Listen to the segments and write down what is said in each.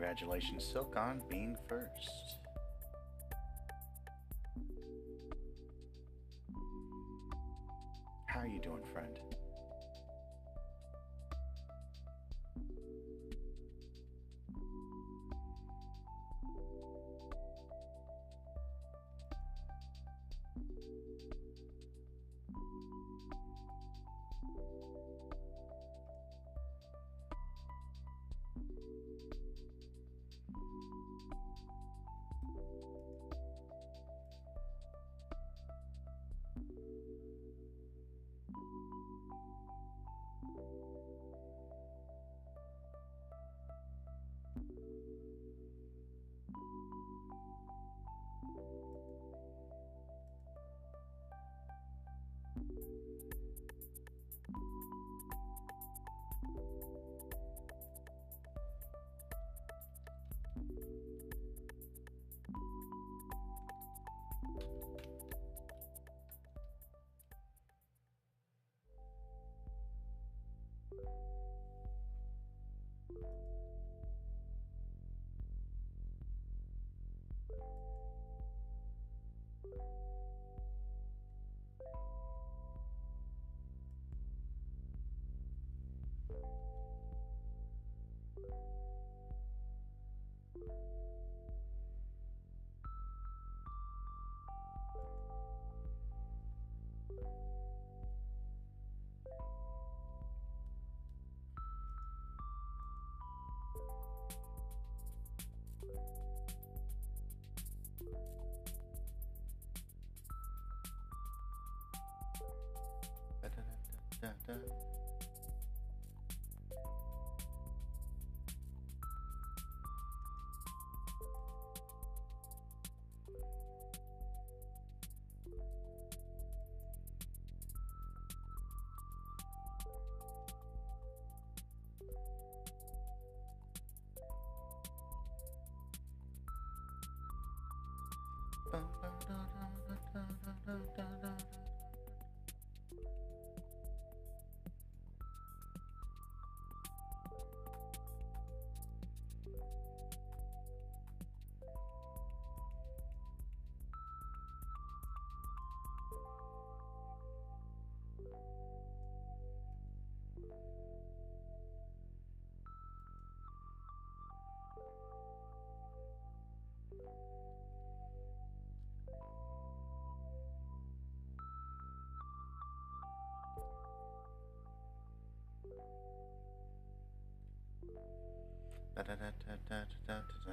Congratulations, Silk, on being first. How are you doing, friend? Da, da, da, da, da, da, da, da.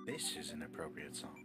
This is an appropriate song.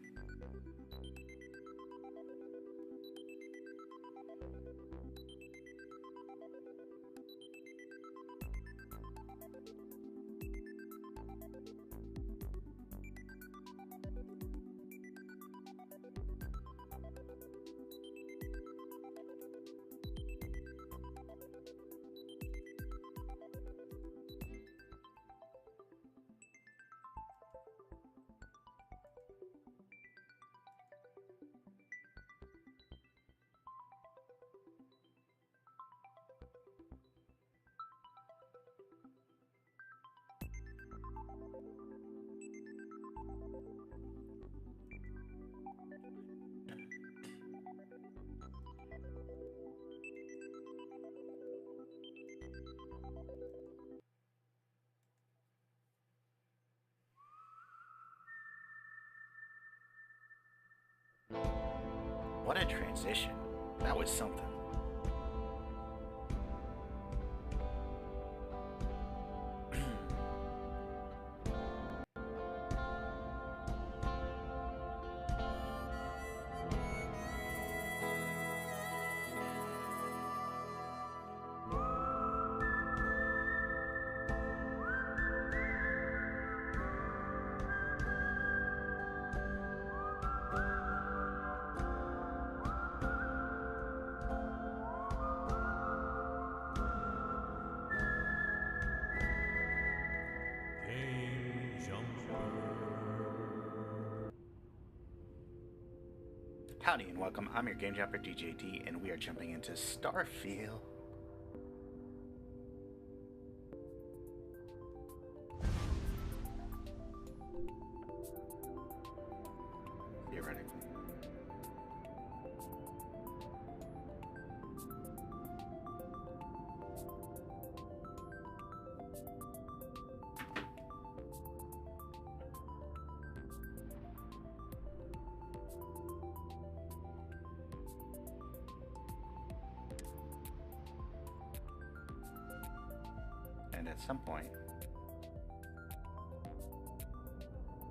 What a transition. That was something. Howdy and welcome, I'm your game jumper DiJaDi, and we are jumping into Starfield. Theoretically. And at some point,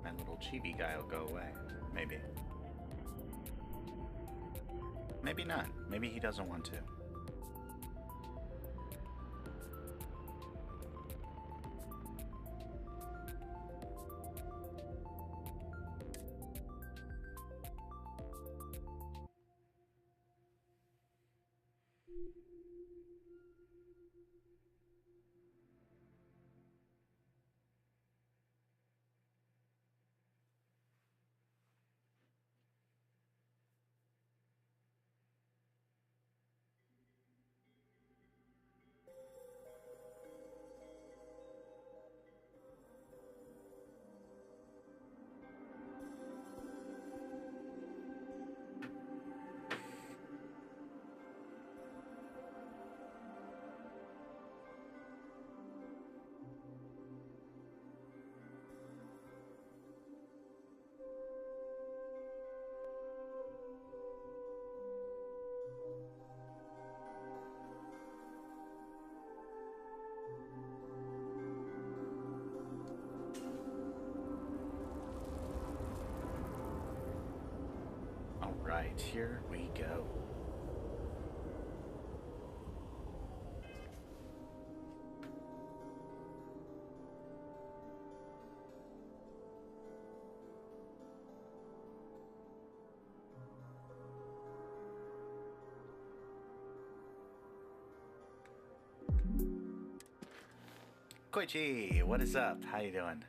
my little chibi guy will go away. Maybe. Maybe not. Maybe he doesn't want to. Alright, here we go. Koichi, what is up? How you doing?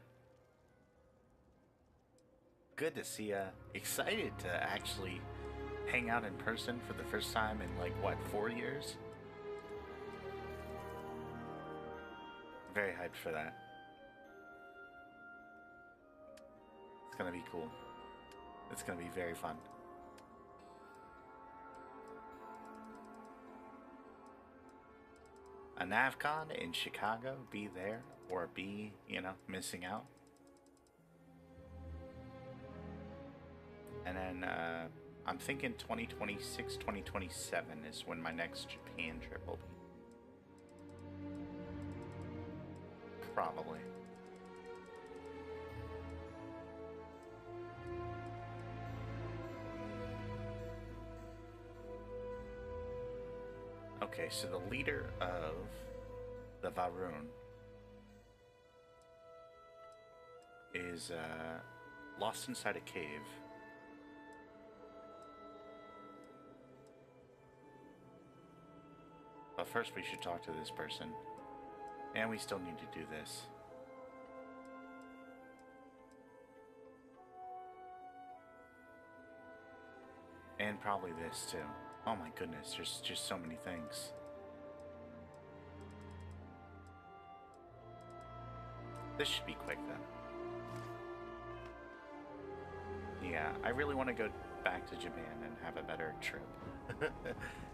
Good to see ya. Excited to actually hang out in person for the first time in like, what, 4 years? Very hyped for that. It's gonna be cool. It's gonna be very fun. A NavCon in Chicago, be there, or be, you know, missing out. And then, I'm thinking 2026, 2027 is when my next Japan trip will be. Probably. Okay, so the leader of the Varun is, lost inside a cave. But first we should talk to this person. And we still need to do this. And probably this too. Oh my goodness, there's just so many things. This should be quick then. Yeah, I really want to go back to Japan and have a better trip.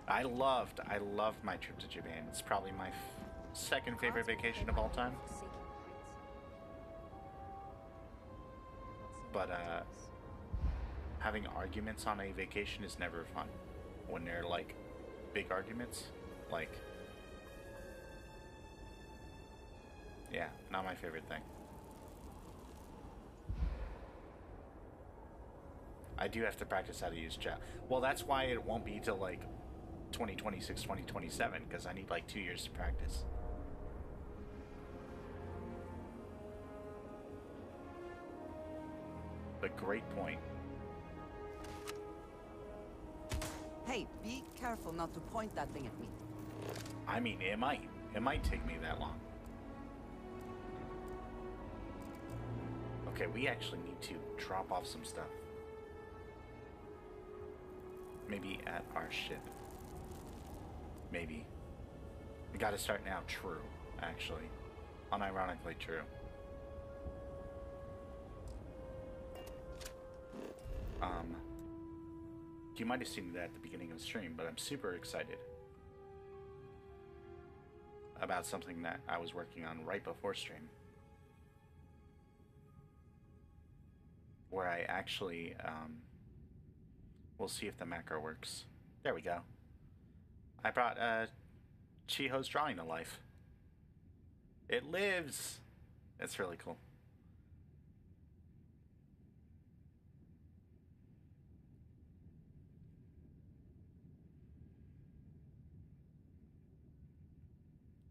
I loved my trip to Japan. It's probably my second favorite vacation of all time. But having arguments on a vacation is never fun. When they're like big arguments, like, yeah, not my favorite thing. I do have to practice how to use chat. Well, that's why it won't be till like 2026, 2027, because I need like 2 years to practice. But great point. Hey, be careful not to point that thing at me. I mean, it might take me that long. Okay, we actually need to drop off some stuff. Maybe at our ship. Maybe. We gotta start now. True, actually. Unironically true. You might have seen that at the beginning of the stream, but I'm super excited about something that I was working on right before stream. Where I actually, we'll see if the macro works. There we go. I brought, Chiho's drawing to life. It lives! It's really cool.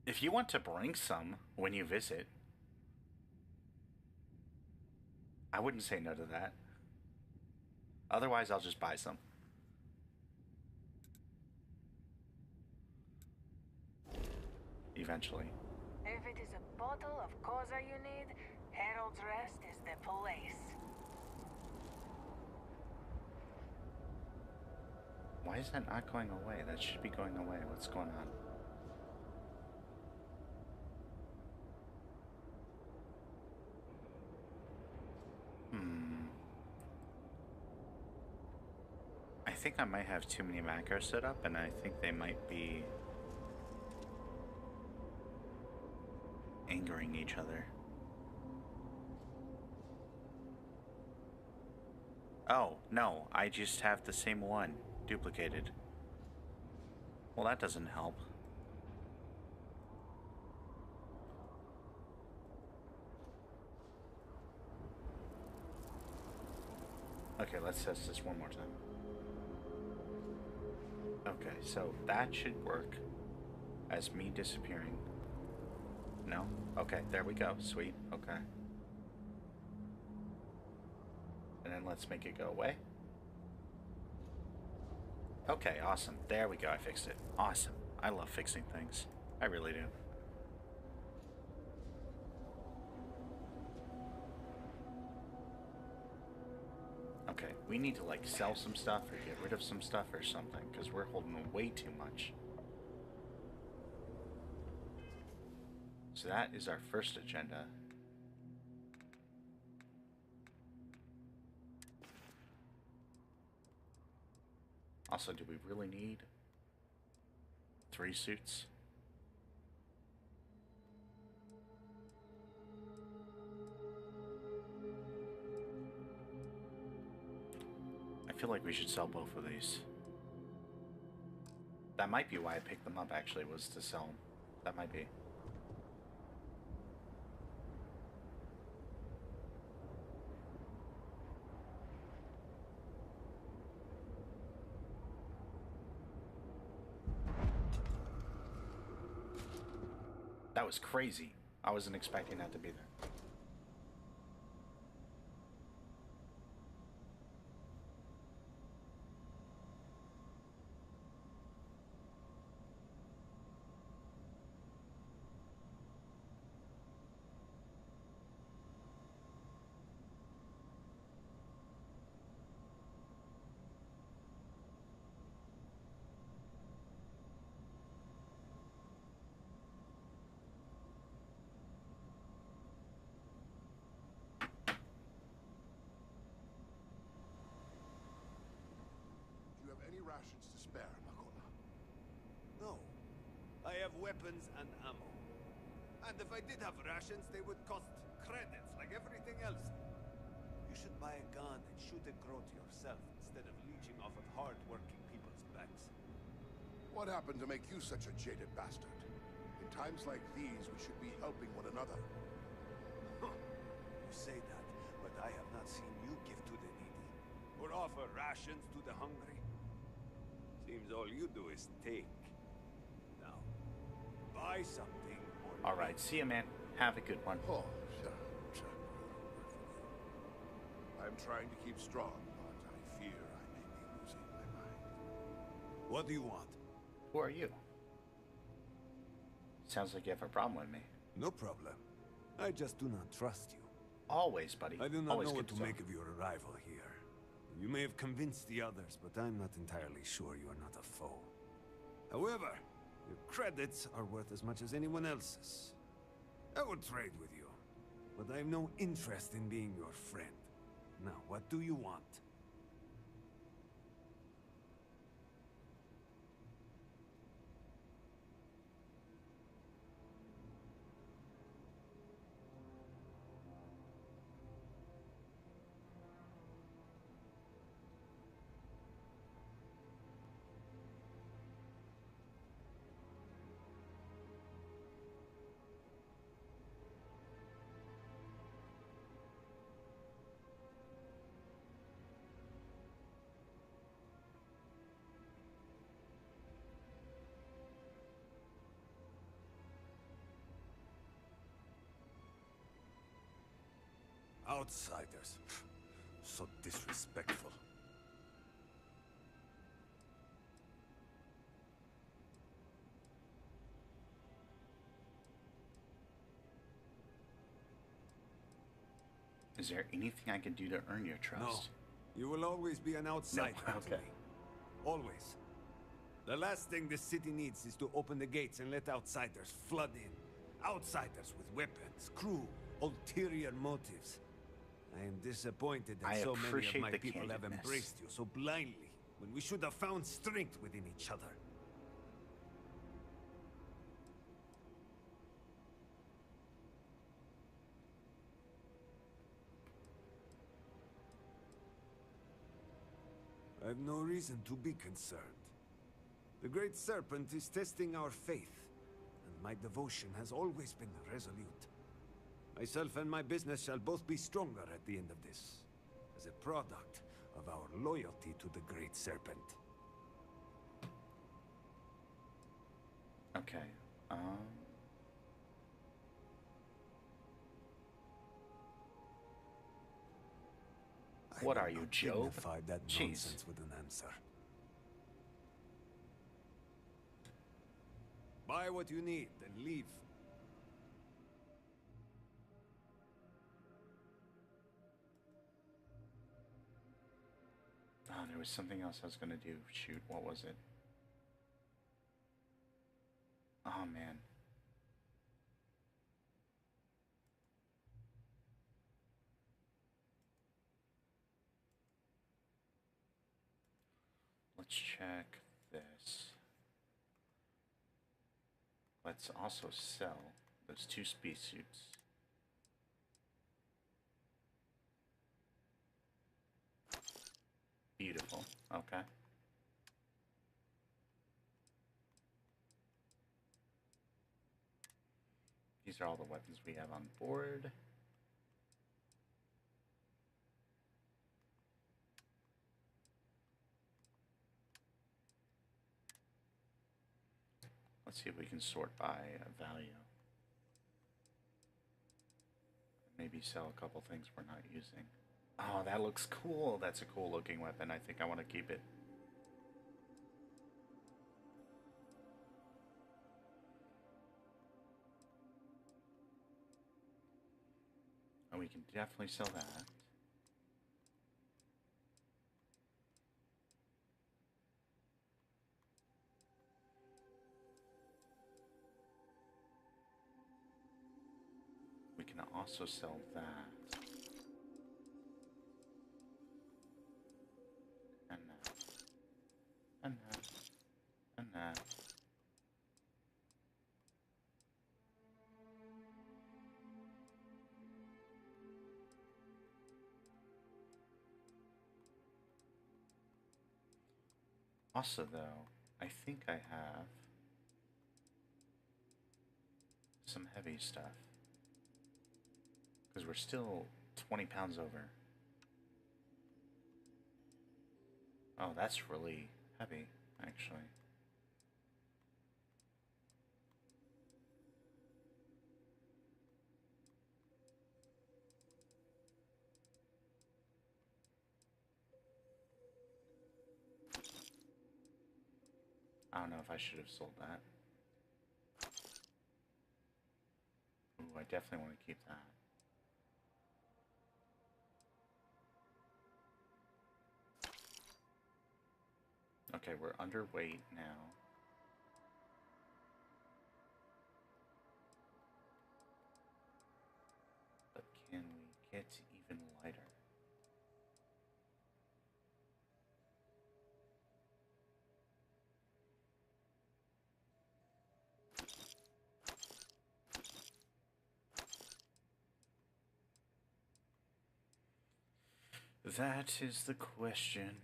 If you want to bring some when you visit, I wouldn't say no to that. Otherwise, I'll just buy some. Eventually. If it is a bottle of Koza you need, Harold's Rest is the place. Why is that not going away? That should be going away. What's going on? I think I might have too many macros set up, and I think they might be angering each other. Oh, no, I just have the same one duplicated. Well, that doesn't help. Okay, let's test this one more time. Okay, so that should work as me disappearing. No? Okay, there we go. Sweet. Okay. And then let's make it go away. Okay, awesome. There we go. I fixed it. Awesome. I love fixing things. I really do. Okay, we need to like sell some stuff or get rid of some stuff or something, because we're holding way too much. So that is our first agenda. Also, do we really need 3 suits? I feel like we should sell both of these. That might be why I picked them up, actually, was to sell them. That might be. That was crazy. I wasn't expecting that to be there. Rations to spare, Makola? No. I have weapons and ammo. And if I did have rations, they would cost credits like everything else. You should buy a gun and shoot a growth yourself instead of leeching off of hard-working people's backs. What happened to make you such a jaded bastard? In times like these, we should be helping one another. Huh. You say that, but I have not seen you give to the needy, or offer rations to the hungry. Seems all you do is take. Now, buy something or... Alright, see ya, man. Have a good one. Oh, sure. I'm trying to keep strong, but I fear I may be losing my mind. What do you want? Who are you? Sounds like you have a problem with me. No problem. I just do not trust you. Always, buddy. I do not Always know what good to make of your arrival here. You may have convinced the others, but I'm not entirely sure you are not a foe. However, your credits are worth as much as anyone else's. I will trade with you, but I have no interest in being your friend. Now, what do you want? Outsiders. So disrespectful. Is there anything I can do to earn your trust? No. You will always be an outsider to Okay. me. Always. The last thing this city needs is to open the gates and let outsiders flood in. Outsiders with weapons, crew, ulterior motives. I am disappointed that I so many of appreciate my the people have candidness. embraced you so blindly, when we should have found strength within each other. I have no reason to be concerned. The Great Serpent is testing our faith, and my devotion has always been resolute. Myself and my business shall both be stronger at the end of this, as a product of our loyalty to the Great Serpent. Okay. What I are will you, not Job? dignify that Jeez. nonsense with an answer. Buy what you need, then leave. Oh, there was something else I was gonna do. Shoot, what was it? Oh man. Let's check this. Let's also sell those 2 spacesuits. Beautiful. Okay. These are all the weapons we have on board. Let's see if we can sort by value. Maybe sell a couple things we're not using. Oh, that looks cool. That's a cool looking weapon. I think I want to keep it. And we can definitely sell that. We can also sell that. And that. And that. And that. Also, though, I think I have some heavy stuff. Because we're still 20 pounds over. Oh, that's really heavy, actually. I don't know if I should have sold that. Ooh, I definitely want to keep that. Okay, we're underweight now. But can we get even lighter? That is the question.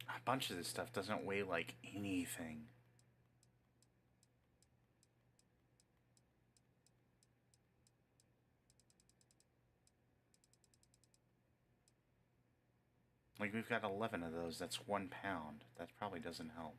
A bunch of this stuff doesn't weigh like anything. Like, we've got 11 of those. That's 1 pound. That probably doesn't help.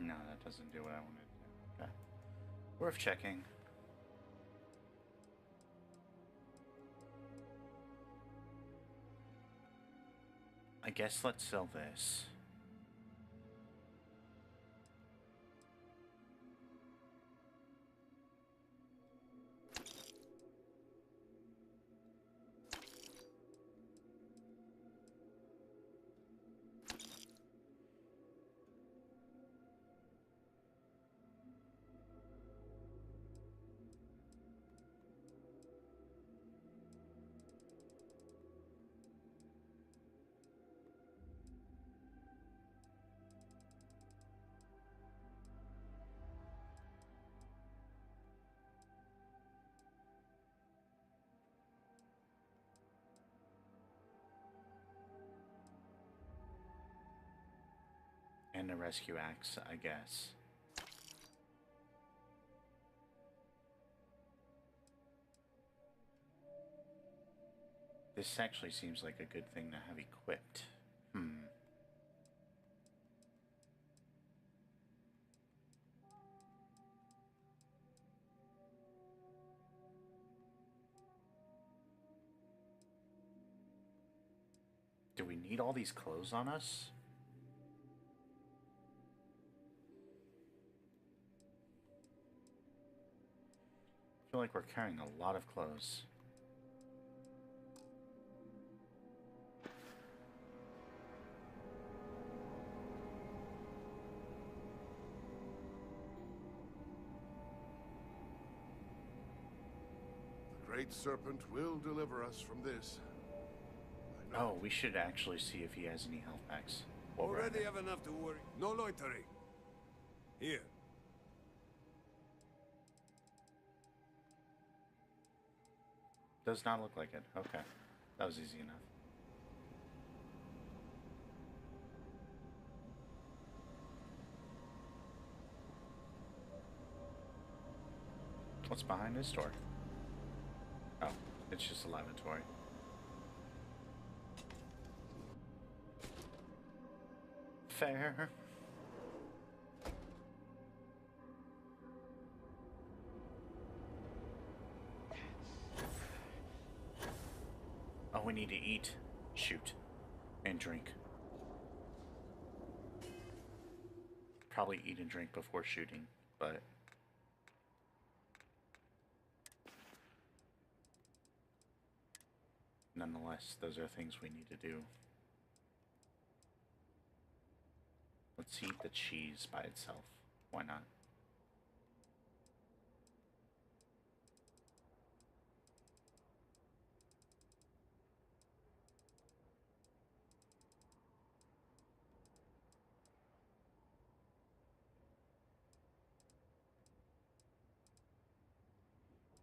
No, that doesn't do what I wanted to do. Okay. Worth checking. I guess let's sell this. And a rescue axe, I guess. This actually seems like a good thing to have equipped. Do we need all these clothes on us? I feel like we're carrying a lot of clothes. The Great Serpent will deliver us from this. Oh, we should actually see if he has any health packs. Already have enough to worry. No loitering. Here. Does not look like it. Okay. That was easy enough. What's behind this door? Oh, it's just a lavatory. Fair. Oh, we need to eat, shoot, and drink. Probably eat and drink before shooting, but... nonetheless, those are things we need to do. Let's eat the cheese by itself. Why not?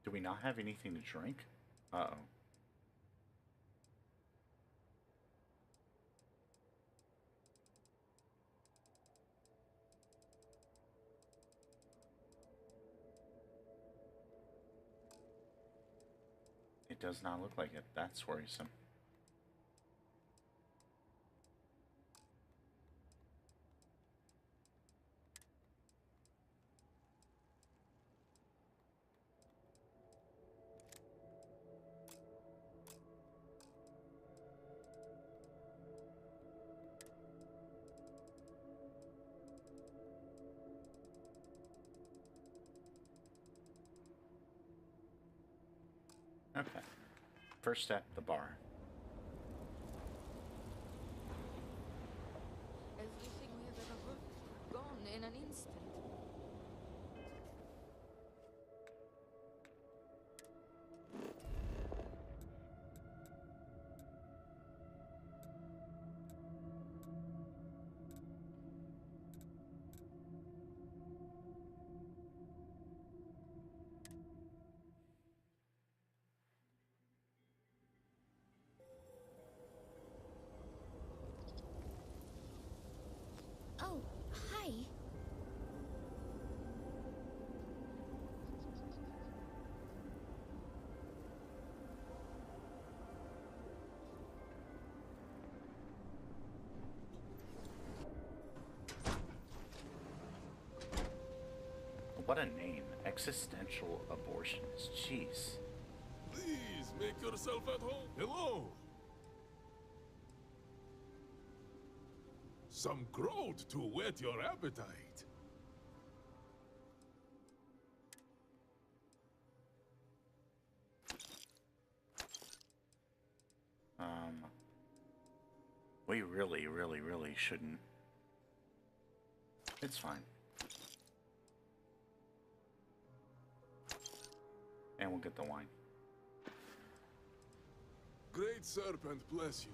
Do we not have anything to drink? Uh-oh. It does not look like it. That's worrisome. Okay. First step, the bar. Everything we have ever heard, gone in an instant. Oh, hi. What a name. Existential abortions. Jeez. Please make yourself at home. Hello. Some growth to whet your appetite. We really shouldn't. It's fine. And we'll get the wine. Great serpent bless you.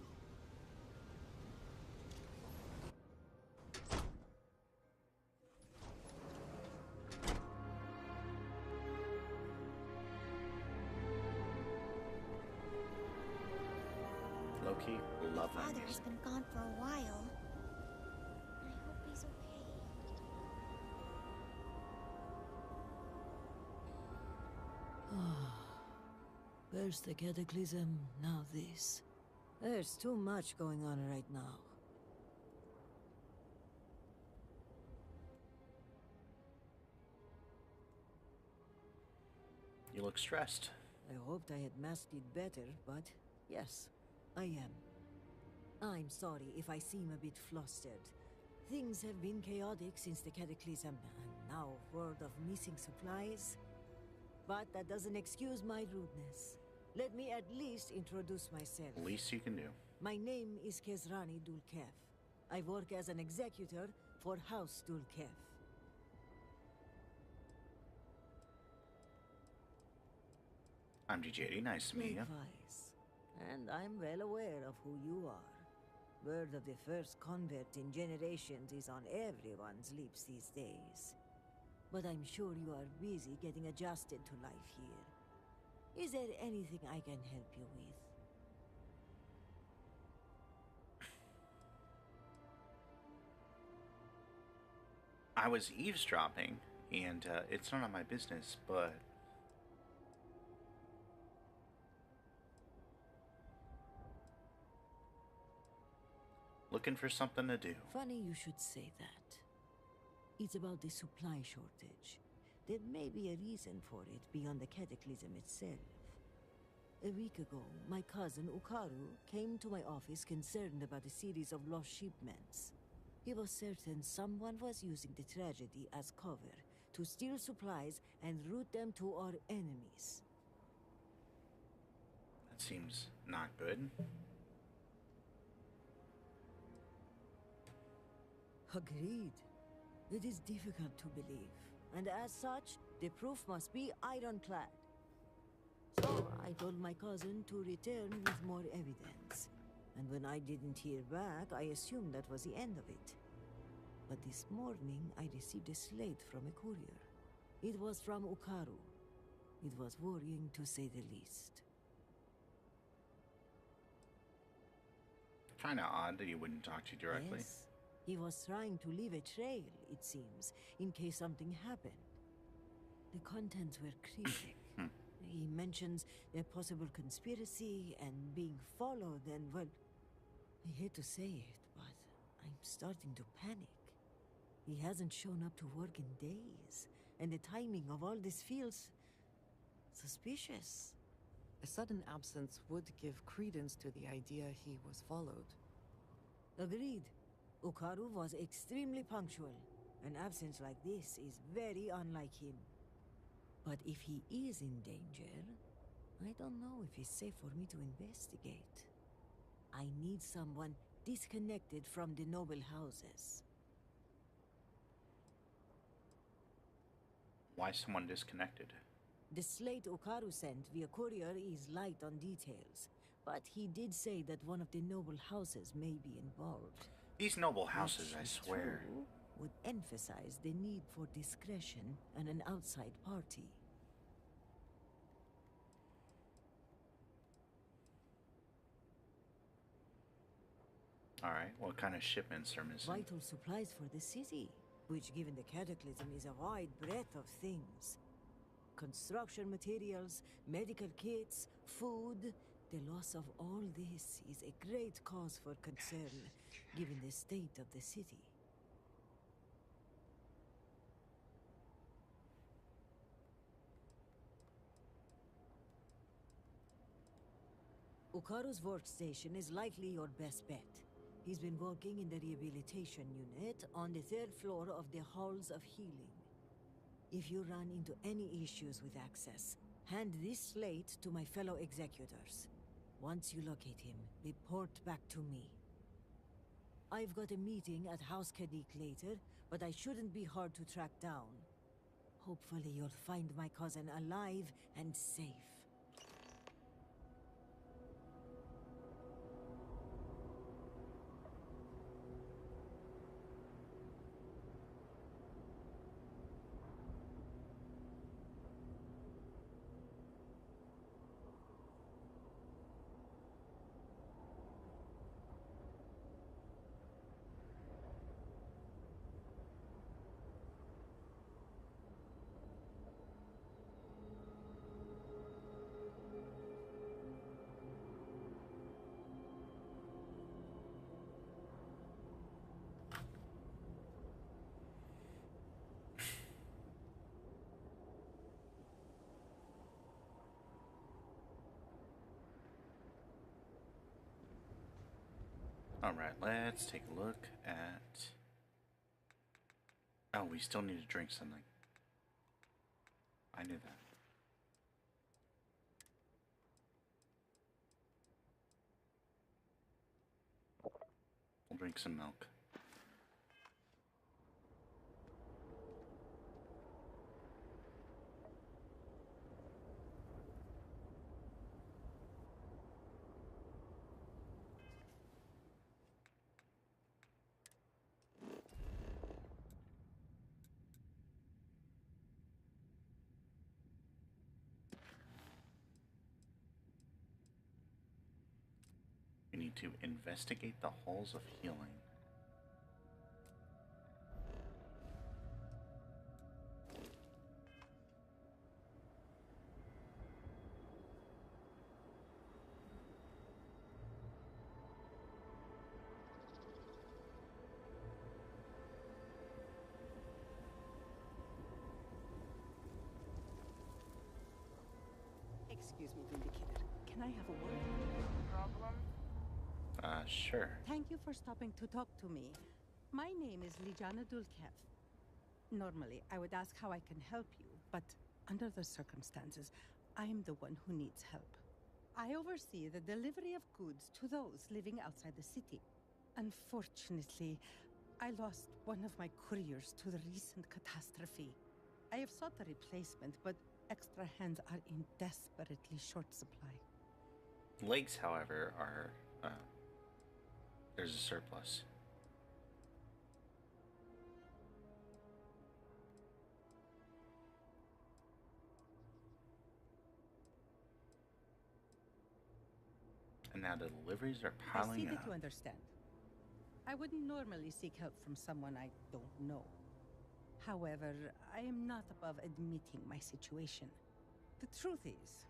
Loki, love that Father has music. been gone for a while. I hope he's okay. First the cataclysm, now this. There's too much going on right now. You look stressed. I hoped I had masked it better, but yes, I am. I'm sorry if I seem a bit flustered. Things have been chaotic since the cataclysm, and now word of missing supplies. But that doesn't excuse my rudeness. Let me at least introduce myself. Least you can do. My name is Kezrani Dulkev. I work as an executor for House Dulkev. I'm DiJaDi, nice to meet you. Likewise. And I'm well aware of who you are. Word of the first convert in generations is on everyone's lips these days. But I'm sure you are busy getting adjusted to life here. Is there anything I can help you with? I was eavesdropping, and it's none of my business, but... looking for something to do. Funny you should say that. It's about the supply shortage. There may be a reason for it beyond the cataclysm itself. A week ago, my cousin Ukaru came to my office concerned about a series of lost shipments. He was certain someone was using the tragedy as cover to steal supplies and route them to our enemies. That seems not good. Agreed. It is difficult to believe, and as such, the proof must be ironclad. So I told my cousin to return with more evidence. And when I didn't hear back, I assumed that was the end of it. But this morning, I received a slate from a courier. It was from Ukaru. It was worrying, to say the least. Kinda odd that he wouldn't talk to you directly. Yes. He was trying to leave a trail, it seems, in case something happened. The contents were cryptic. He mentions a possible conspiracy and being followed, and, well, I hate to say it, but I'm starting to panic. He hasn't shown up to work in days, and the timing of all this feels suspicious. A sudden absence would give credence to the idea he was followed. Agreed. Ukaru was extremely punctual. An absence like this is very unlike him. But if he is in danger, I don't know if it's safe for me to investigate. I need someone disconnected from the noble houses. Why someone disconnected? The slate Ukaru sent via courier is light on details, but he did say that one of the noble houses may be involved. These noble houses, Which, I swear. too, would emphasize the need for discretion and an outside party. Alright, what kind of shipments are missing? Vital supplies for the city, which given the cataclysm is a wide breadth of things. Construction materials, medical kits, food. The loss of all this is a great cause for concern, given the state of the city. Ukaru's workstation is likely your best bet. He's been working in the rehabilitation unit on the 3rd floor of the Halls of Healing. If you run into any issues with access, hand this slate to my fellow executors. Once you locate him, report back to me. I've got a meeting at House Kadik later, but I shouldn't be hard to track down. Hopefully you'll find my cousin alive and safe. Alright, let's take a look at... Oh, we still need to drink something. I knew that. We'll drink some milk. We need to investigate the halls of healing. Excuse me, Vindicator. Can Can I have a word? Problem? Sure. Thank you for stopping to talk to me. My name is Lijana Dulkev. Normally, I would ask how I can help you, but under the circumstances, I am the one who needs help. I oversee the delivery of goods to those living outside the city. Unfortunately, I lost one of my couriers to the recent catastrophe. I have sought a replacement, but extra hands are in desperately short supply. Legs, however, are there's a surplus. And now the deliveries are I piling see up. that you understand. I wouldn't normally seek help from someone I don't know. However, I am not above admitting my situation. The truth is,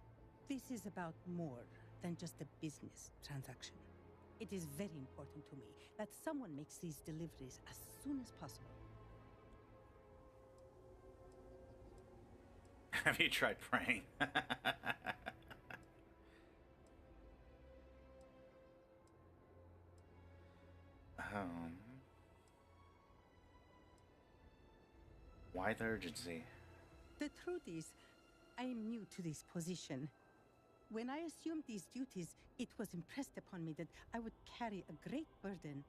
this is about more than just a business transaction. It is very important to me that someone makes these deliveries as soon as possible. Have you tried praying? Why the urgency? The truth is, I am new to this position. When I assumed these duties, it was impressed upon me that I would carry a great burden.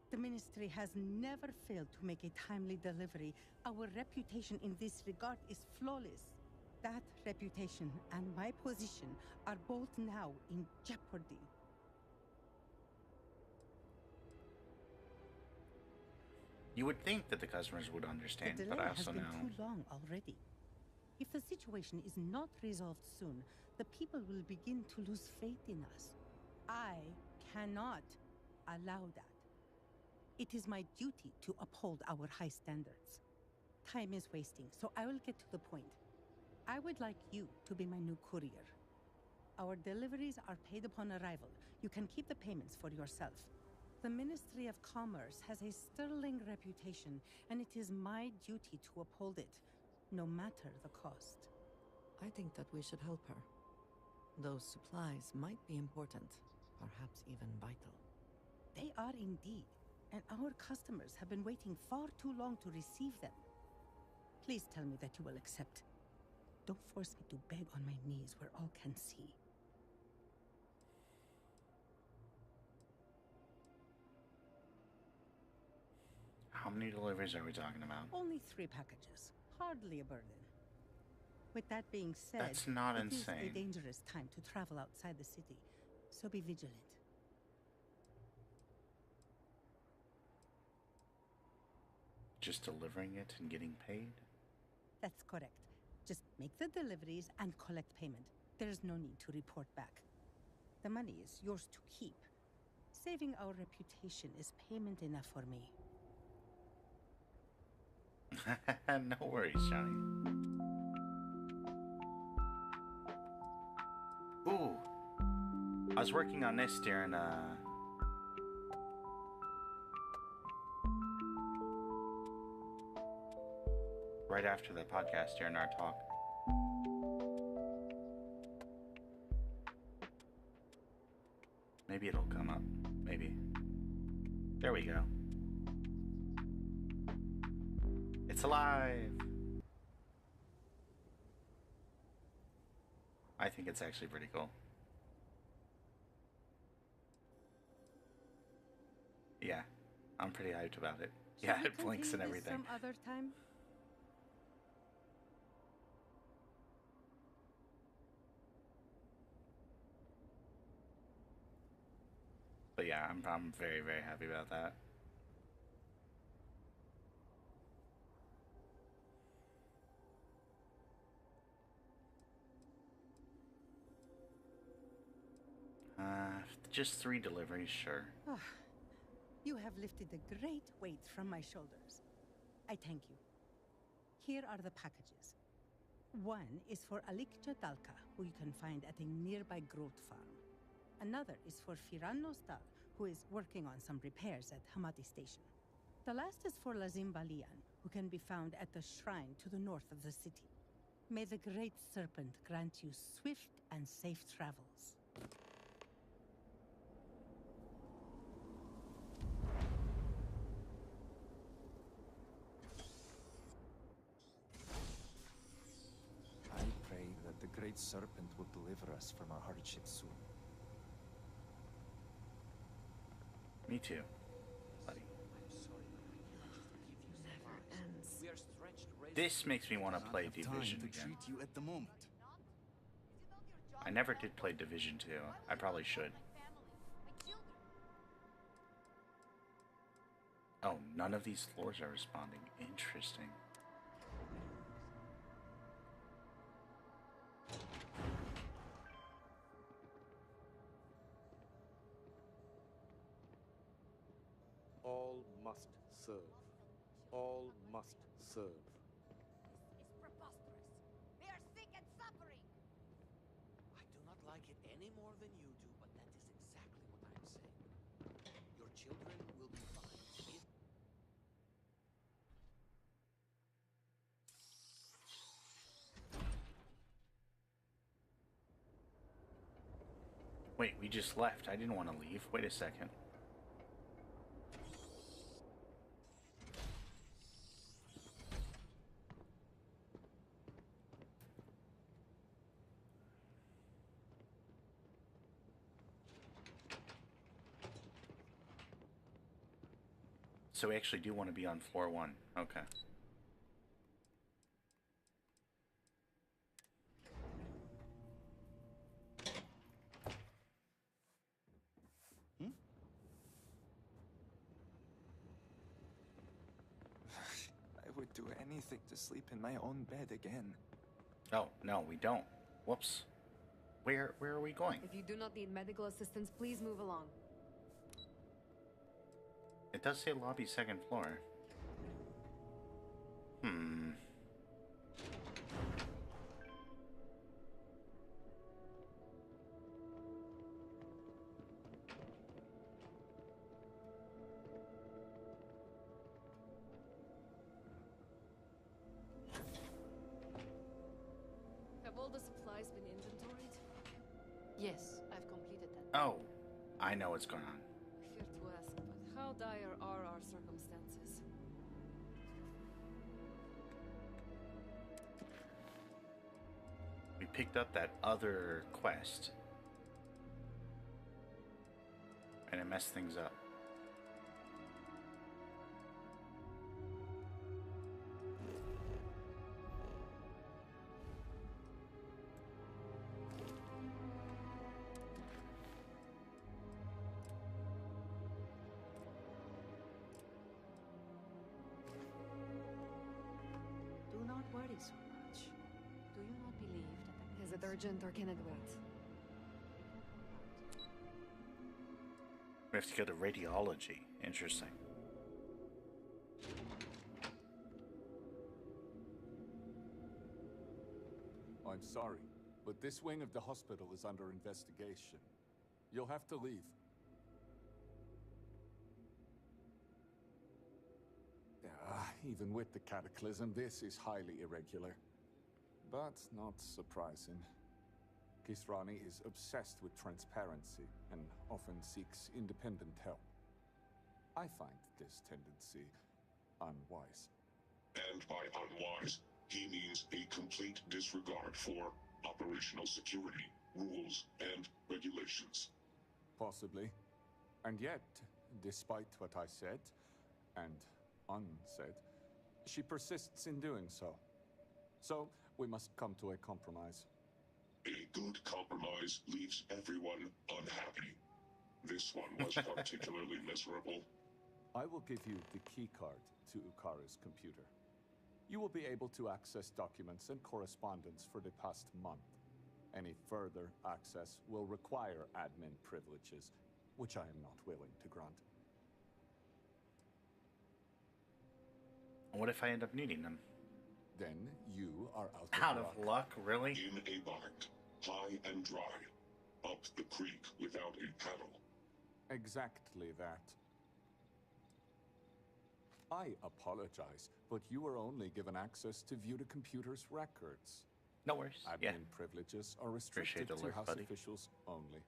The Ministry has never failed to make a timely delivery. Our reputation in this regard is flawless. That reputation and my position are both now in jeopardy. You would think that the customers would understand, The but delay I also has been know. too long already. If the situation is not resolved soon, the people will begin to lose faith in us. I cannot allow that. It is my duty to uphold our high standards. Time is wasting, so I will get to the point. I would like you to be my new courier. Our deliveries are paid upon arrival. You can keep the payments for yourself. The Ministry of Commerce has a sterling reputation, and it is my duty to uphold it, no matter the cost. I think that we should help her. Those supplies might be important, perhaps even vital. They are indeed, and our customers have been waiting far too long to receive them. Please tell me that you will accept. Don't force me to beg on my knees where all can see. How many deliveries are we talking about? Only 3 packages. Hardly a burden. With that being said, That's not it is a insane. dangerous time to travel outside the city, so be vigilant. Just delivering it and getting paid? That's correct. Just make the deliveries and collect payment. There's no need to report back. The money is yours to keep. Saving our reputation is payment enough for me. No worries, Johnny. Ooh. I was working on this during, right after the podcast during our talk. Maybe it'll come up. Maybe. There we go. It's alive! I think it's actually pretty cool. Yeah, I'm pretty hyped about it. Shall Yeah, we it blinks and continue this everything. some other time? But yeah, I'm very, very happy about that. Just 3 deliveries, sure. You have lifted a great weight from my shoulders. I thank you. Here are the packages. One is for Alikja Dalka, who you can find at a nearby growth farm. Another is for Firan Nostal, who is working on some repairs at Hamati Station. The last is for Lazim Balian, who can be found at the shrine to the north of the city. May the Great Serpent grant you swift and safe travels. I pray that the Great Serpent will deliver us from our hardships soon. Me too, buddy. Never ends. This makes me want to play Division again. Treat you at the moment. I never did play Division 2. I probably should. Oh, none of these floors are responding. Interesting. All must serve. All must serve. This is preposterous. They are sick and suffering. I do not like it any more than you do, but that is exactly what I am saying. Your children will be fine. Wait, we just left. I didn't want to leave. Wait a second. So we actually do want to be on floor 1. Okay. I would do anything to sleep in my own bed again. Oh, no, we don't. Whoops. Where are we going? If you do not need medical assistance, please move along. It does say lobby 2nd floor. Have all the supplies been inventoried? Yes, I've completed that. Oh, I know what's going on. Fear to ask, but how dire are our circumstances? We picked up that other quest. And it messed things up. Do not worry so much. Do you not believe that is it urgent or can it wait? We have to go to radiology. Interesting. I'm sorry, but this wing of the hospital is under investigation. You'll have to leave. Even with the cataclysm, this is highly irregular. But not surprising. Kisrani is obsessed with transparency and often seeks independent help. I find this tendency unwise. And by unwise, he means a complete disregard for operational security, rules, and regulations. Possibly. And yet, despite what I said, and unsaid, she persists in doing so. So, we must come to a compromise. A good compromise leaves everyone unhappy. This one was particularly miserable. I will give you the keycard to Ukara's computer. You will be able to access documents and correspondence for the past month. Any further access will require admin privileges, which I am not willing to grant. What if I end up needing them? Then you are out of luck, really? In a bind, high and dry, up the creek without a paddle. Exactly that. I apologize, but you were only given access to view the computer's records. No worries. Admin privileges are restricted to House officials only.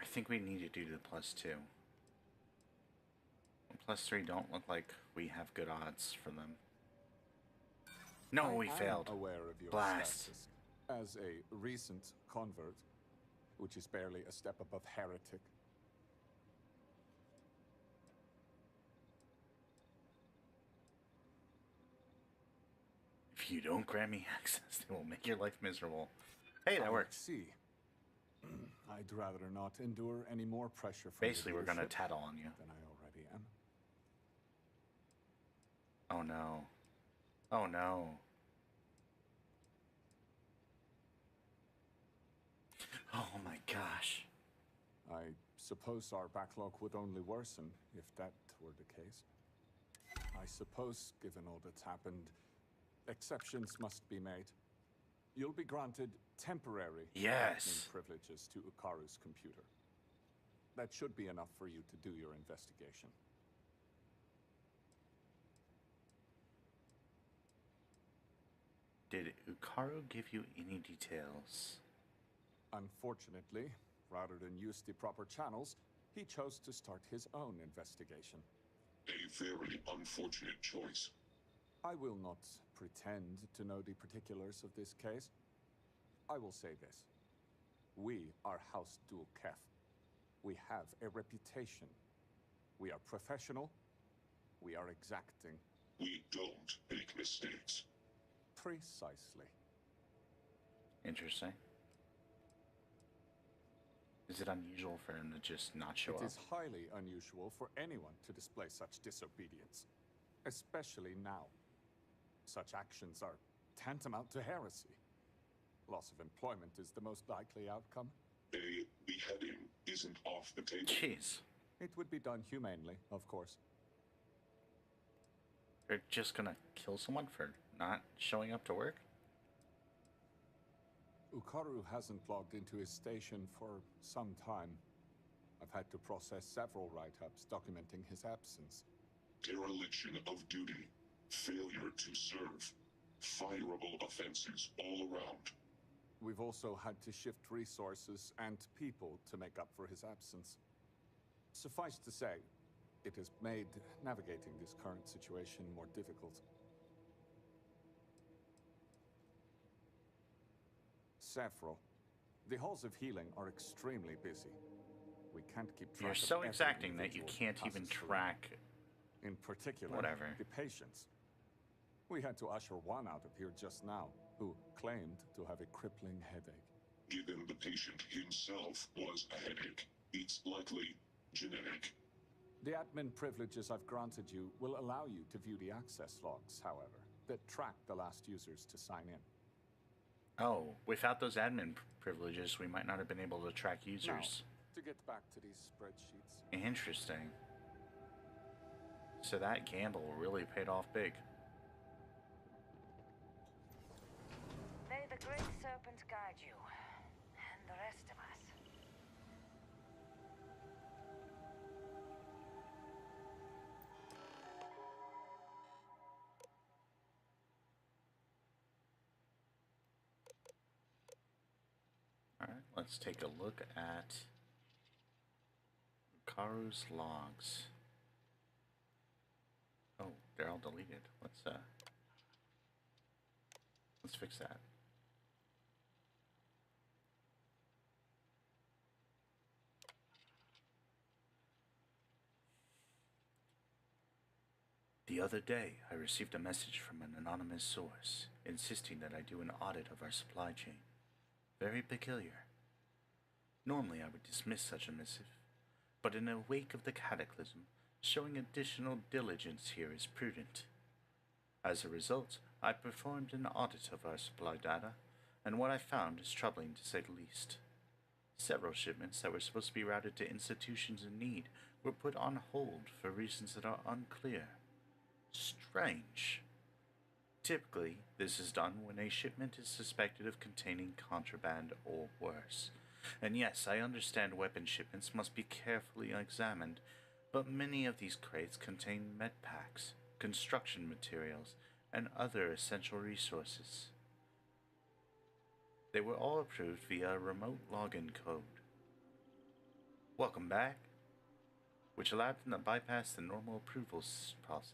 I think we need to do the +2. +3 don't look like we have good odds for them. No, we failed. Aware of your Blast. Status. As a recent convert, which is barely a step above heretic. If you don't grant me access, they will make your life miserable. Hey, that works. See, I'd rather not endure any more pressure from Basically, we're gonna tattle on you. Than I already am. Oh no. Oh no. Oh my gosh. I suppose our backlog would only worsen if that were the case. I suppose, given all that's happened, exceptions must be made. You'll be granted temporary admin privileges to Ukaru's computer. That should be enough for you to do your investigation. Did Ukaru give you any details? Unfortunately, rather than use the proper channels, he chose to start his own investigation. A very unfortunate choice. I will not pretend to know the particulars of this case. I will say this. We are House Dul Kef. We have a reputation. We are professional. We are exacting. We don't make mistakes. Precisely. Interesting. Is it unusual for him to just not show up? It is highly unusual for anyone to display such disobedience, especially now. Such actions are tantamount to heresy. Loss of employment is the most likely outcome. A beheading isn't off the table. Jeez. It would be done humanely, of course. You're just gonna kill someone for not showing up to work? Ukaru hasn't logged into his station for some time. I've had to process several write-ups documenting his absence. Dereliction of duty, failure to serve, fireable offenses all around. We've also had to shift resources and people to make up for his absence. Suffice to say, it has made navigating this current situation more difficult. Several. The halls of healing are extremely busy. We can't keep track. You're of so every exacting that you individual can't who even passes through. track. In particular, whatever. The patients. We had to usher one out of here just now, who claimed to have a crippling headache. Given the patient himself was a headache, it's likely genetic. The admin privileges I've granted you will allow you to view the access logs, however, that track the last users to sign in. Oh, without those admin privileges, we might not have been able to track users. Now, to get back to these spreadsheets. Interesting. So that gamble really paid off big. May the Great Serpent guide you, and the rest of us. Alright, let's take a look at Ukaru's logs. Oh, they're all deleted. Let's fix that. The other day, I received a message from an anonymous source, insisting that I do an audit of our supply chain. Very peculiar. Normally I would dismiss such a missive, but in the wake of the cataclysm, showing additional diligence here is prudent. As a result, I performed an audit of our supply data, and what I found is troubling to say the least. Several shipments that were supposed to be routed to institutions in need were put on hold for reasons that are unclear. Strange. Typically, this is done when a shipment is suspected of containing contraband or worse. And yes, I understand weapon shipments must be carefully examined, but many of these crates contain med packs, construction materials, and other essential resources. They were all approved via a remote login code. Welcome back, which allowed them to bypass the normal approvals process.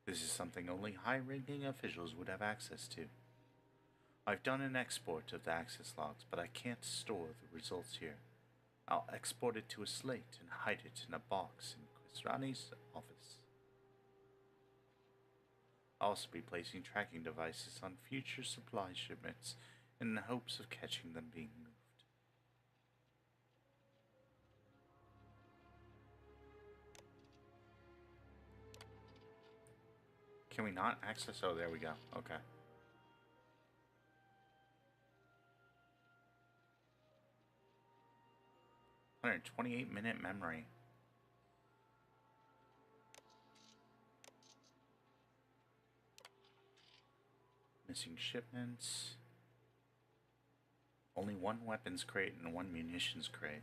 This is something only high-ranking officials would have access to. I've done an export of the access logs, but I can't store the results here. I'll export it to a slate and hide it in a box in Kisrani's office. I'll also be placing tracking devices on future supply shipments in the hopes of catching them being moved. Can we not access? Oh, there we go. Okay. $128-minute memory. Missing shipments. Only one weapons crate and one munitions crate.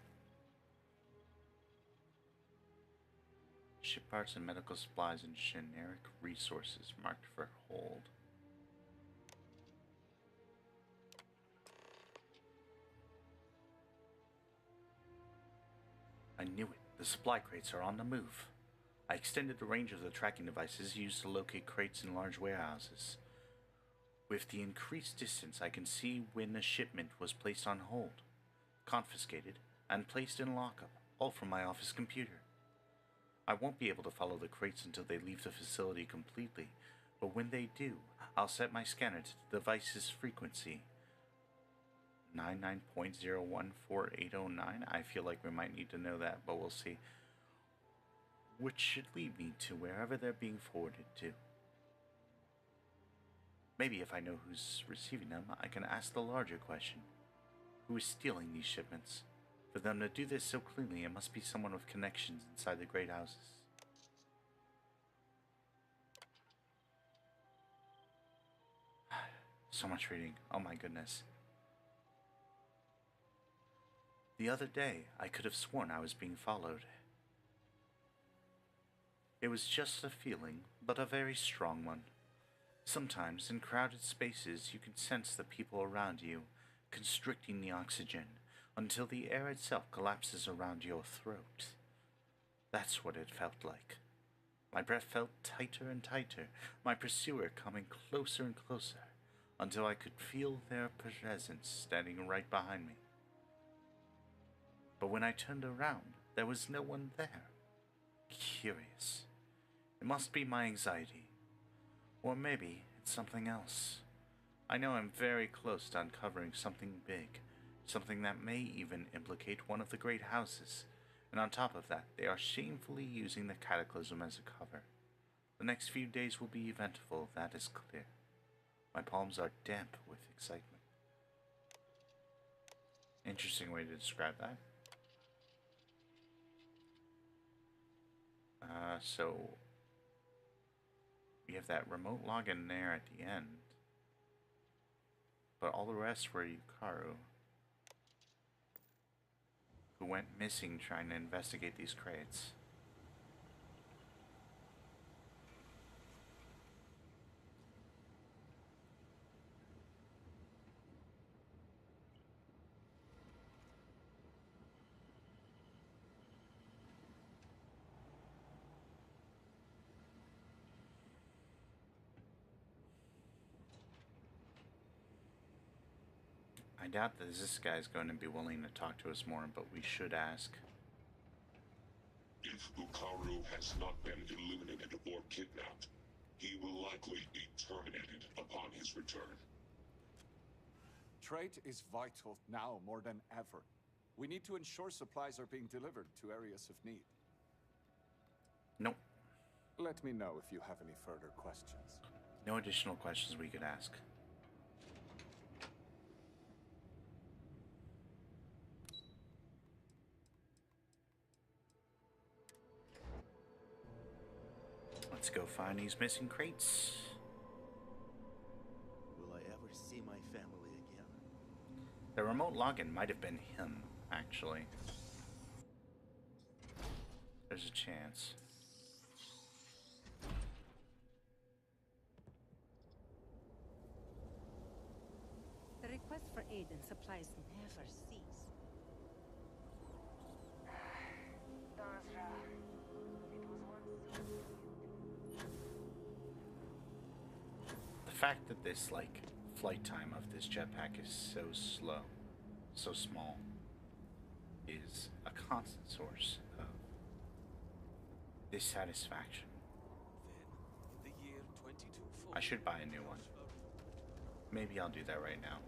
Ship parts and medical supplies and generic resources marked for hold. I knew it. The supply crates are on the move. I extended the range of the tracking devices used to locate crates in large warehouses. With the increased distance, I can see when a shipment was placed on hold, confiscated, and placed in lockup, all from my office computer. I won't be able to follow the crates until they leave the facility completely, but when they do, I'll set my scanner to the device's frequency. 99.014809. I feel like we might need to know that, but we'll see. Which should lead me to wherever they're being forwarded to. Maybe if I know who's receiving them, I can ask the larger question. Who is stealing these shipments? For them to do this so cleanly, it must be someone with connections inside the great houses. So much reading. Oh my goodness. The other day, I could have sworn I was being followed. It was just a feeling, but a very strong one. Sometimes, in crowded spaces, you can sense the people around you, constricting the oxygen, until the air itself collapses around your throat. That's what it felt like. My breath felt tighter and tighter, my pursuer coming closer and closer, until I could feel their presence standing right behind me. But when I turned around, there was no one there. Curious. It must be my anxiety. Or maybe it's something else. I know I'm very close to uncovering something big, something that may even implicate one of the great houses, and on top of that, they are shamefully using the Cataclysm as a cover. The next few days will be eventful, that is clear. My palms are damp with excitement. Interesting way to describe that. So we have that remote login there at the end, but all the rest were Yukaru, who went missing trying to investigate these crates. I doubt that this guy's going to be willing to talk to us more, but we should ask. If Yukaru has not been eliminated or kidnapped, he will likely be terminated upon his return. Trade is vital now more than ever. We need to ensure supplies are being delivered to areas of need. Nope. Let me know if you have any further questions. No additional questions we could ask. Let's go find these missing crates. Will I ever see my family again? remote login might have been him, actually. There's a chance. The request for aid and supplies never cease. Dazra, it was once The fact that this, like, flight time of this jetpack is so slow, so small, is a constant source of dissatisfaction. Then, in the year 2240, I should buy a new one. Maybe I'll do that right now.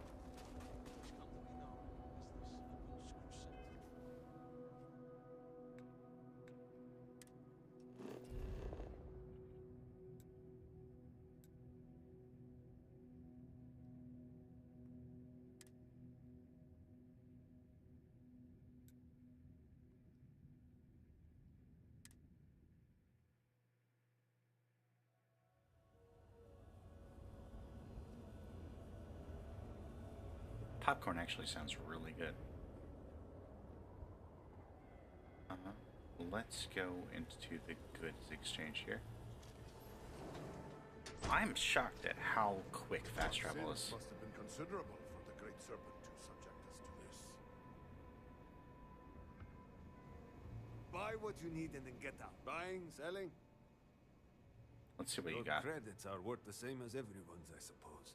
Popcorn actually sounds really good. Let's go into the goods exchange here. I'm shocked at how quick fast travel is. Must have been considerable for the Great Serpent to subject us to this. buy what you need and then get out. Buying, selling. Let's see what you Your got. credits are worth the same as everyone's, I suppose.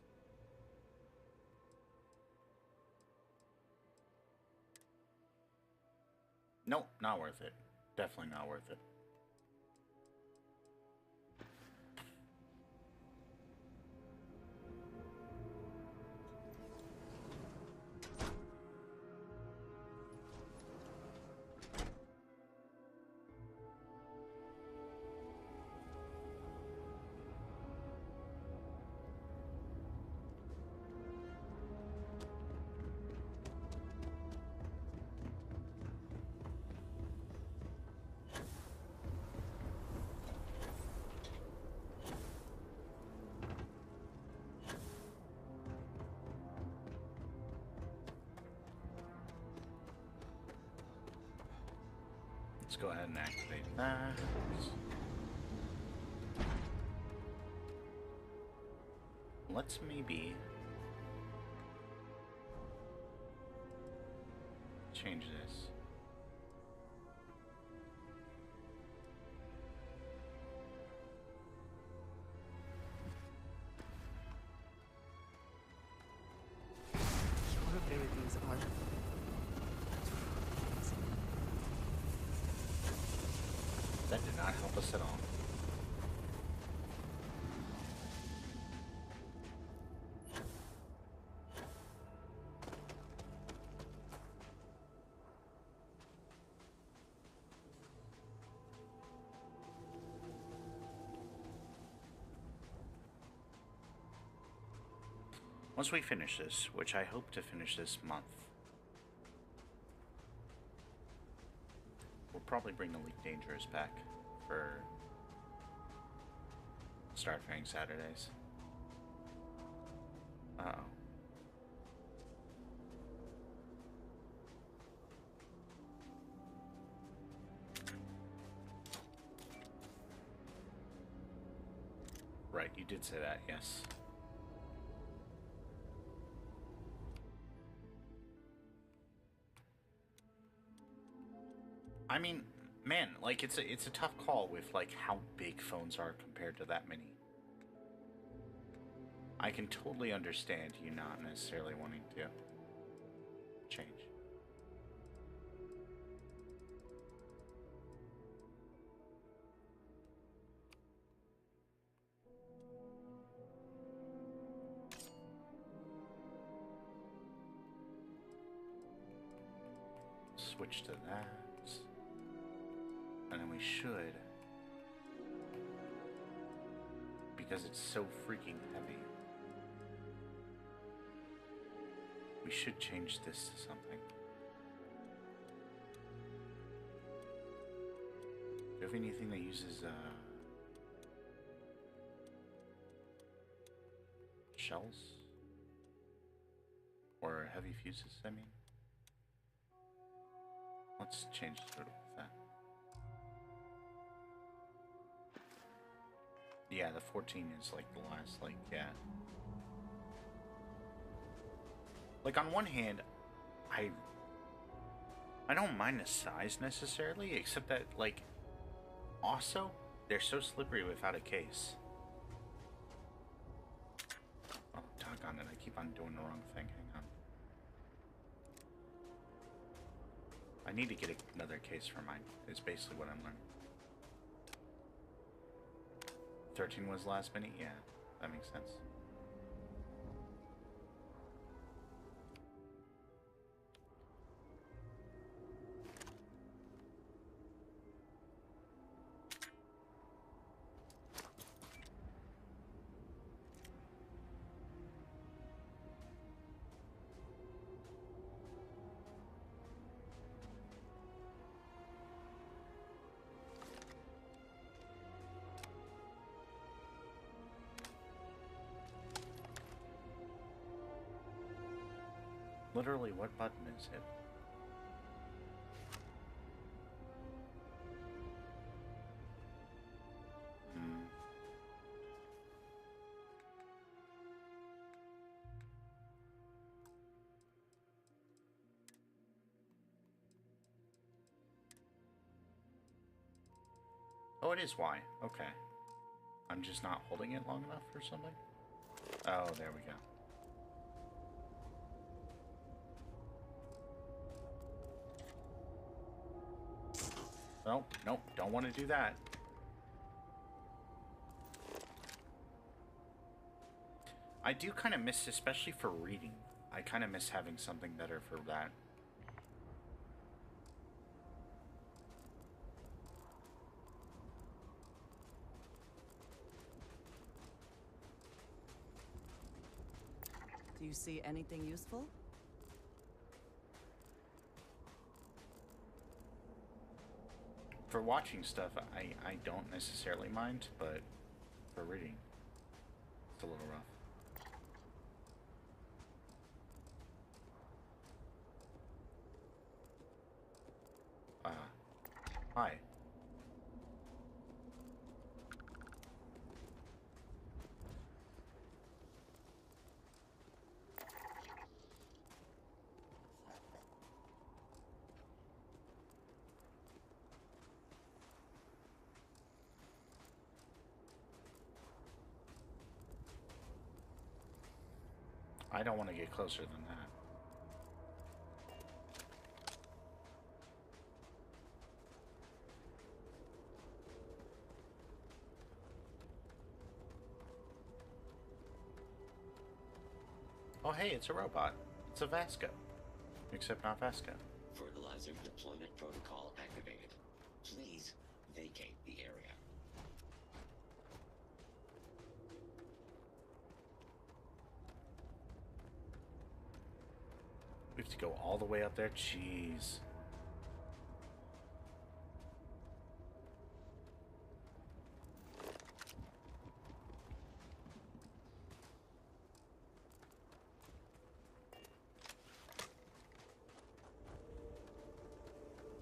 Nope, not worth it. Definitely not worth it. Let's go ahead and activate that. Let's maybe change this. Sure, abilities are. That did not help us at all. Once we finish this, which I hope to finish this month, we'll probably bring the Elite Dangerous back for Starfang Saturdays. Uh-oh. Right, you did say that, yes. I mean, man, like it's a tough call with like how big phones are compared to that many. I can totally understand you not necessarily wanting to change. Switch to that. And then we should, because it's so freaking heavy, we should change this to something. Do you have anything that uses shells? Or heavy fuses, I mean. Let's change that. Yeah, the 14 is like the last, like, yeah. Like, on one hand, I don't mind the size necessarily, except that, like, also, they're so slippery without a case. Oh, doggone it, I keep on doing the wrong thing. Hang on. I need to get another case for mine, is basically what I'm learning. 13 was last minute? Yeah, that makes sense. Literally, what button is it? Oh, it is Y. Okay. I'm just not holding it long enough or something? Oh, there we go. Nope, nope, don't want to do that. I do kind of miss, especially for reading, I kind of miss having something better for that. Do you see anything useful? For watching stuff, I don't necessarily mind, but for reading, it's a little rough. Hi. I don't want to get closer than that. Oh hey, it's a robot. It's a Vasco. Except not Vasco. Fertilizer deployment protocol activated. Please vacate the area. We have to go all the way up there? Jeez.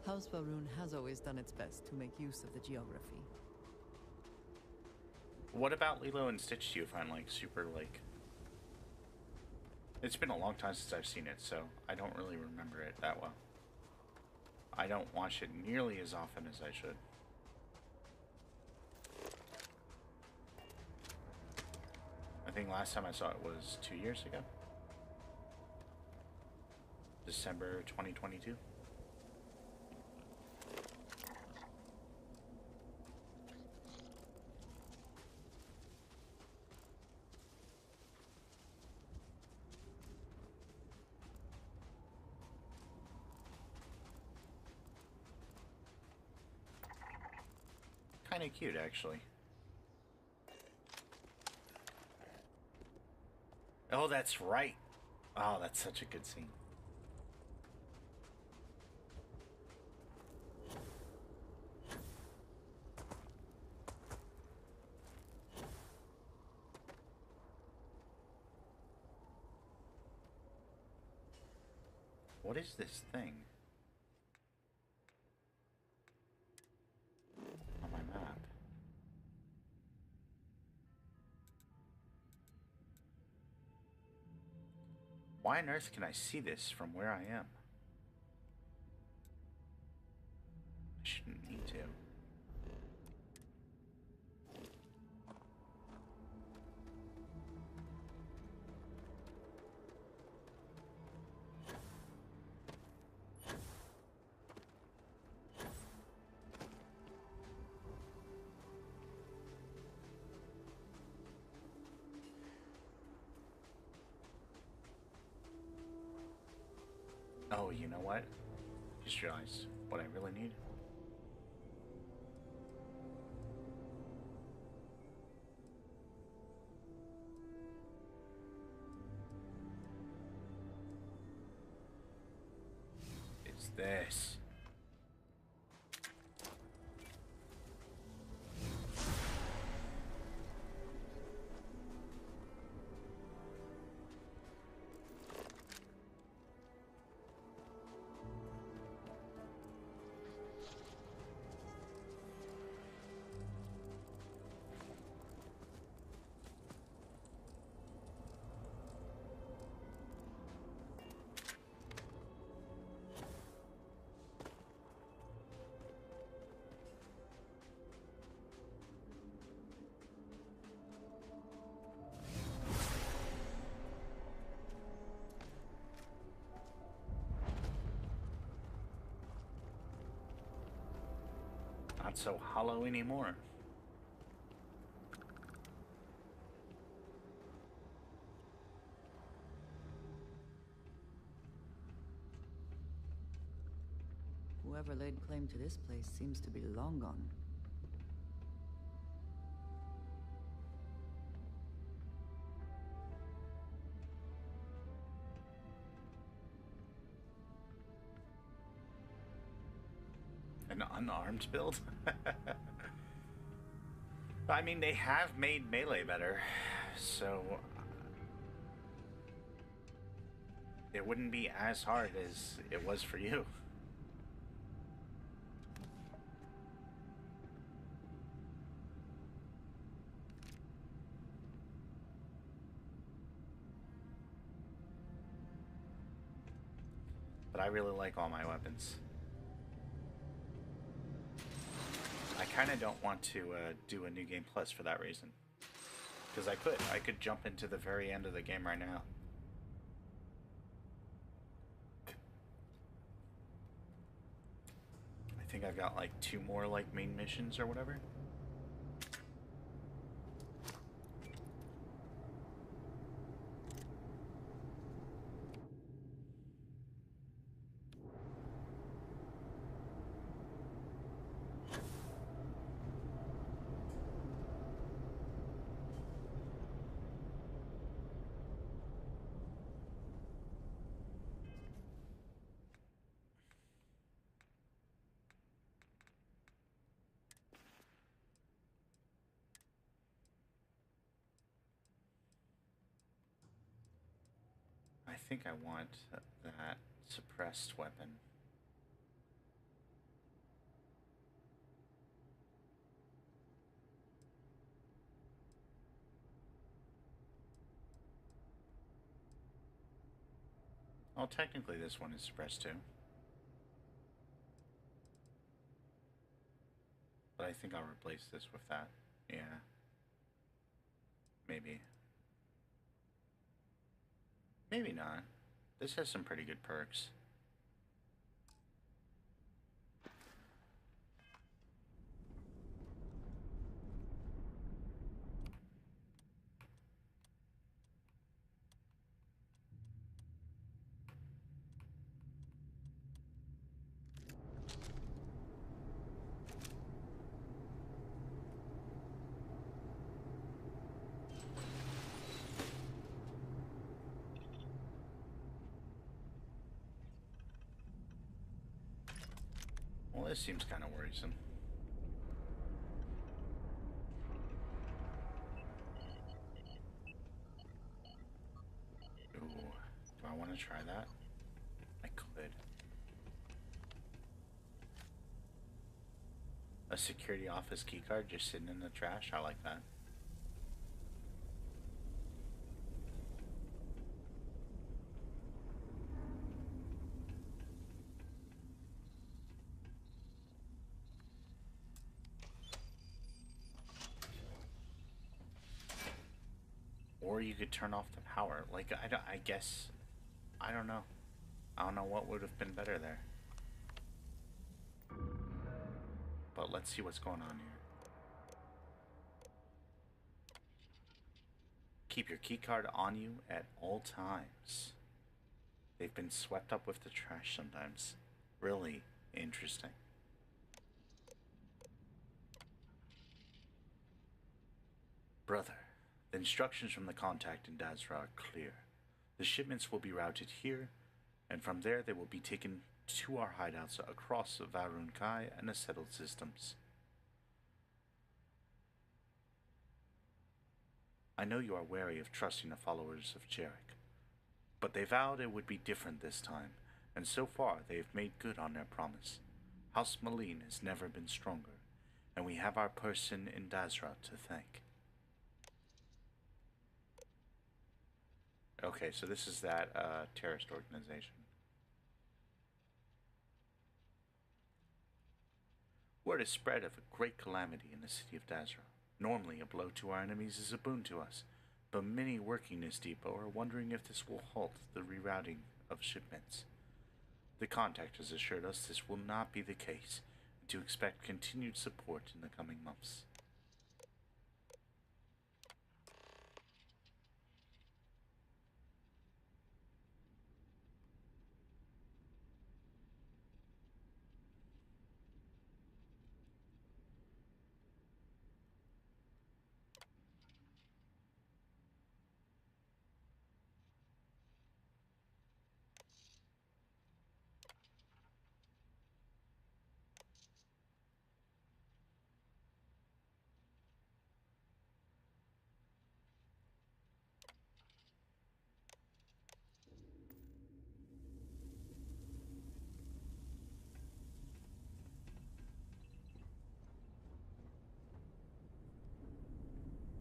House Varun has always done its best to make use of the geography. What about Lilo and Stitch do you find, like, super, like... It's been a long time since I've seen it, so I don't really remember it that well. I don't watch it nearly as often as I should. I think last time I saw it was 2 years ago. December 2022. Kind of cute, actually. Oh, that's right. Oh, that's such a good scene. What is this thing? On my map. Why on earth can I see this from where I am? I shouldn't need to. Oh, you know what? Just realized what I really need. It's this. Not so hollow anymore. Whoever laid claim to this place seems to be long gone. An unarmed build? I mean, they have made melee better, so it wouldn't be as hard as it was for you. But I really like all my weapons. I kind of don't want to do a New Game Plus for that reason. Because I could jump into the very end of the game right now. I think I've got like 2 more like main missions or whatever. I think I want that suppressed weapon. Well, technically this one is suppressed too. But I think I'll replace this with that. Yeah. Maybe. Maybe not. This has some pretty good perks. Well, this seems kind of worrisome. Ooh, do I want to try that? I could. Good. A security office keycard just sitting in the trash. I like that. Or you could turn off the power. Like, I guess, I don't know. I don't know what would have been better there. But let's see what's going on here. Keep your keycard on you at all times. They've been swept up with the trash sometimes. Really interesting. Brother, the instructions from the contact in Dazra are clear. The shipments will be routed here, and from there they will be taken to our hideouts across Varun Kai and the settled systems. I know you are wary of trusting the followers of Jarek, but they vowed it would be different this time, and so far they have made good on their promise. House Malene has never been stronger, and we have our person in Dazra to thank. Okay, so this is that terrorist organization. Word is spread of a great calamity in the city of Dazra. Normally, a blow to our enemies is a boon to us, but many working this depot are wondering if this will halt the rerouting of shipments. The contact has assured us this will not be the case, and to expect continued support in the coming months.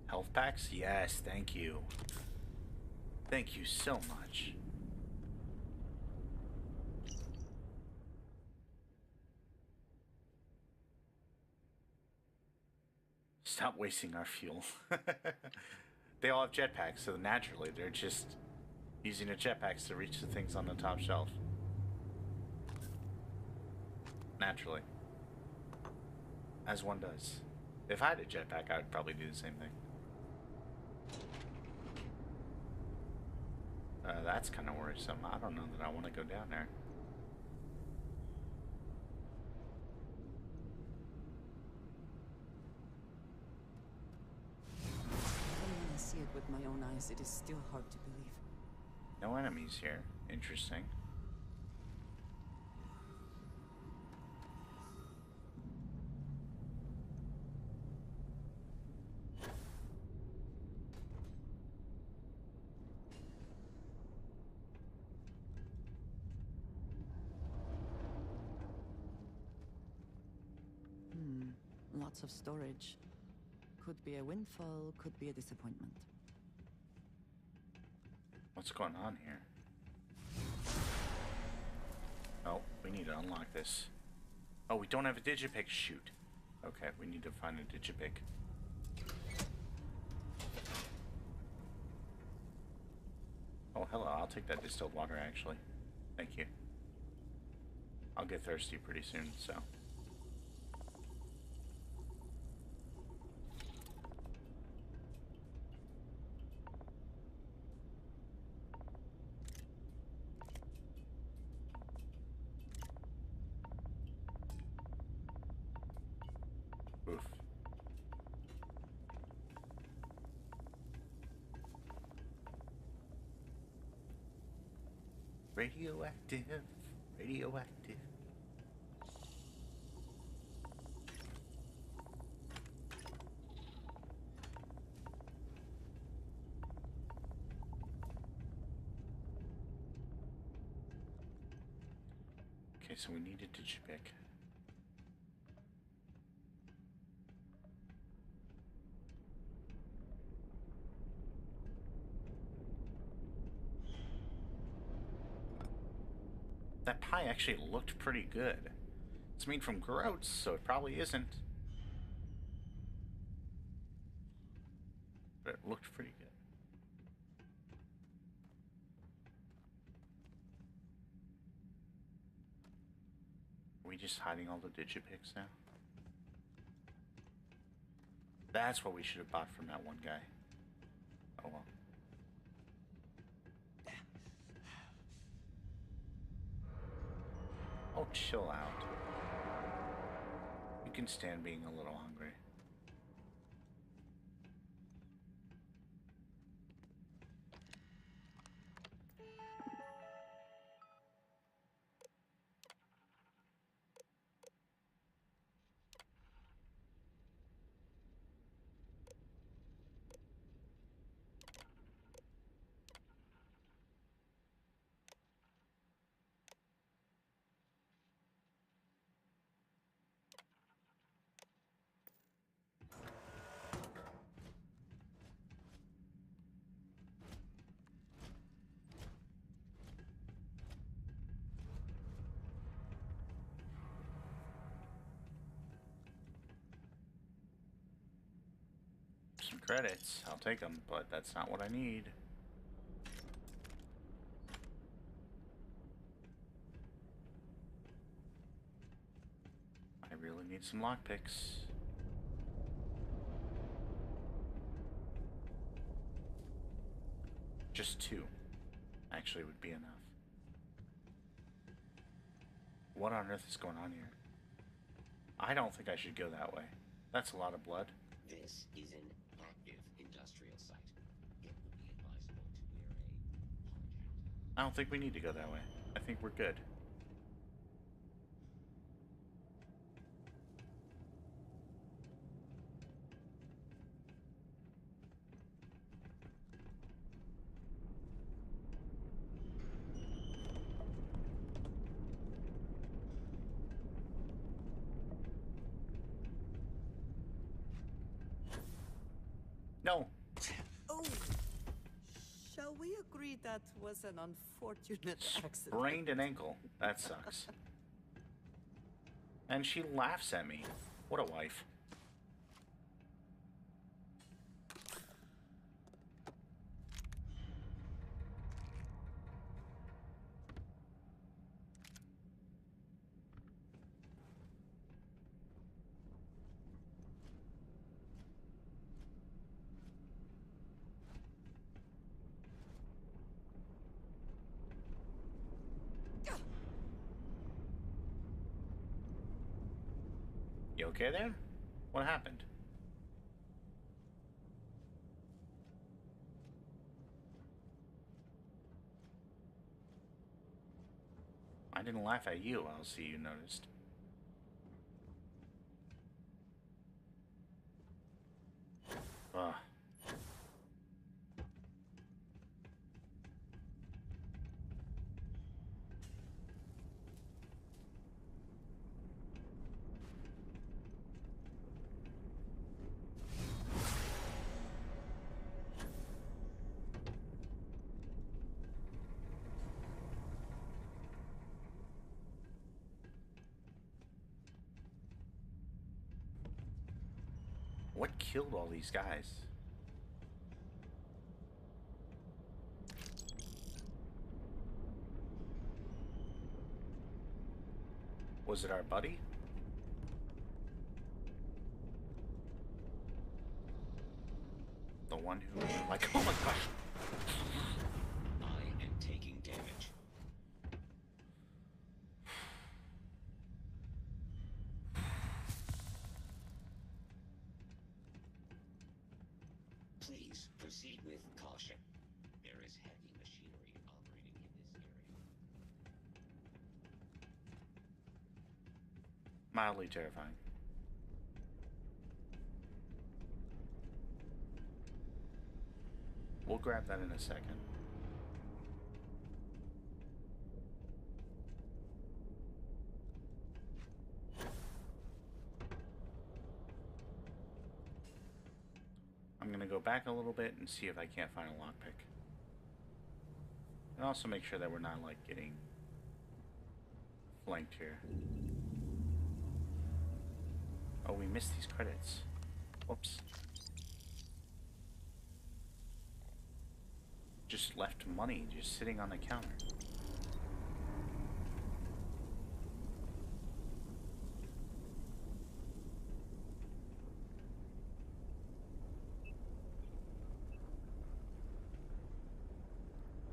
Health packs? Yes, thank you. Thank you so much. Stop wasting our fuel. They all have jetpacks, so naturally they're just using the jetpacks to reach the things on the top shelf. Naturally. As one does. If I had a jetpack, I would probably do the same thing. That's kind of worrisome. I don't know that I want to go down there. When I see it with my own eyes, it is still hard to believe. No enemies here. Interesting. Lots of storage. Could be a windfall, could be a disappointment. What's going on here? Oh, we need to unlock this. Oh, we don't have a digipick. Shoot. Okay, we need to find a digipick. Oh, hello. I'll take that distilled water, actually. Thank you. I'll get thirsty pretty soon, so... Radioactive, radioactive. Okay, so we need a digipick. That pie actually looked pretty good. It's made from groats, so it probably isn't. But it looked pretty good. Are we just hiding all the digipicks now? That's what we should have bought from that one guy. Oh well. Oh, chill out. You can stand being a little hungry. Some credits, I'll take them, but that's not what I need. I really need some lockpicks. Just 2 actually would be enough. What on earth is going on here? I don't think I should go that way. That's a lot of blood. This is an active industrial site. It would be advisable to wear a hard hat. I don't think we need to go that way. I think we're good. No. Oh. Shall we agree that was an unfortunate accident? Sprained an ankle. That sucks. And she laughs at me. What a wife. You okay there? What happened? I didn't laugh at you, I'll see you noticed. Ugh. What killed all these guys? Was it our buddy? The one who, like, oh my gosh! I am taking damage. Please proceed with caution. There is heavy machinery operating in this area. Mildly terrifying. We'll grab that in a second. I'm gonna go back a little bit and see if I can't find a lockpick. And also make sure that we're not, like, getting flanked here. Oh, we missed these credits. Whoops. Just left money just sitting on the counter.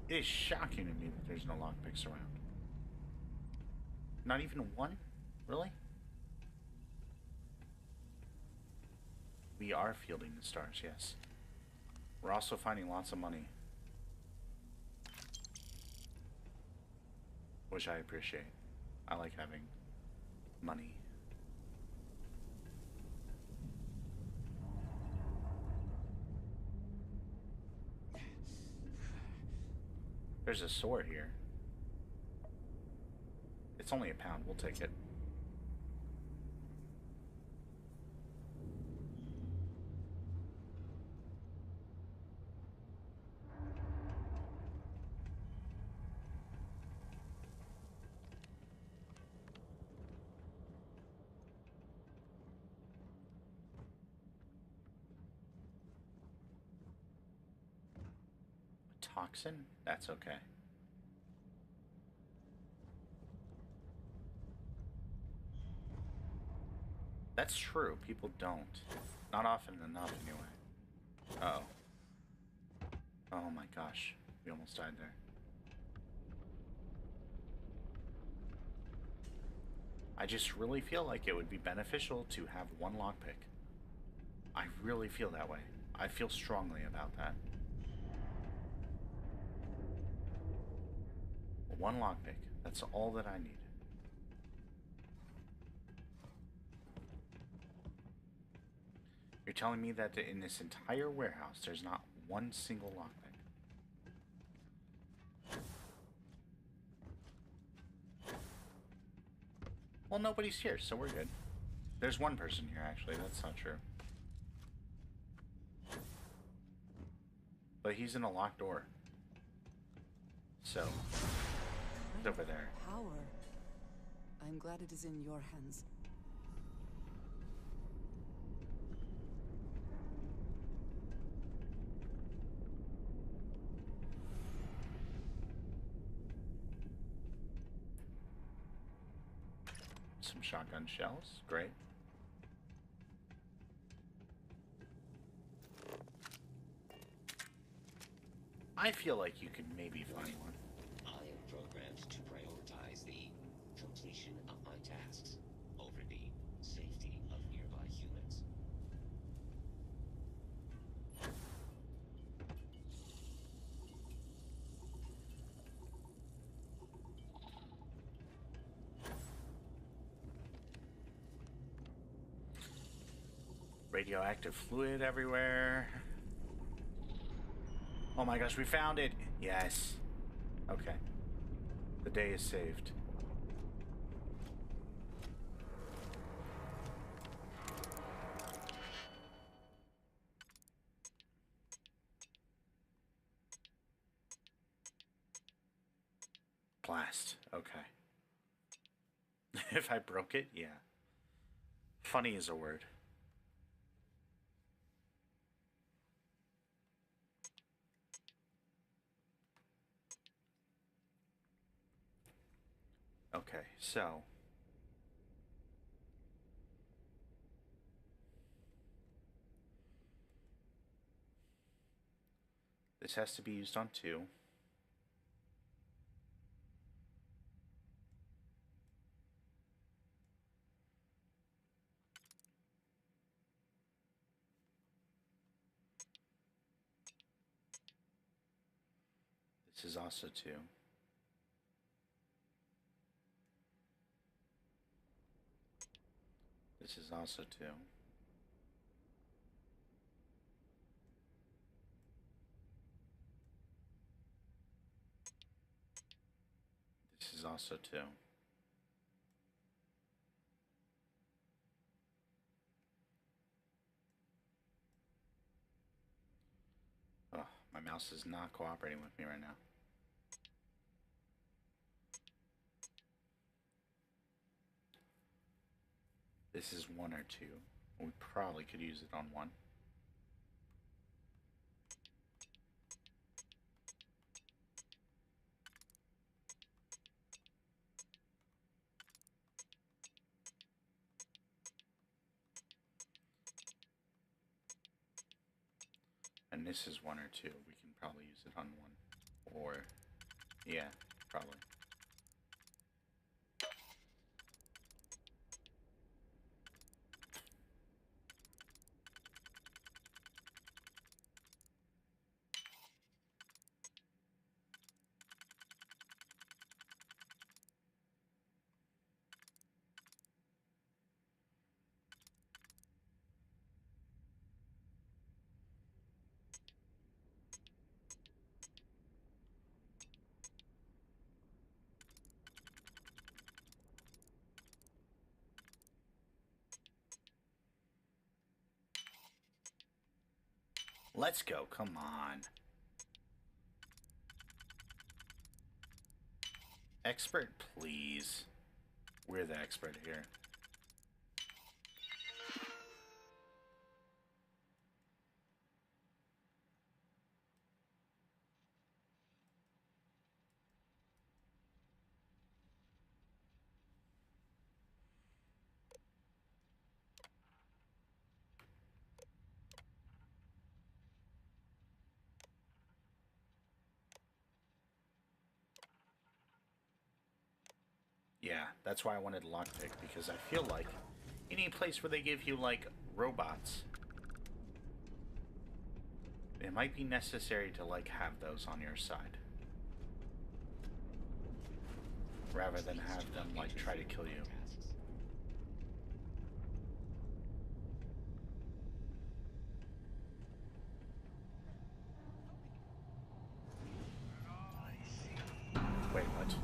It is shocking to me that there's no lockpicks around. Not even one? Really? We are fielding the stars, yes. We're also finding lots of money. Which I appreciate. I like having money. There's a sword here. It's only £1. We'll take it. Toxin? That's okay. That's true. People don't. Not often enough, anyway. Uh-oh. Oh my gosh. We almost died there. I just really feel like it would be beneficial to have one lockpick. I really feel that way. I feel strongly about that. One lockpick. That's all that I need. You're telling me that in this entire warehouse, there's not one single lockpick? Well, nobody's here, so we're good. There's one person here, actually. That's not true. But he's in a locked door. So, it's over there. Power. I'm glad it is in your hands. Some shotgun shells. Great. I feel like you could maybe find one. I am programmed to prioritize the completion of my tasks over the safety of nearby humans. Radioactive fluid everywhere. Oh my gosh, we found it! Yes. Okay. The day is saved. Blast. Okay. If I broke it, yeah. Funny is a word. Okay, so this has to be used on 2. This is also 2. This is also 2. This is also 2. mouse is not cooperating with me right now. This is 1 or 2. We probably could use it on 1. And this is 1 or 2. We can probably use it on 1. Or, yeah, probably. Let's go, come on. Expert, please. We're the expert here. Yeah, that's why I wanted lockpick, because I feel like any place where they give you, like, robots, it might be necessary to, like, have those on your side. Rather than have them, like, try to kill you. Wait, what?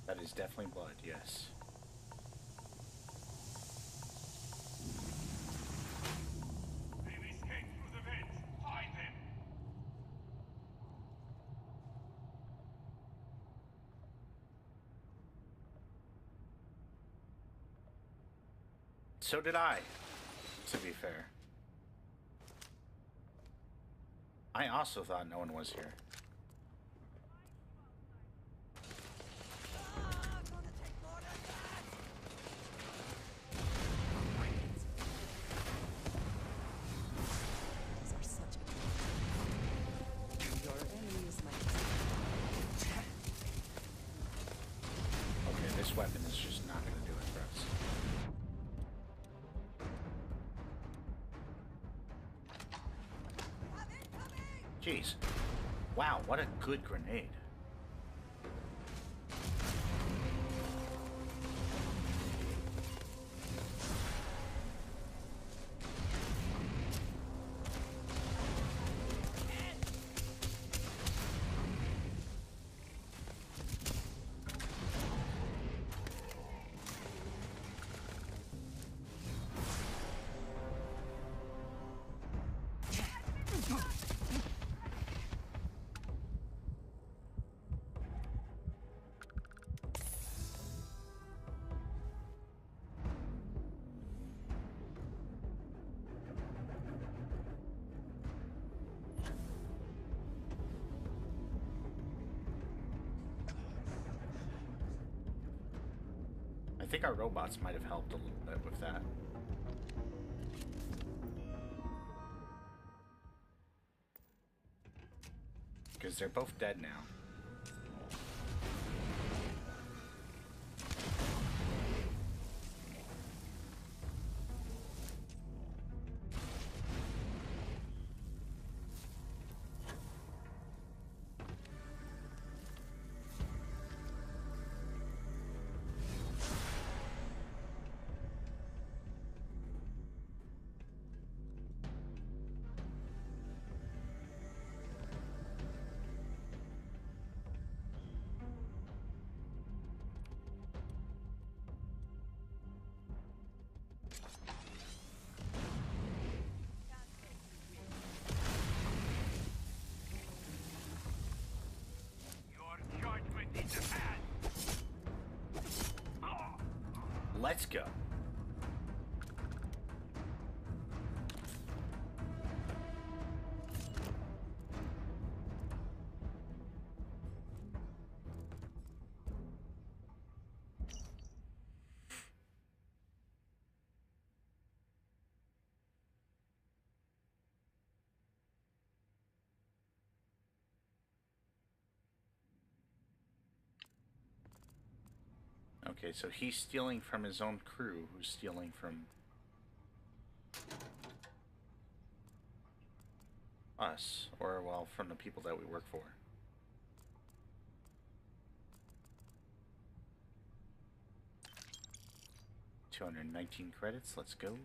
That is definitely blood, yes. They've escaped through the vent. Find them! So did I, to be fair. I also thought no one was here. Weapon is just not going to do it for us. Jeez. Wow, what a good grenade. I think our robots might have helped a little bit with that. Because they're both dead now. Let's go. Okay, so he's stealing from his own crew, who's stealing from us, or, well, from the people that we work for. $219 credits, let's go.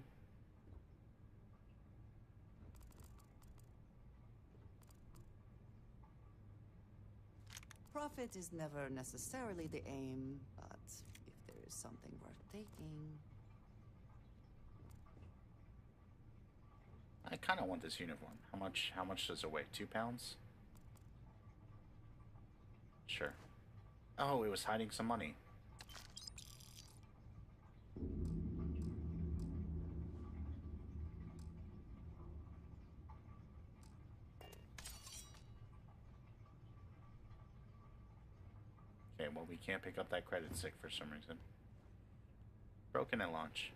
Profit is never necessarily the aim, but if there is something worth taking... I kind of want this uniform. How much does it weigh? 2 pounds? Sure. Oh, it was hiding some money. Okay, well, we can't pick up that credit stick for some reason. Broken at launch.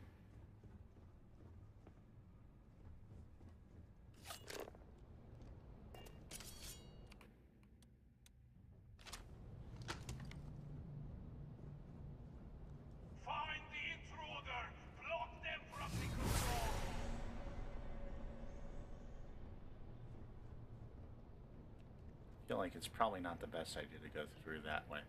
Find the intruder! Block them from the control! I feel like it's probably not the best idea to go through that way.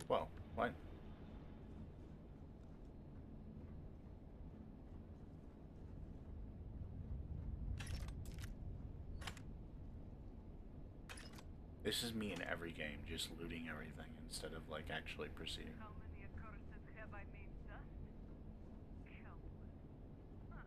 Whoa, what? This is me in every game, just looting everything instead of, like, actually proceeding. How many occurrences have I made dust? Countless. Huh.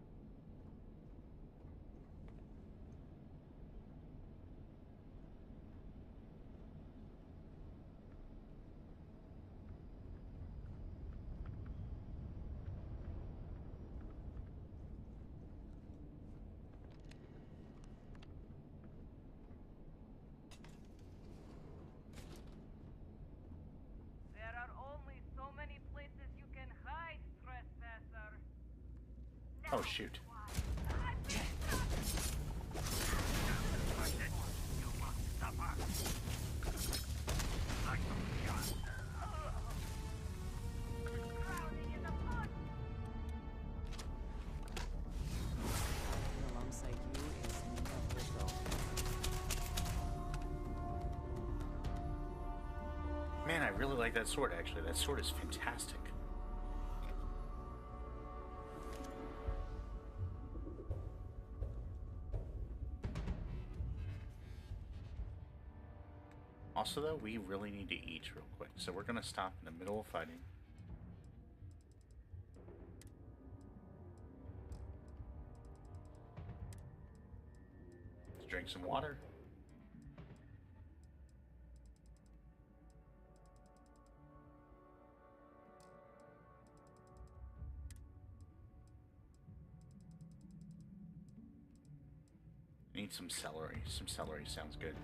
There are only so many places you can hide, trespasser. Oh, shoot. Alongside you is never dull. Man, I really like that sword, actually. That sword is fantastic. Also, though, we really need to eat real quick, so we're going to stop in the middle of fighting. Let's drink some water. Need some celery. Some celery sounds good.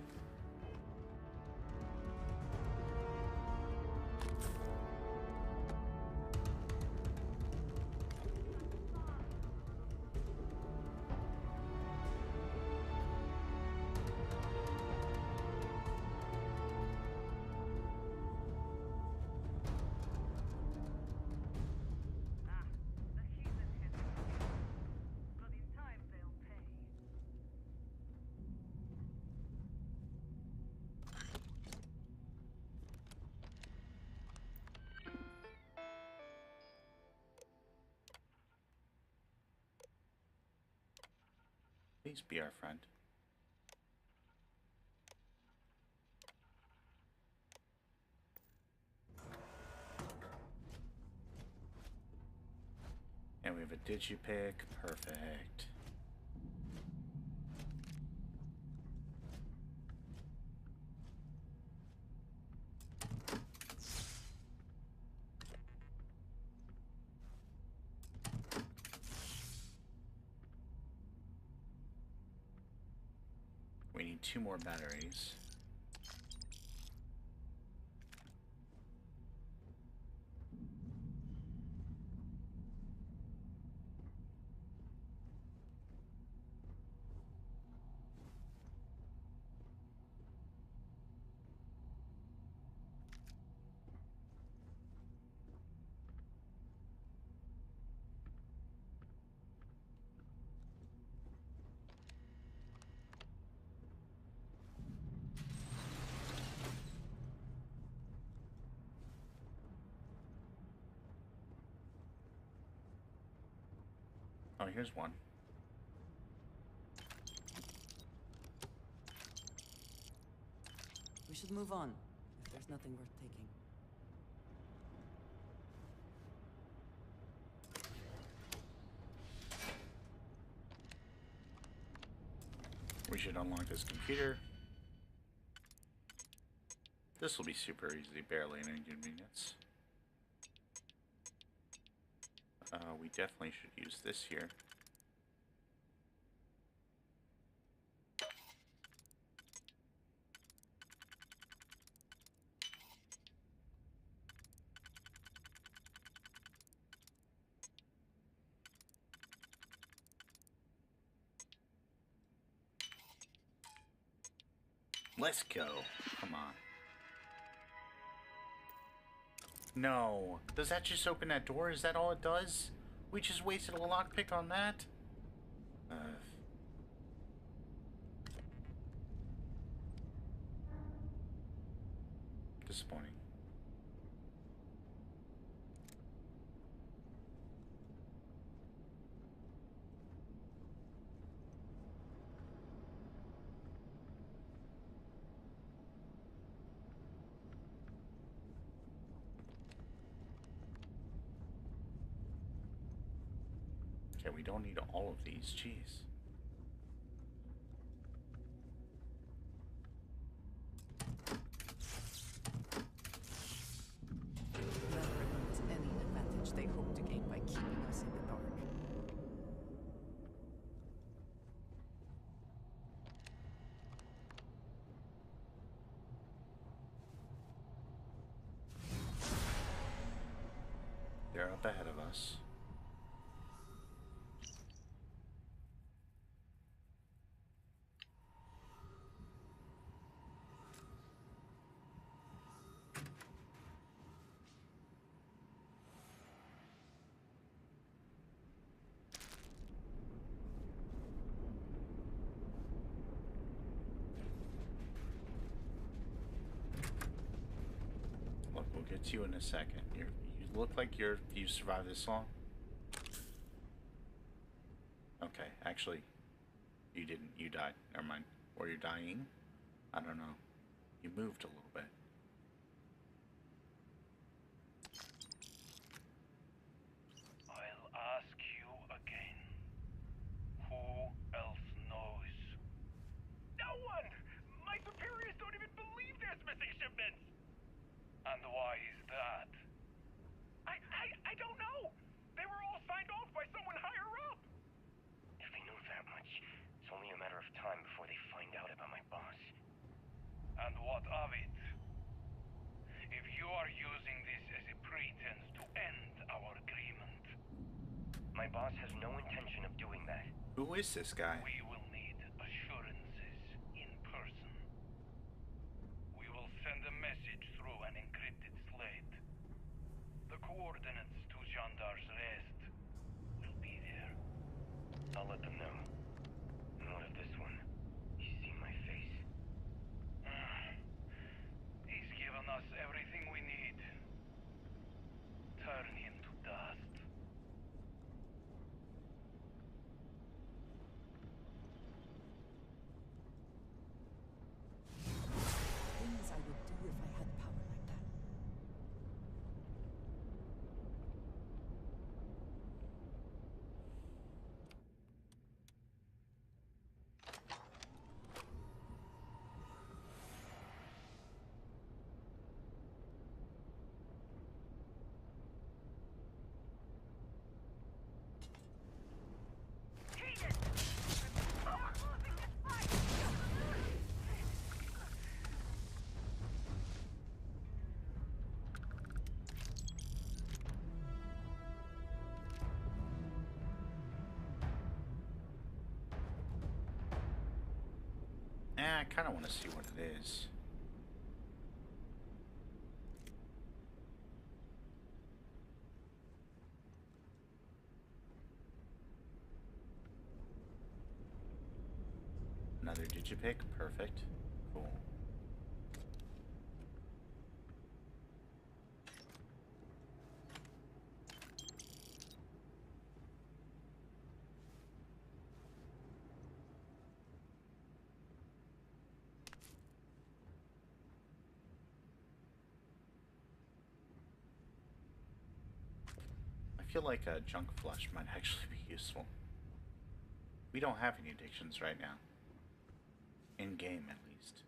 Please be our friend. And we have a DiJaDi. Perfect. We need 2 more batteries. Oh, here's one. We should move on, if there's nothing worth taking. We should unlock this computer. This will be super easy, barely an inconvenience. We definitely should use this here. Let's go. Come on. No. Does that just open that door? Is that all it does? We just wasted a lockpick on that? Disappointing. Okay, we don't need all of these. Jeez. That removes any advantage they hope to gain by keeping us in the dark. They're up ahead of us. Look, we'll get to you in a second. You look like you survived this long. Okay, actually, you didn't. You died. Never mind. Or you're dying? I don't know. You moved a little bit. I'll ask you again. Who else knows? No one! My superiors don't even believe there's missing shipments! And why is that? I don't know! They were all signed off by someone higher up! If they knew that much, it's only a matter of time before they find out about my boss. And what of it? If you are using this as a pretense to end our agreement... My boss has no intention of doing that. Who is this guy? We will need assurances in person. We will send a message through an encrypted slate. The coordinates to Gendar's rest will be there. I'll let them know. And what of this one? He's seen my face. He's given us everything we need. Turn him to dust. I kind of want to see what it is. Another digipick, perfect, cool. I feel like a junk flush might actually be useful. We don't have any addictions right now. In game, at least.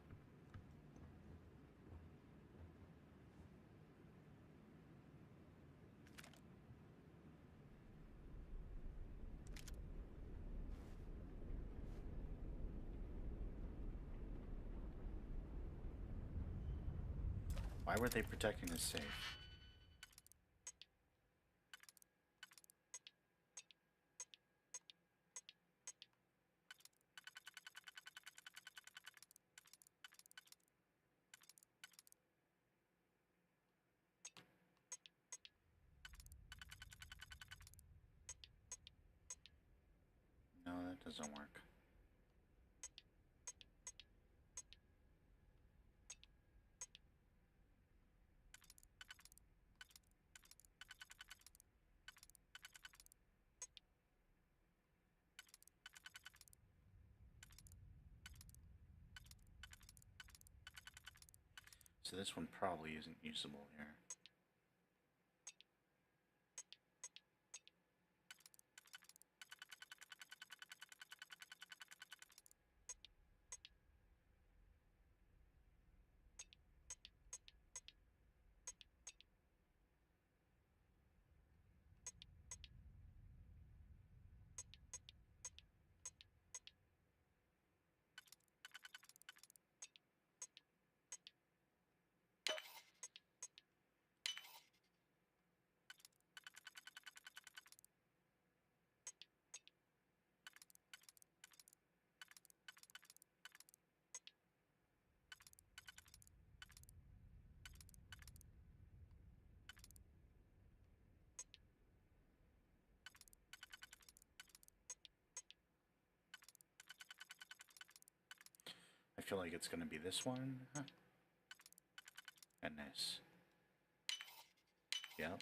Why were they protecting the safe? No, that doesn't work. So this one probably isn't usable here. I feel like it's going to be this one. Huh. And this. Yep.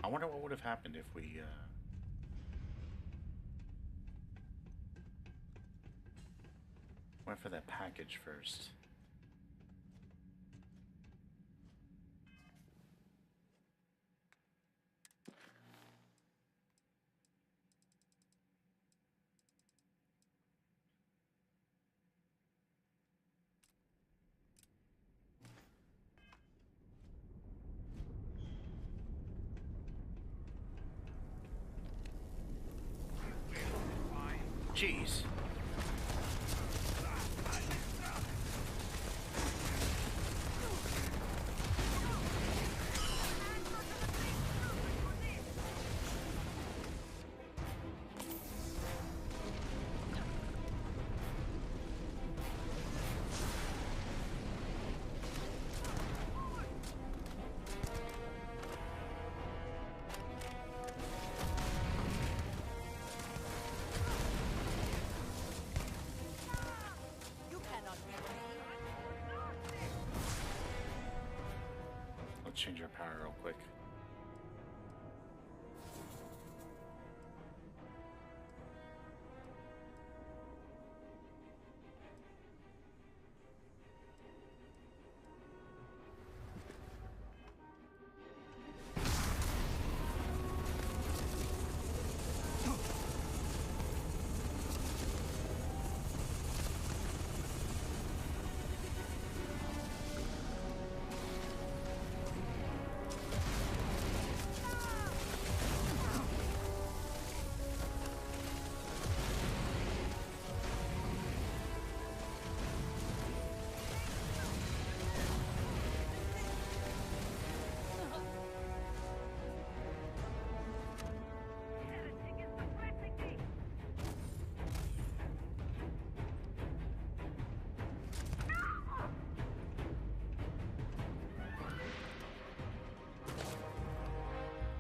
I wonder what would have happened if we, went for that package first. Jeez. Change our power real quick.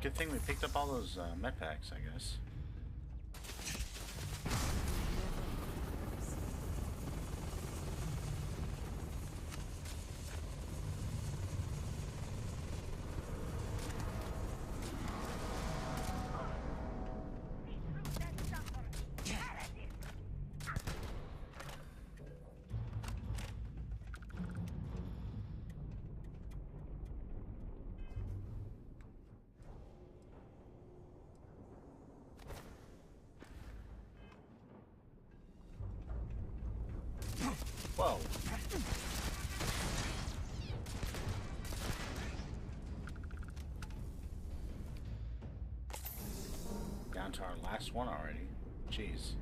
Good thing we picked up all those med packs, I guess. Whoa. Down to our last one already. Jeez.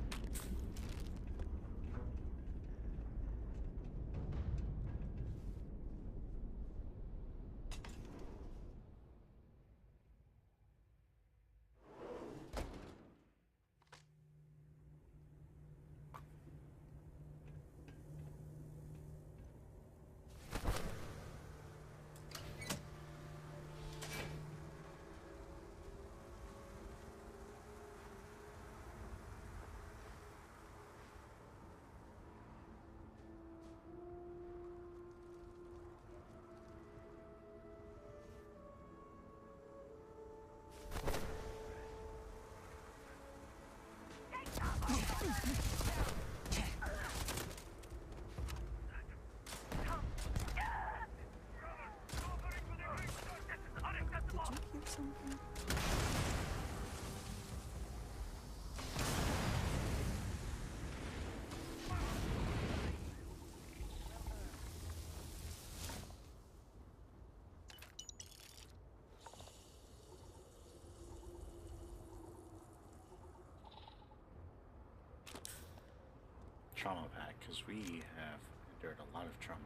Trauma pack, because we have endured a lot of trauma.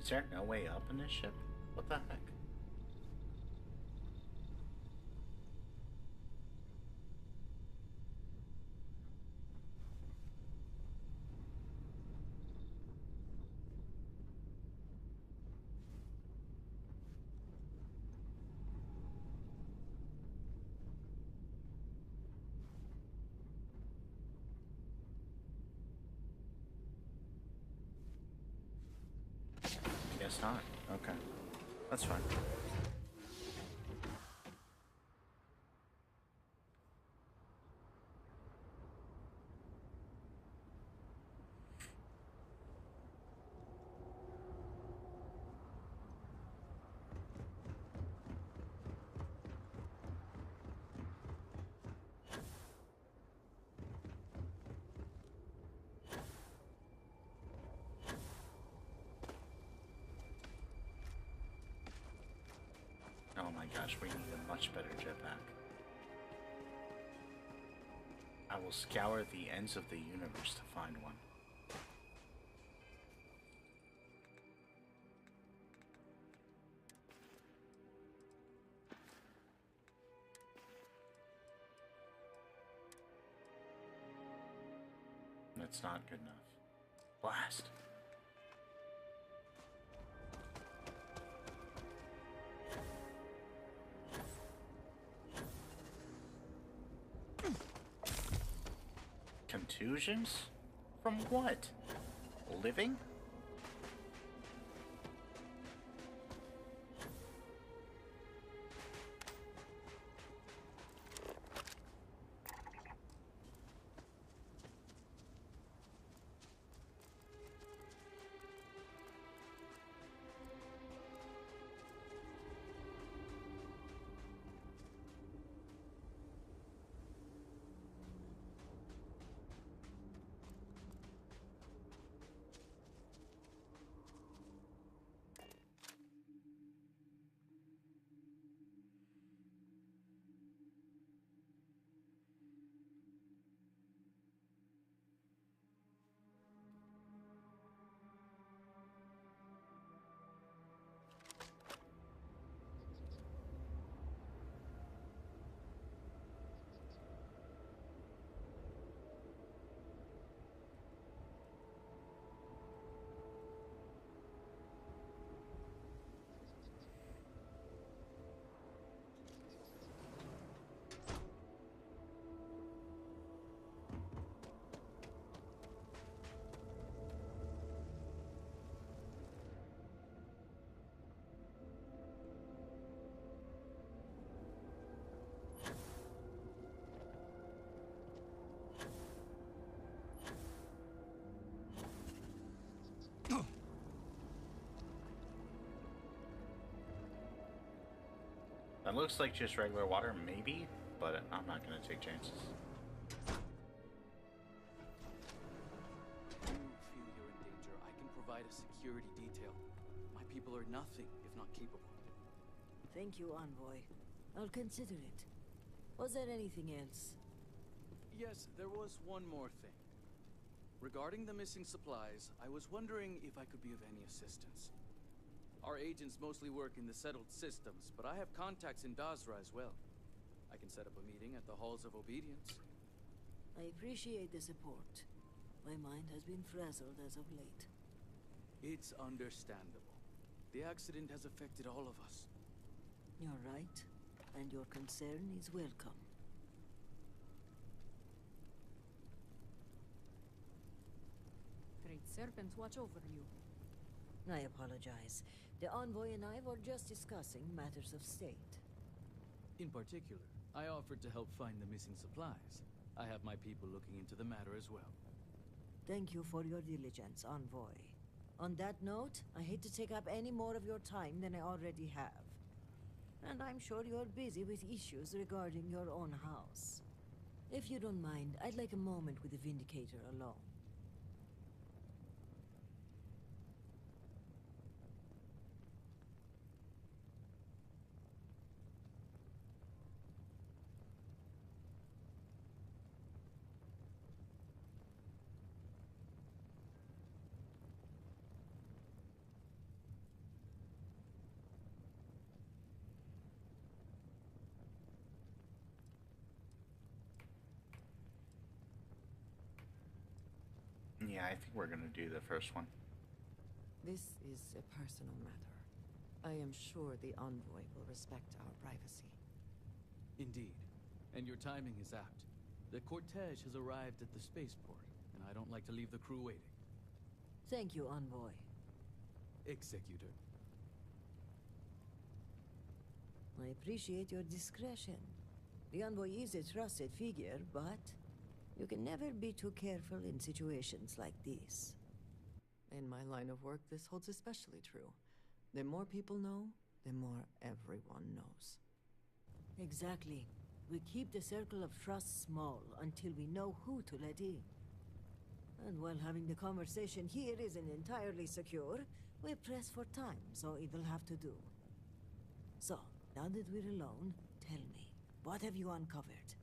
Is there no way up in this ship? What the heck? Guess not. Okay. That's fine. Oh my gosh, we need a much better jetpack. I will scour the ends of the universe to find one. That's not good enough. Blast! Contusions? From what? Living? That looks like just regular water, maybe, but I'm not going to take chances. If you feel you're in danger, I can provide a security detail. My people are nothing if not capable. Thank you, Envoy. I'll consider it. Was there anything else? Yes, there was one more thing. Regarding the missing supplies, I was wondering if I could be of any assistance. Our agents mostly work in the settled systems, but I have contacts in Dazra as well. I can set up a meeting at the Halls of Obedience. I appreciate the support. My mind has been frazzled as of late. It's understandable. The accident has affected all of us. You're right, and your concern is welcome. Great Serpent, watch over you. I apologize. The Envoy and I were just discussing matters of state. In particular, I offered to help find the missing supplies. I have my people looking into the matter as well. Thank you for your diligence, Envoy. On that note, I hate to take up any more of your time than I already have. And I'm sure you're busy with issues regarding your own house. If you don't mind, I'd like a moment with the Vindicator alone. Yeah, I think we're gonna do the first one. This is a personal matter. I am sure the Envoy will respect our privacy. Indeed. And your timing is apt. The cortege has arrived at the spaceport, and I don't like to leave the crew waiting. Thank you, Envoy. Executor. I appreciate your discretion. The Envoy is a trusted figure, but you can never be too careful in situations like this. In my line of work, this holds especially true. The more people know, the more everyone knows. Exactly. We keep the circle of trust small until we know who to let in. And while having the conversation here isn't entirely secure, we press for time, so it'll have to do. So, now that we're alone, tell me, what have you uncovered?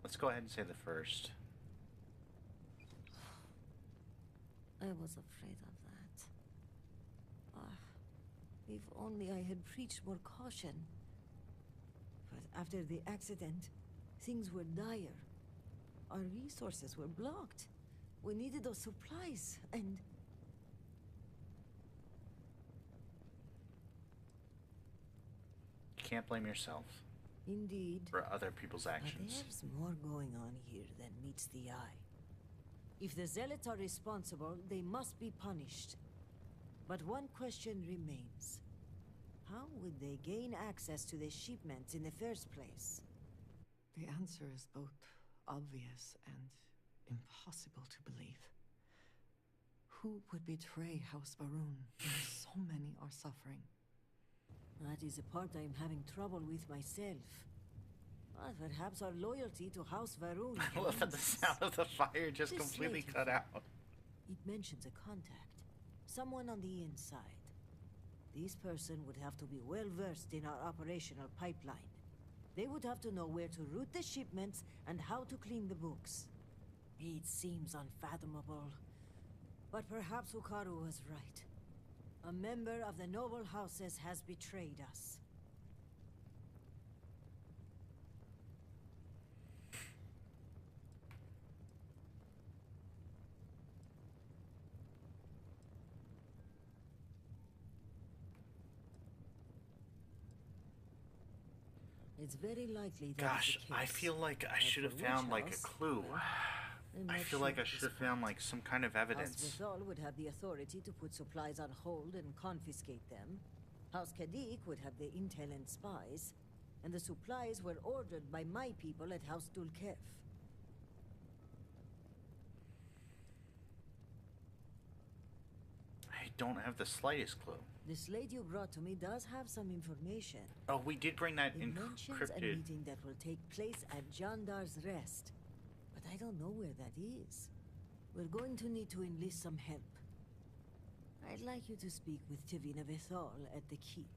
Let's go ahead and say the first. I was afraid of that. If only I had preached more caution. But after the accident, things were dire. Our resources were blocked. We needed those supplies, and can't blame yourself Indeed. for other people's But actions. there's more going on here than meets the eye. If the Zealots are responsible, they must be punished. But one question remains. How would they gain access to the shipments in the first place? The answer is both obvious and impossible to believe. Who would betray House Varun when so many are suffering? That is the part I'm having trouble with myself. But perhaps our loyalty to House Varun... I love that the sound of the fire just This completely later cut thing. out. It mentions a contact. Someone on the inside. This person would have to be well versed in our operational pipeline. They would have to know where to route the shipments and how to clean the books. It seems unfathomable. But perhaps Hukaru was right. A member of the noble houses has betrayed us. It's very likely that Gosh, is the I case. feel like I But should have for found which like a house? clue. I'm I not feel sure like I at should this have found point. like some kind of evidence. House Vethal would have the authority to put supplies on hold and confiscate them. House Kadik would have the intel and spies. And the supplies were ordered by my people at House Dulkef. I don't have the slightest clue. The slate you brought to me does have some information. Oh, we did bring that It mentions a encrypted. meeting that will take place at Jandar's Rest. But I don't know where that is. We're going to need to enlist some help. I'd like you to speak with Tivina Vethal at the Keep.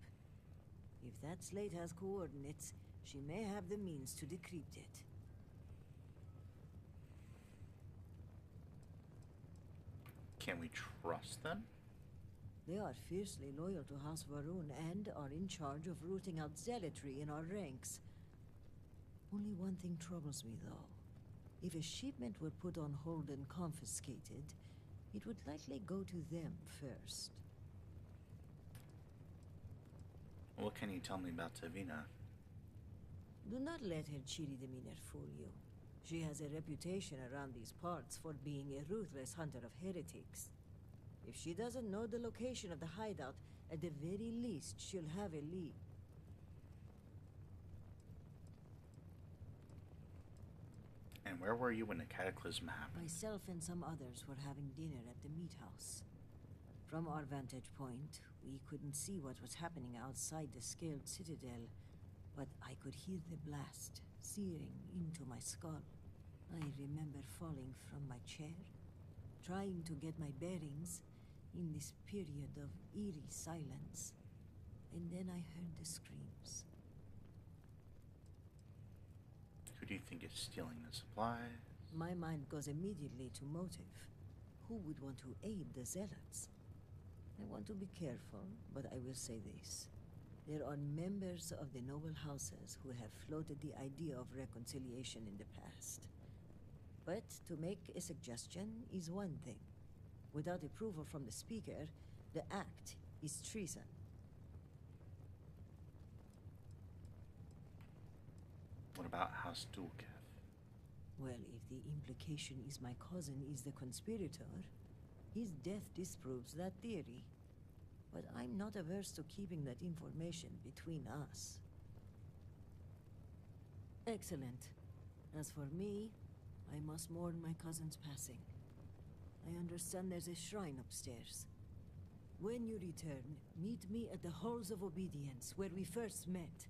If that slate has coordinates, she may have the means to decrypt it. Can we trust them? They are fiercely loyal to House Varun and are in charge of rooting out zealotry in our ranks. Only one thing troubles me, though. If a shipment were put on hold and confiscated, it would likely go to them first. What can you tell me about Tavina? Do not let her chilly demeanor fool you. She has a reputation around these parts for being a ruthless hunter of heretics. If she doesn't know the location of the hideout, at the very least, she'll have a lead. And where were you when the cataclysm happened? Myself and some others were having dinner at the meat house. From our vantage point, we couldn't see what was happening outside the scaled citadel, but I could hear the blast searing into my skull. I remember falling from my chair, trying to get my bearings in this period of eerie silence, and then I heard the screams. Who do you think is stealing the supplies? My mind goes immediately to motive. Who would want to aid the zealots? I want to be careful, but I will say this. There are members of the noble houses who have floated the idea of reconciliation in the past. But to make a suggestion is one thing. Without approval from the speaker, the act is treason. What about House Dulkef? Well, if the implication is my cousin is the conspirator, his death disproves that theory. But I'm not averse to keeping that information between us. Excellent. As for me, I must mourn my cousin's passing. I understand there's a shrine upstairs. When you return, meet me at the Halls of Obedience, where we first met.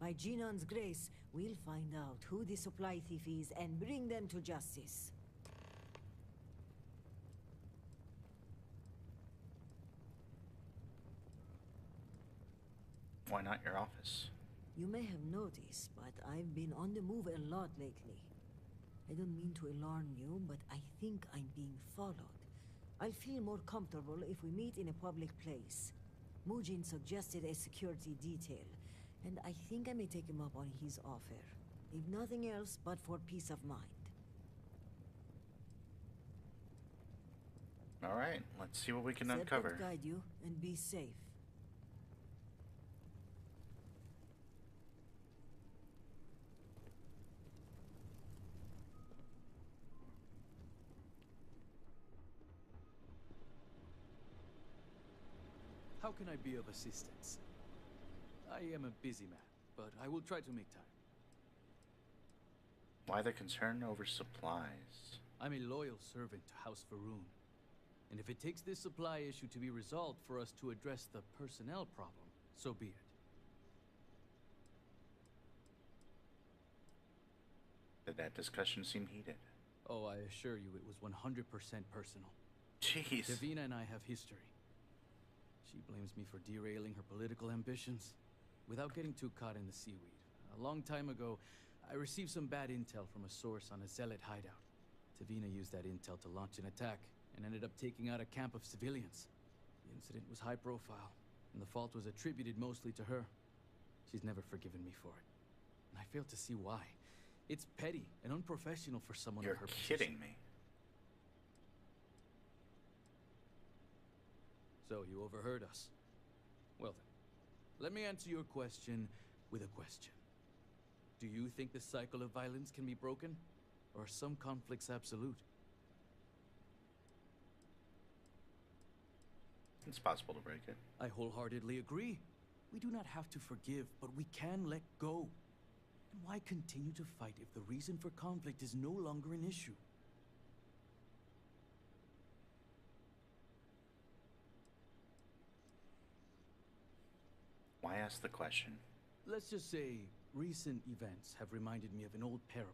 By Jinan's grace, we'll find out who the supply thief is and bring them to justice. Why not your office? You may have noticed, but I've been on the move a lot lately. I don't mean to alarm you, but I think I'm being followed. I'll feel more comfortable if we meet in a public place. Mujin suggested a security detail, and I think I may take him up on his offer. If nothing else, but for peace of mind. Alright, let's see what we can Serpent uncover. guide you, and be safe. How can I be of assistance? I am a busy man, but I will try to make time. Why the concern over supplies? I'm a loyal servant to House Faroon. And if it takes this supply issue to be resolved for us to address the personnel problem, so be it. Did that discussion seem heated? Oh, I assure you it was 100% personal. Jeez. Davina and I have history. She blames me for derailing her political ambitions. Without getting too caught in the seaweed, a long time ago, I received some bad intel from a source on a zealot hideout. Davina used that intel to launch an attack and ended up taking out a camp of civilians. The incident was high profile, and the fault was attributed mostly to her. She's never forgiven me for it, and I fail to see why. It's petty and unprofessional for someone of her position. You're kidding me. So you overheard us. Well then, let me answer your question with a question. Do you think the cycle of violence can be broken? Or are some conflicts absolute? It's possible to break it. I wholeheartedly agree. We do not have to forgive, but we can let go. And why continue to fight if the reason for conflict is no longer an issue? Why ask the question? Let's just say recent events have reminded me of an old parable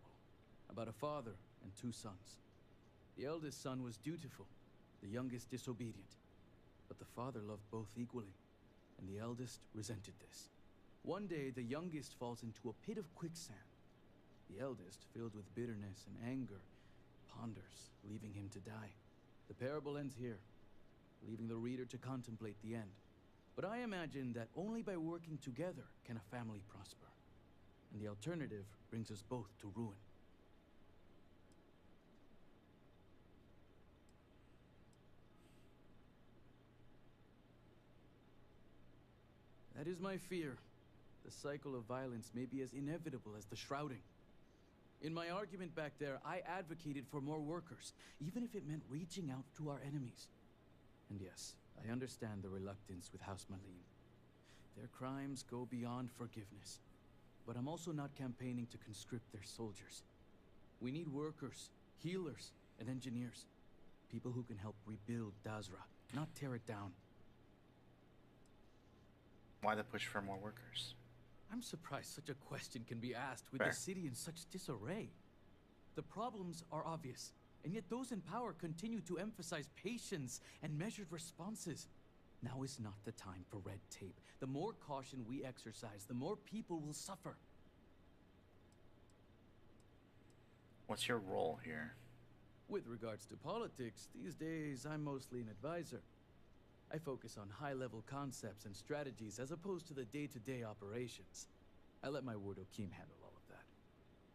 about a father and two sons. The eldest son was dutiful, the youngest disobedient. But the father loved both equally, and the eldest resented this. One day, the youngest falls into a pit of quicksand. The eldest, filled with bitterness and anger, ponders, leaving him to die. The parable ends here, leaving the reader to contemplate the end. But I imagine that only by working together can a family prosper. And the alternative brings us both to ruin. That is my fear. The cycle of violence may be as inevitable as the shrouding. In my argument back there, I advocated for more workers, even if it meant reaching out to our enemies. And yes, I understand the reluctance with House Malin. Their crimes go beyond forgiveness. But I'm also not campaigning to conscript their soldiers. We need workers, healers, and engineers. People who can help rebuild Dazra, not tear it down. Why the push for more workers? I'm surprised such a question can be asked with Fair. the city in such disarray. The problems are obvious, and yet those in power continue to emphasize patience and measured responses. Now is not the time for red tape. The more caution we exercise, the more people will suffer. What's your role here? With regards to politics, these days I'm mostly an advisor. I focus on high-level concepts and strategies as opposed to the day-to-day operations. I let my ward Okim handle all of that.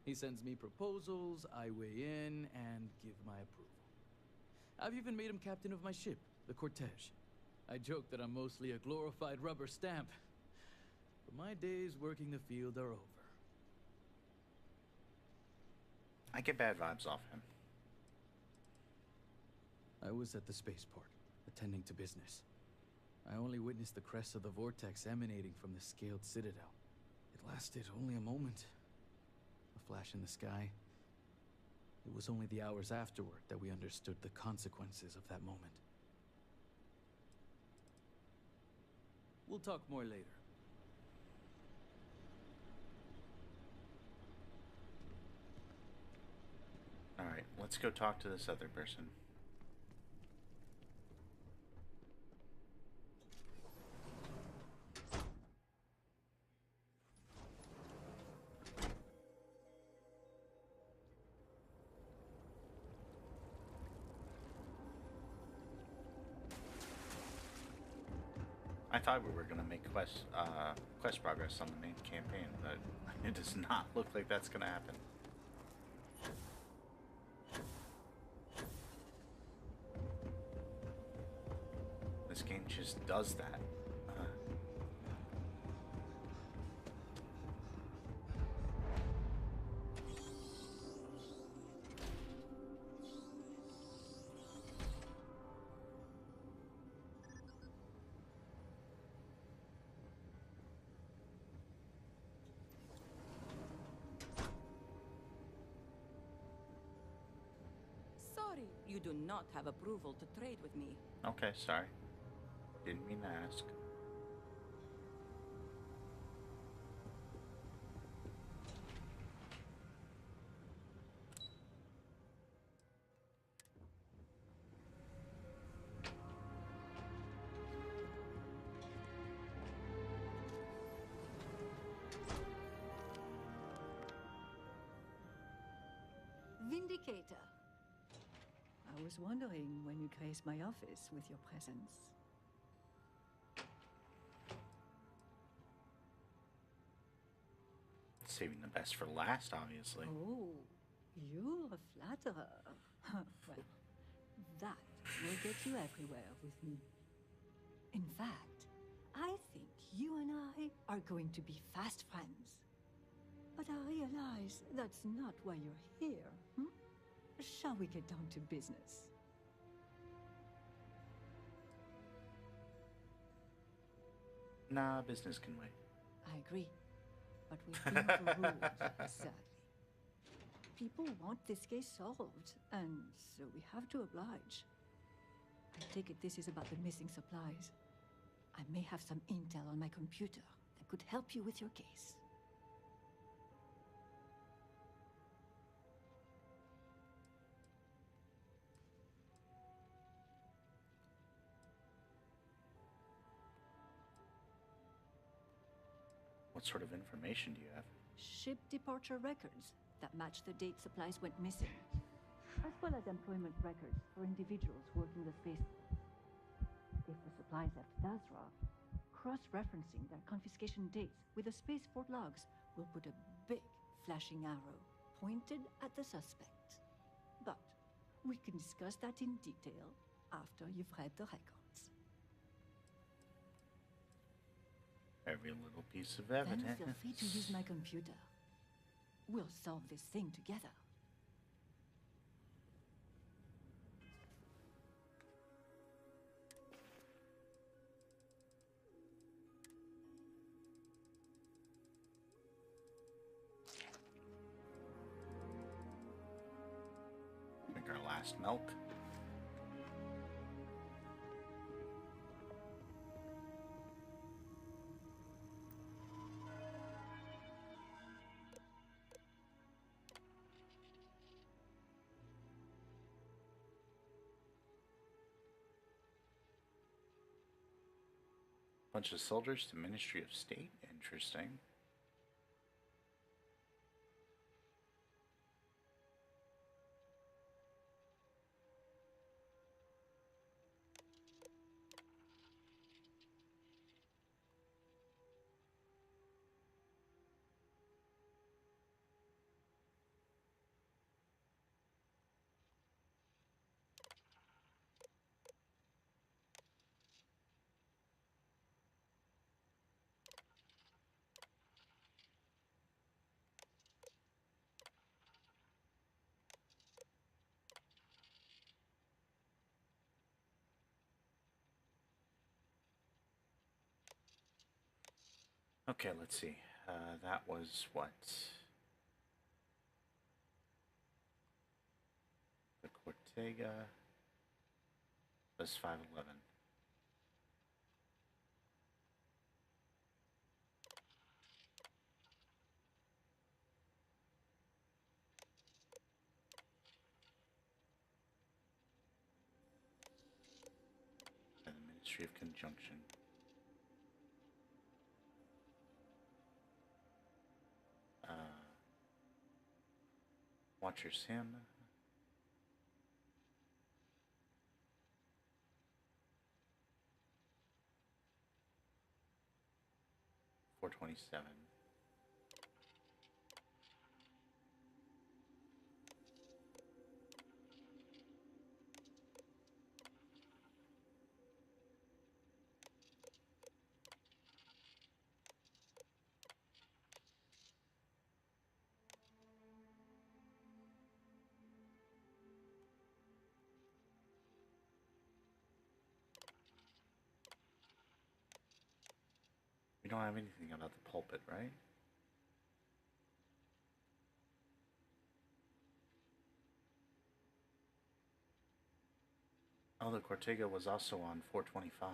He sends me proposals, I weigh in, and give my approval. I've even made him captain of my ship, the Cortege. I joke that I'm mostly a glorified rubber stamp. But my days working the field are over. I get bad vibes off him. I was at the spaceport, attending to business. I only witnessed the crest of the vortex emanating from the scaled citadel. It lasted only a moment. A flash in the sky. It was only the hours afterward that we understood the consequences of that moment. We'll talk more later. Alright, let's go talk to this other person. I thought we were going to make quest progress on the main campaign, but it does not look like that's going to happen. This game just does that. sorry, you do not have approval to trade with me. Okay, sorry. Didn't mean to ask. Vindicator. I was wondering when you graced my office with your presence. Saving the best for last, obviously. Oh, you're a flatterer. Well, that will get you everywhere with me. In fact, I think you and I are going to be fast friends. But I realize that's not why you're here, hmm? Shall we get down to business? Nah, business can wait. I agree. But we've been overruled, sadly. People want this case solved, and so we have to oblige. I take it this is about the missing supplies. I may have some intel on my computer that could help you with your case. What sort of information do you have? Ship departure records that match the date supplies went missing, as well as employment records for individuals working the space. If the supplies left Dazra, cross-referencing their confiscation dates with the spaceport logs will put a big flashing arrow pointed at the suspect. But we can discuss that in detail after you've read the records. Every little piece of evidence. Then feel free to use my computer. We'll solve this thing together. Make our last milk. Bunch of soldiers to Ministry of State. Interesting. Okay, let's see. That was what? The Cortega. That's 511. And the Ministry of Conjunction. Watcher Sim. $427. We don't have anything about the pulpit, right? Oh, the Cortega was also on 425.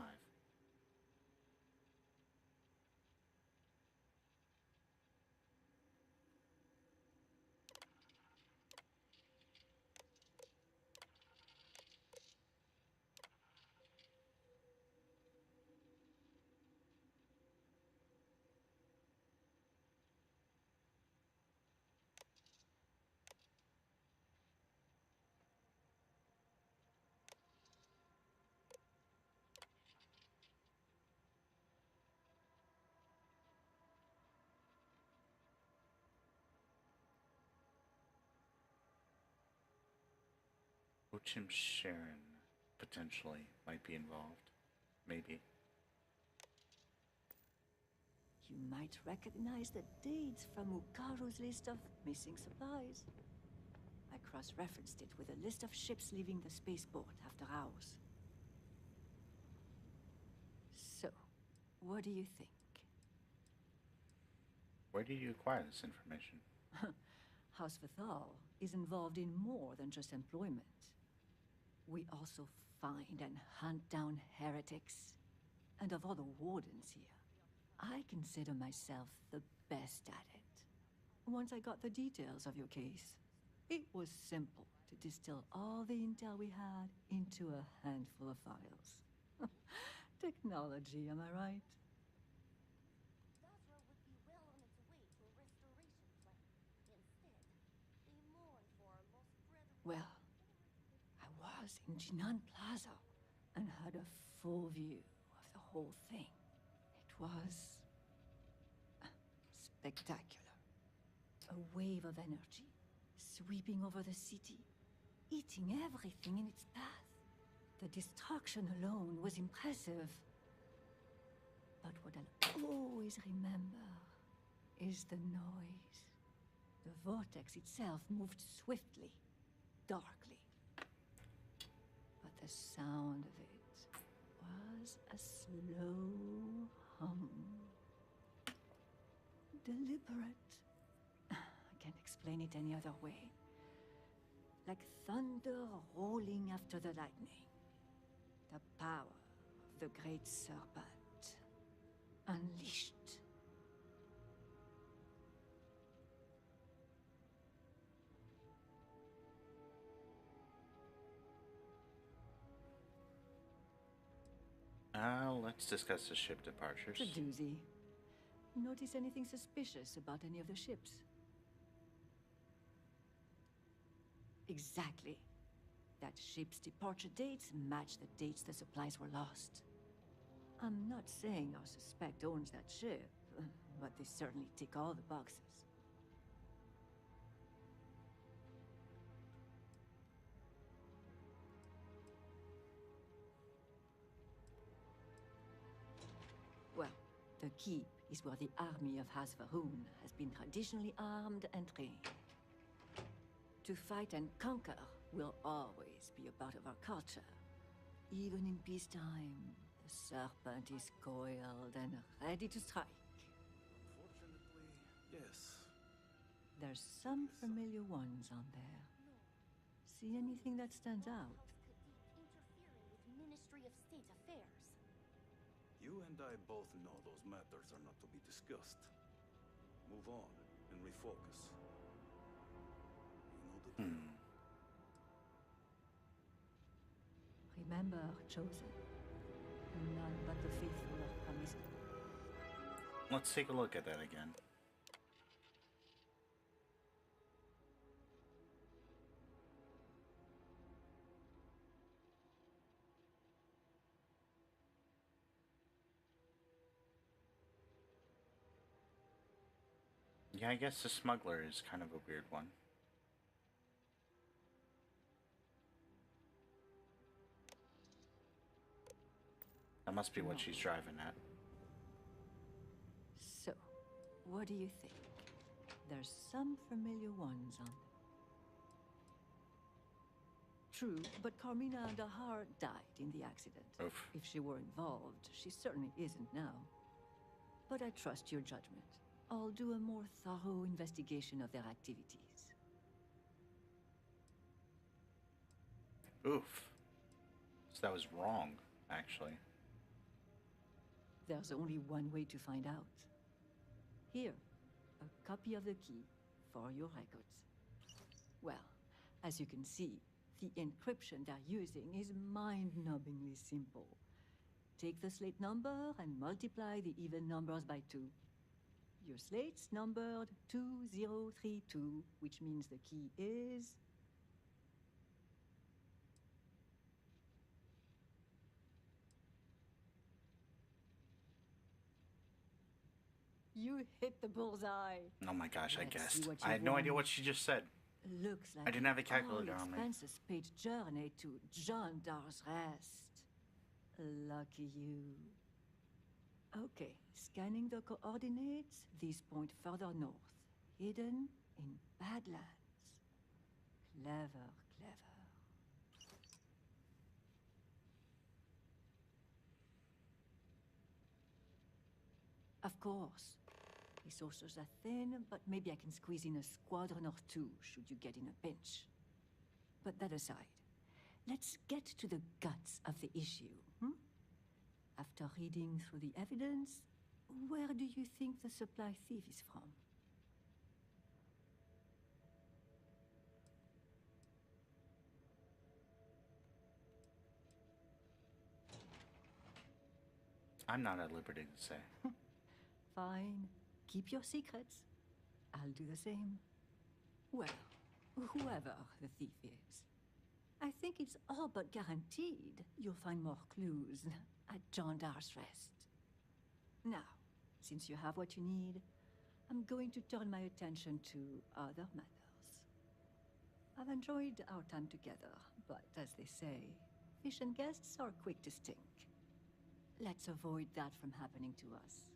Ochim Sharon potentially might be involved. Maybe. You might recognize the dates from Ukaru's list of missing supplies. I cross-referenced it with a list of ships leaving the spaceport after ours. So, what do you think? Where did you acquire this information? House Vithal is involved in more than just employment. We also find and hunt down heretics. And of all the wardens here, I consider myself the best at it. Once I got the details of your case, it was simple to distill all the intel we had into a handful of files. Technology, am I right? Well, I was in Jinan Plaza and had a full view of the whole thing. It was spectacular. A wave of energy sweeping over the city, eating everything in its path. The destruction alone was impressive. But what I'll always remember is the noise. The vortex itself moved swiftly, darkly. But the sound of it was a slow hum. Deliberate. I can't explain it any other way. Like thunder rolling after the lightning. The power of the great serpent. Unleashed. Let's discuss the ship departures. It's a doozy. Notice anything suspicious about any of the ships? Exactly. That ship's departure dates match the dates the supplies were lost. I'm not saying our suspect owns that ship, but they certainly tick all the boxes. Well, the keep is where the army of Hasvaroon has been traditionally armed and trained. To fight and conquer will always be a part of our culture. Even in peacetime, the serpent is coiled and ready to strike. Unfortunately, yes. There's some familiar ones on there. See anything that stands out? Interfering with Ministry of State Affairs. You and I both know those matters are not to be discussed. Move on and refocus. You know the deal. Remember, Chosen. None but the faithful are promised. Let's take a look at that again. Yeah, I guess the smuggler is kind of a weird one. That must be what she's driving at. So, what do you think? There's some familiar ones on there. True, but Carmina Dahar died in the accident. Oof. If she were involved, she certainly isn't now. But I trust your judgment. I'll do a more thorough investigation of their activities. Oof. that was wrong, actually. There's only one way to find out. Here, a copy of the key for your records. Well, as you can see, the encryption they're using is mind-numbingly simple. Take the slate number and multiply the even numbers by 2. Your slate's numbered 2032, which means the key is... You hit the bullseye. Oh my gosh, I Let's guessed. see what I had you've no idea won. what she just said. Looks like I didn't have a calculator on me. expenses paid journey to Gendar's Rest. Lucky you. Okay, scanning the coordinates. These point further north, hidden in Badlands. Clever, clever. Of course. Resources are thin, but maybe I can squeeze in a squadron or 2 should you get in a pinch. But that aside, let's get to the guts of the issue, After reading through the evidence, where do you think the supply thief is from? I'm not at liberty to say. Fine. Keep your secrets. I'll do the same. Well, whoever the thief is, I think it's all but guaranteed you'll find more clues at Gendar's Rest. Now, since you have what you need, I'm going to turn my attention to other matters. I've enjoyed our time together, but as they say, fish and guests are quick to stink. Let's avoid that from happening to us.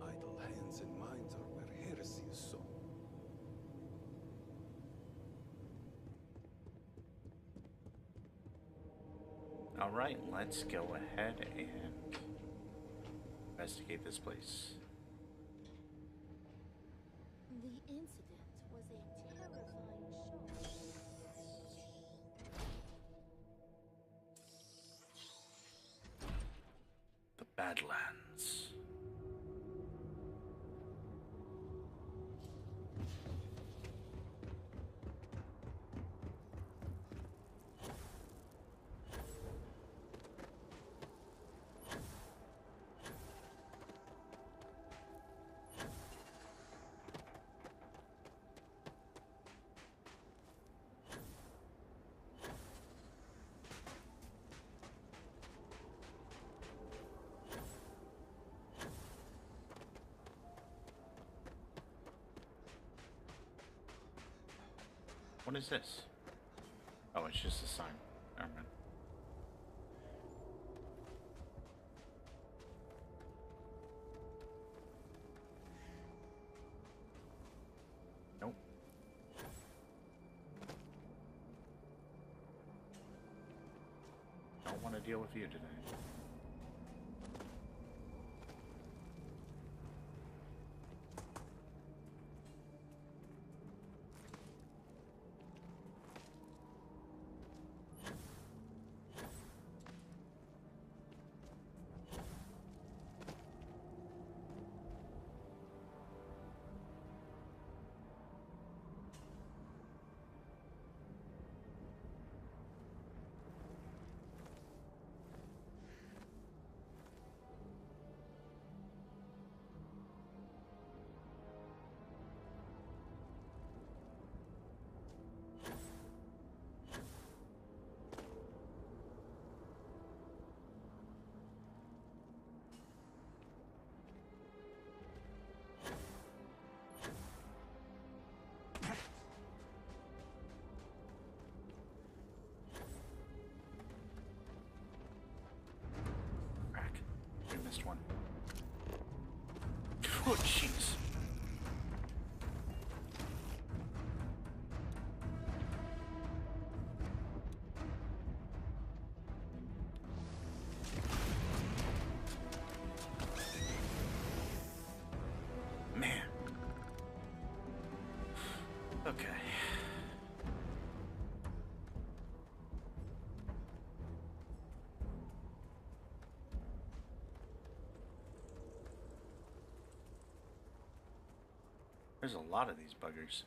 Idle hands and minds are where heresy is sown. Alright, let's go ahead and investigate this place. The incident was a terrifying shock. The Badlands. What is this? Oh, it's just a sign. Never mind. Nope. Don't want to deal with you today. Missed one. Oh, jeez. There's a lot of these buggers.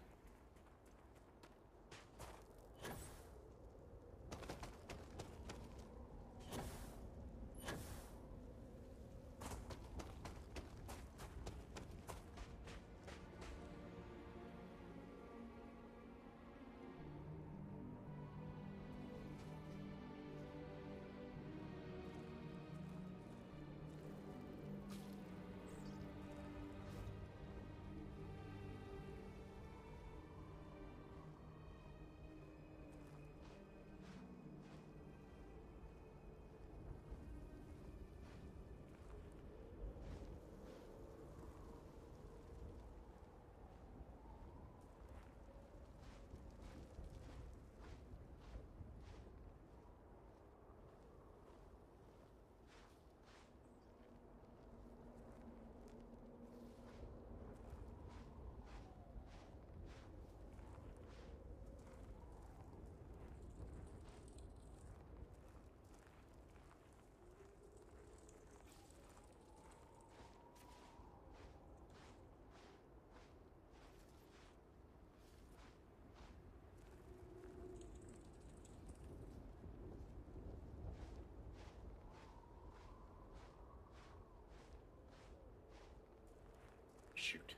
Shoot.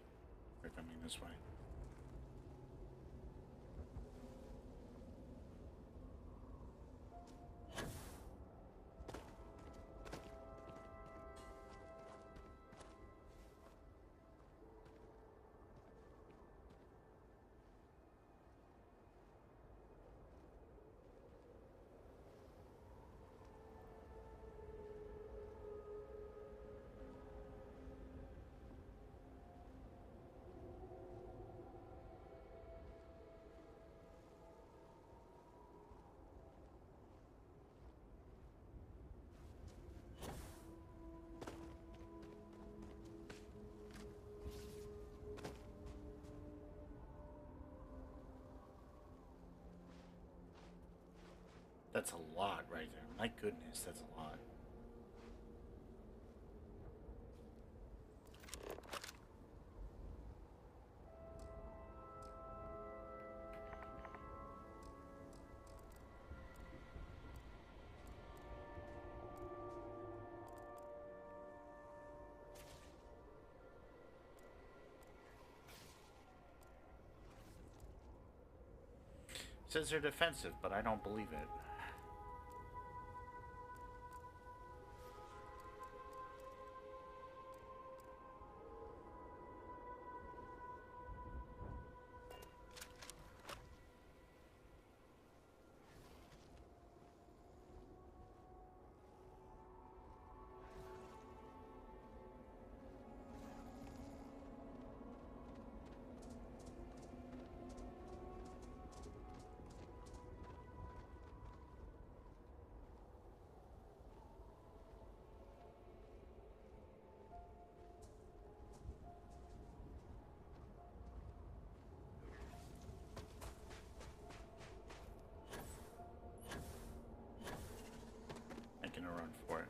They're coming this way. That's a lot right there. My goodness, that's a lot. It says they're defensive, but I don't believe it. Making a run for it.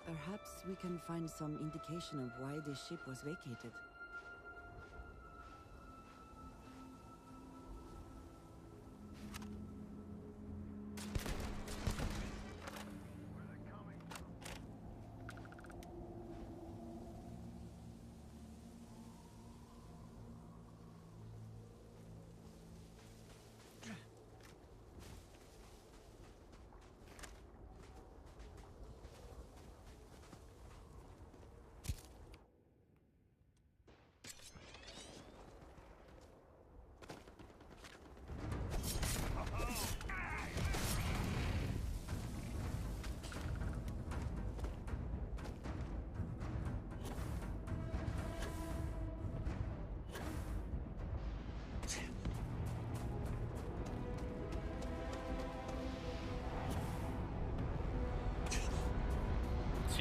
Perhaps we can find some indication of why this ship was vacated.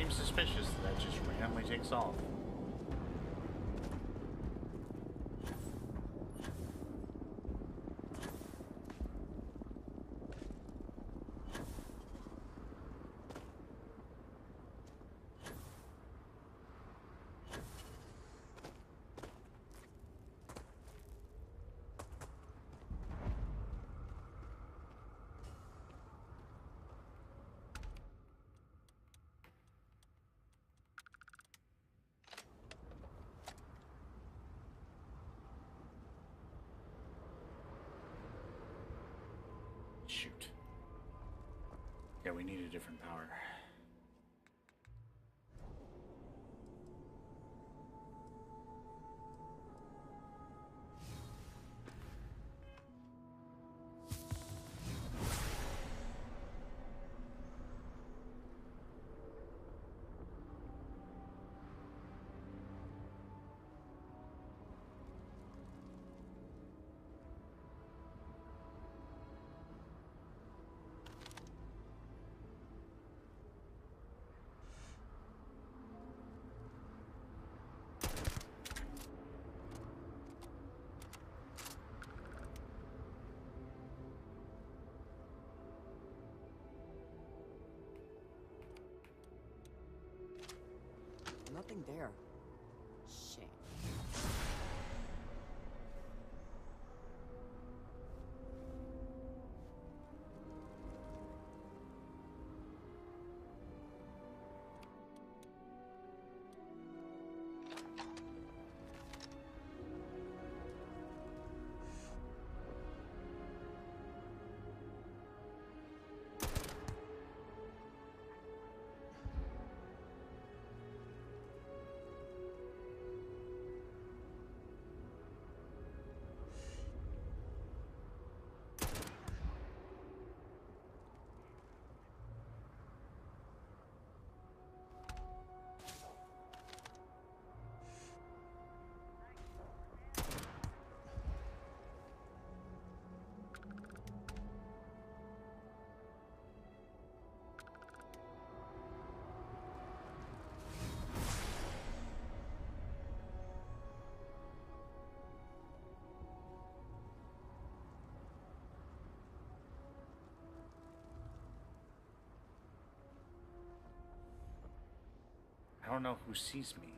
Seems suspicious that just randomly takes off. Shoot. Yeah, we need a different power. Nothing there. Shame. I don't know who sees me.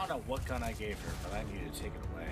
don't know what gun I gave her, but I need to take it away.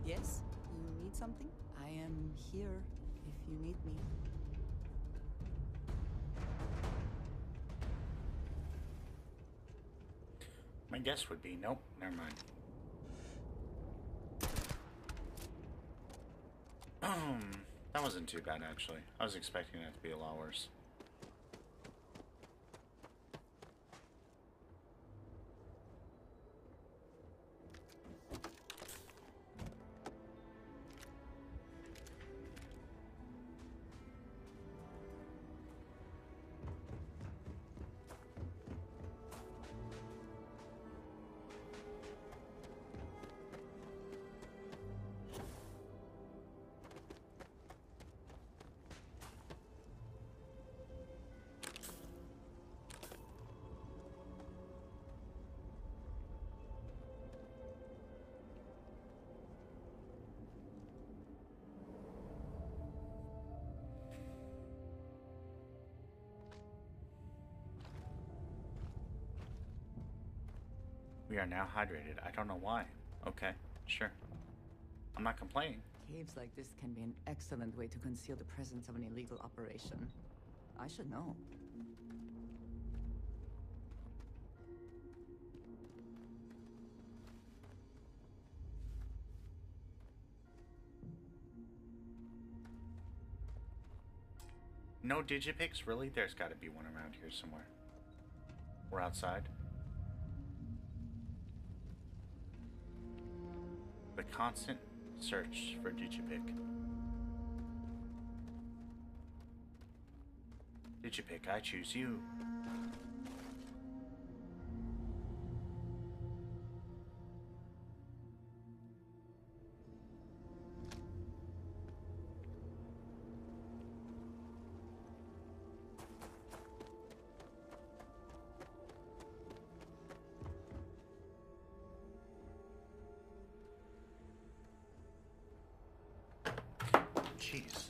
Yes? You need something? I am here if you need me. My guess would be nope, never mind. That wasn't too bad actually. I was expecting it to be a lot worse. We are now hydrated. I don't know why. Okay, sure. I'm not complaining. Caves like this can be an excellent way to conceal the presence of an illegal operation. I should know. No DiJaDis? Really? There's got to be one around here somewhere. We're outside. The constant search for DiJaDi. DiJaDi, I choose you. Jeez.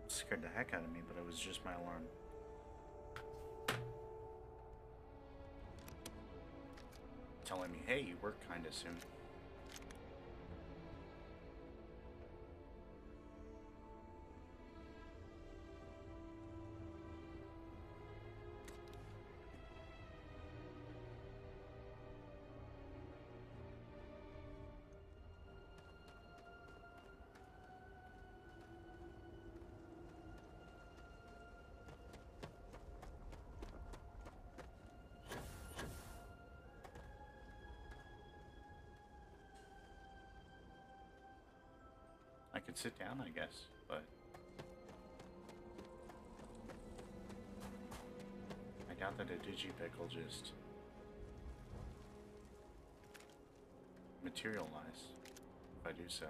Scared the heck out of me, but it was just my alarm. Telling me, hey, you work kinda soon. I could sit down, I guess, but doubt that a digipick will just materialize if I do so.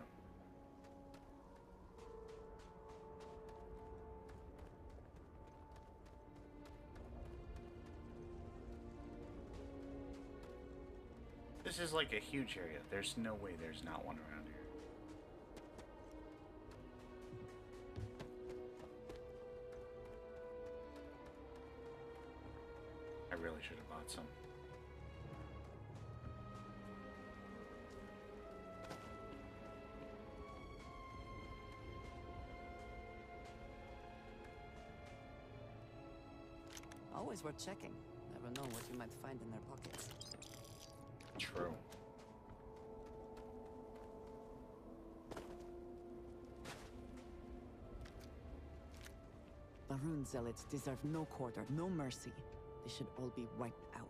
This is like a huge area. There's no way there's not one around here. I really should have bought some. Always worth checking. Never know what you might find in their pockets. True. Baroon zealots deserve no quarter, no mercy. They should all be wiped out.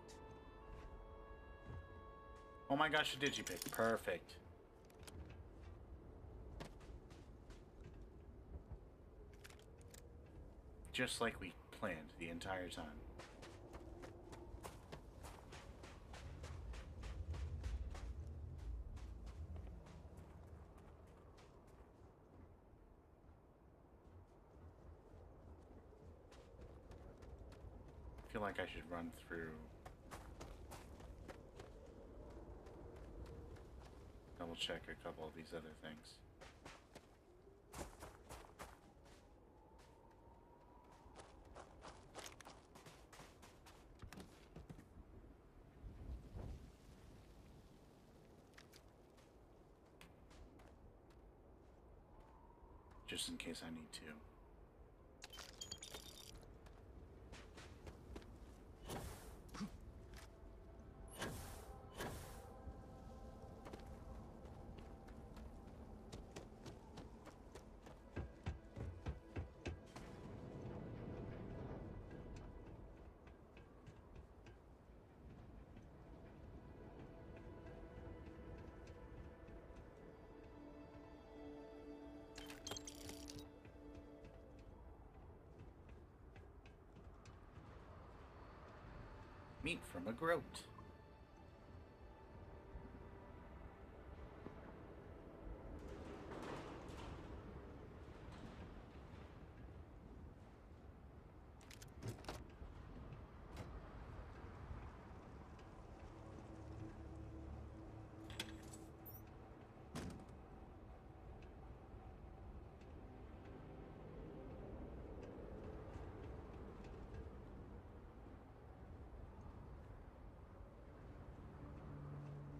Oh my gosh, a digipick. Perfect. Just like we planned the entire time. I feel like I should run through. Double check a couple of these other things. Just in case I need to. Meat from a groat.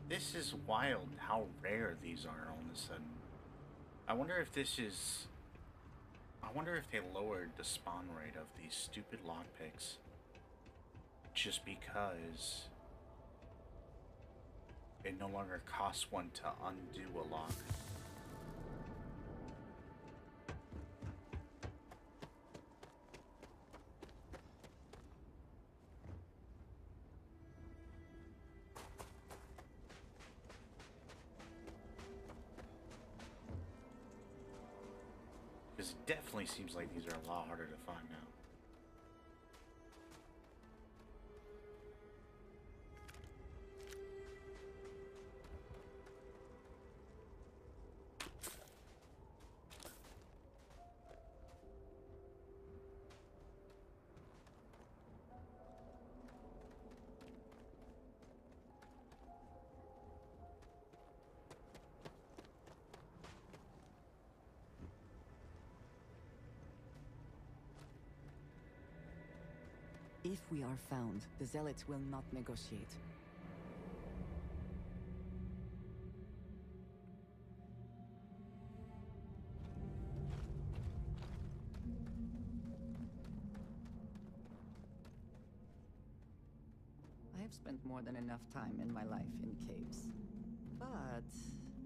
This is wild how rare these are all of a sudden. I wonder if this is... I wonder if they lowered the spawn rate of these stupid lockpicks just because it no longer costs one to undo a lock. Because it definitely seems like these are a lot harder to find now. If we are found, the zealots will not negotiate. I have spent more than enough time in my life in caves. But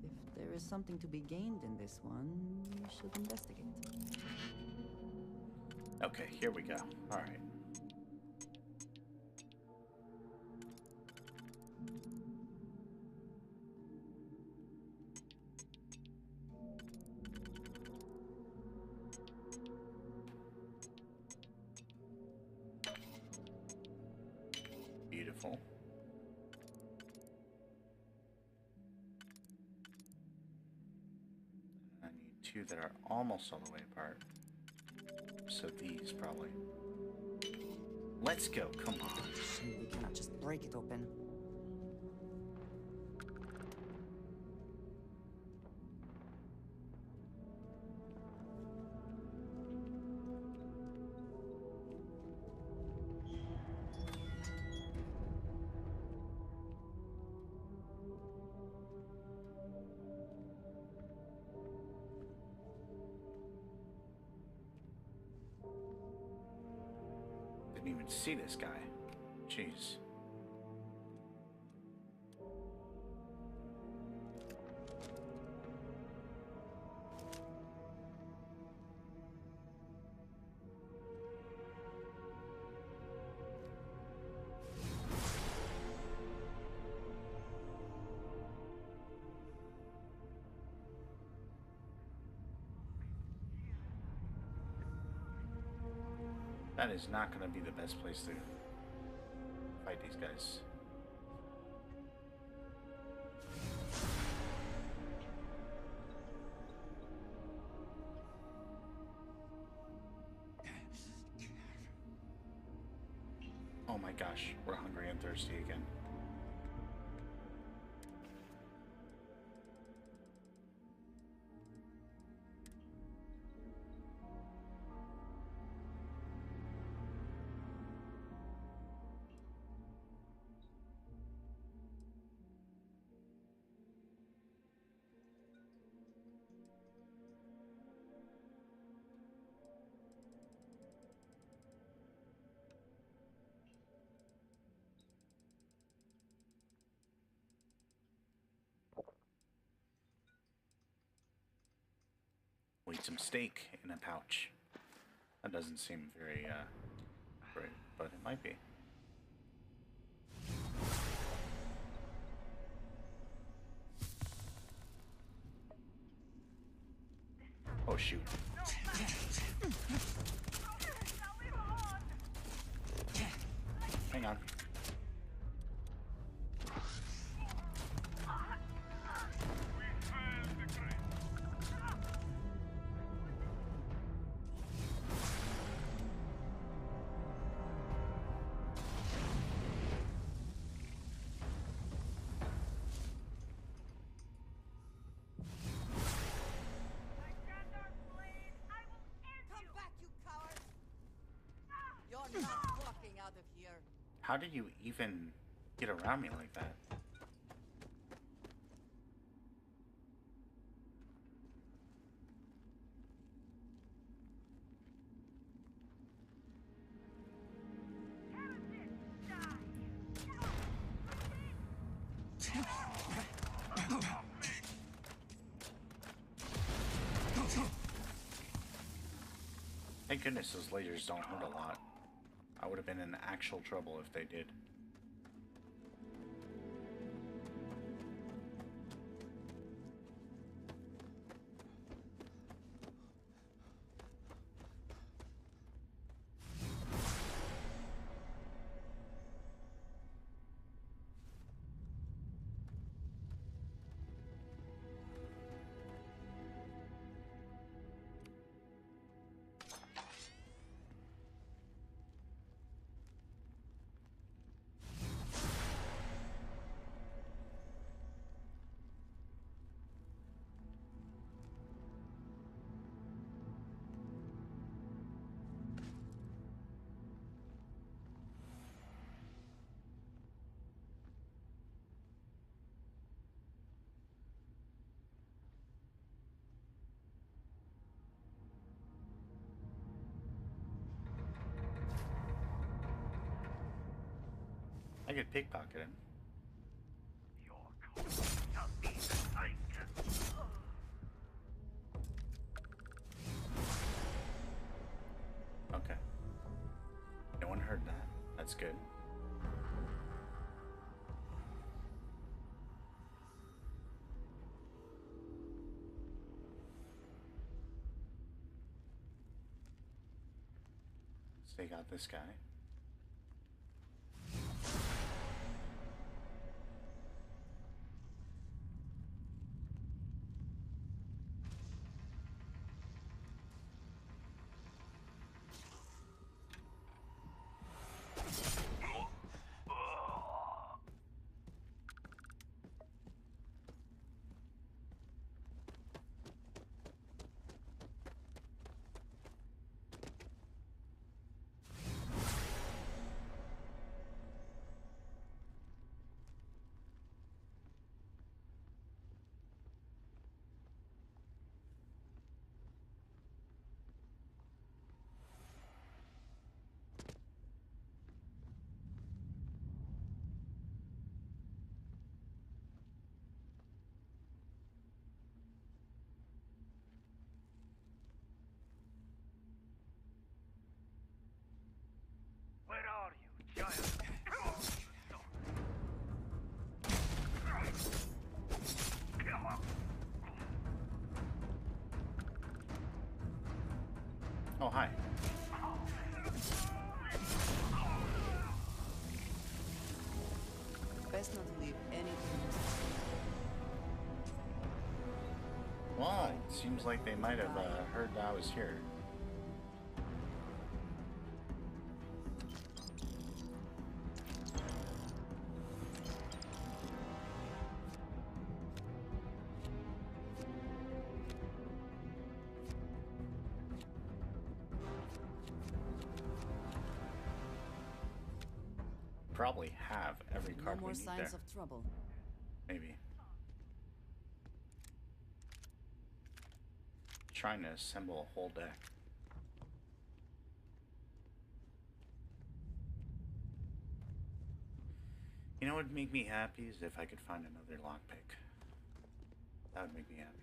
if there is something to be gained in this one, we should investigate. Okay, here we go. All right. Beautiful. I need two that are almost all the way apart. So these probably. Let's go, come on. We cannot just break it open. Didn't even see this guy. Jeez. That is not going to be the best place to fight these guys. Oh my gosh, we're hungry and thirsty again. We'll eat some steak in a pouch. That doesn't seem very, great, but it might be. Oh, shoot. Hang on. You're not walking out of here. How did you even get around me like that? Thank goodness those lasers don't hurt a lot. I would have been in actual trouble if they did. I could pickpocket him. Okay. No one heard that. That's good. So they got this guy. Oh, hi. Best not to leave anything. Well, it seems like they might have heard that I was here. Probably have every No card we more need signs there. of trouble. Maybe. Trying to assemble a whole deck. You know what would make me happy is if I could find another lockpick. That would make me happy.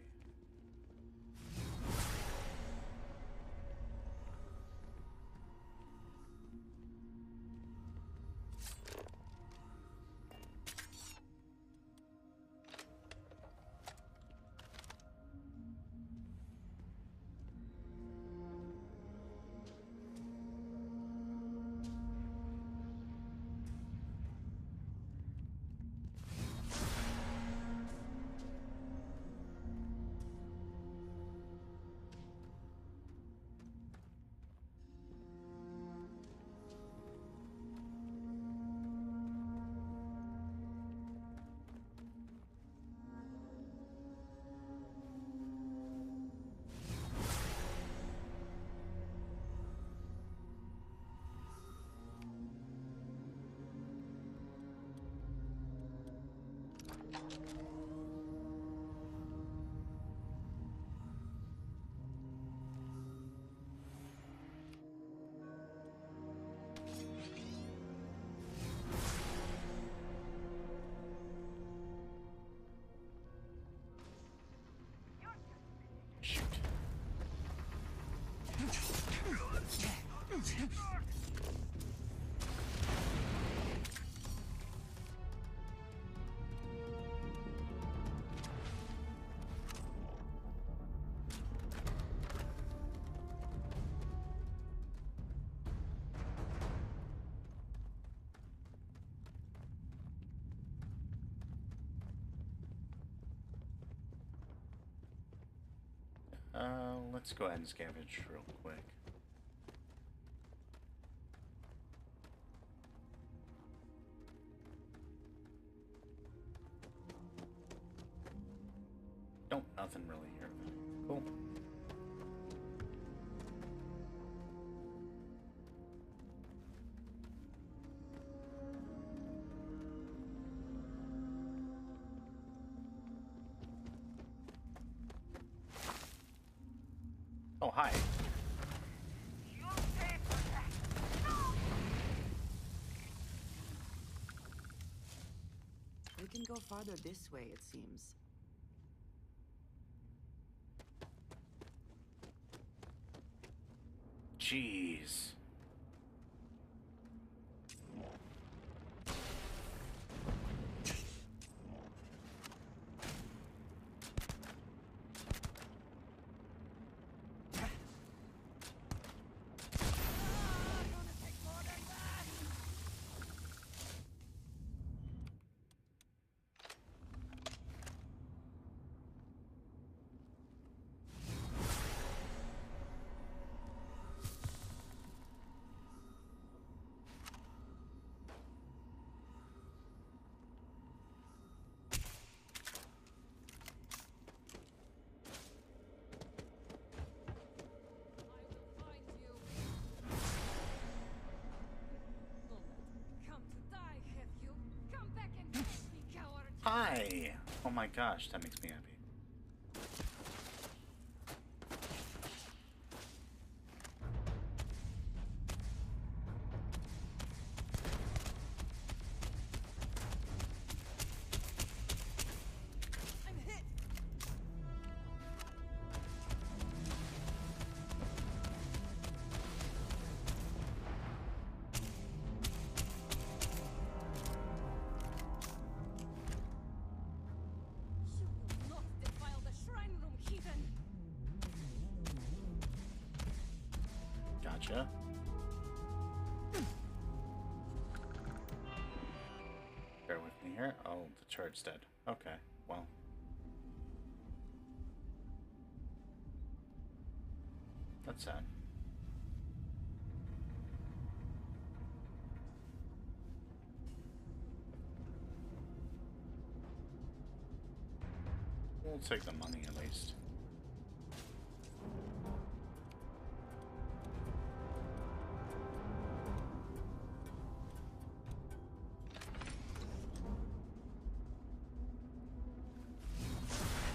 Let's go ahead and scavenge real quick. Nope, nothing really here. Cool. Oh, hi. We can go farther this way, it seems. Jeez. Hi! Oh my gosh, that makes me happy. here? Oh, the turret's dead. Okay, well. That's sad. We'll take the money at least.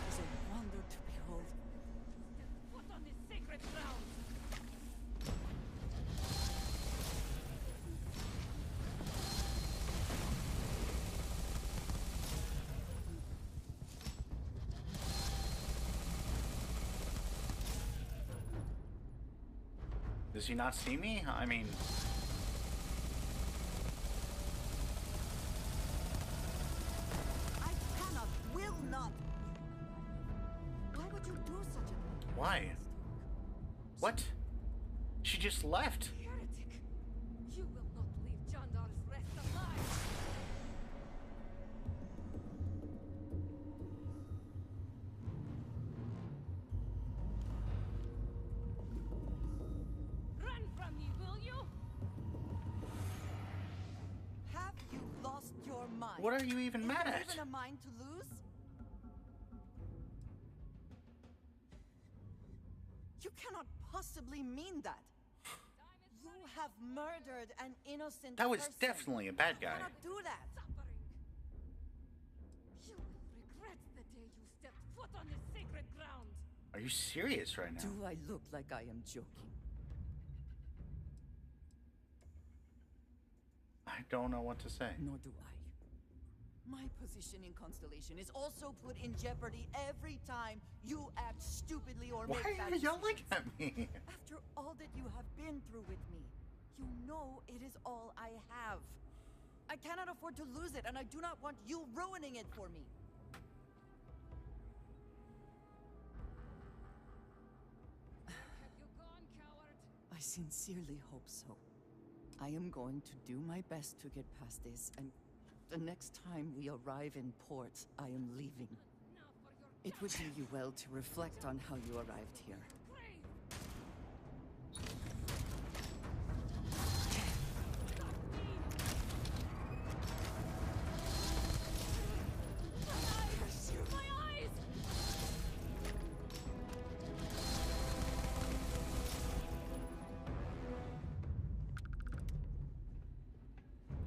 It's a wonder to behold. What on this sacred ground? Does he not see me? I mean... I cannot, will not. Why would you do such a thing? Why? What? She just left. Heretic! You will not leave Jandar's rest alive! Run from me, will you? Have you lost your mind? What are you even mad Is there at? even a mind to lose? You cannot possibly mean that. You have murdered an innocent That was person. definitely a bad You guy. cannot do that. You will regret the day you stepped foot on this sacred ground. Are you serious right now? Do I look like I am joking? I don't know what to say. Nor do I. My position in Constellation is also put in jeopardy every time you act stupidly or Why make bad are you yelling decisions. at me? After all that you have been through with me, you know it is all I have. I cannot afford to lose it, and I do not want you ruining it for me. Have you gone, coward? I sincerely hope so. I am going to do my best to get past this, and the next time we arrive in port, I am leaving. It would do you well to reflect on how you arrived here.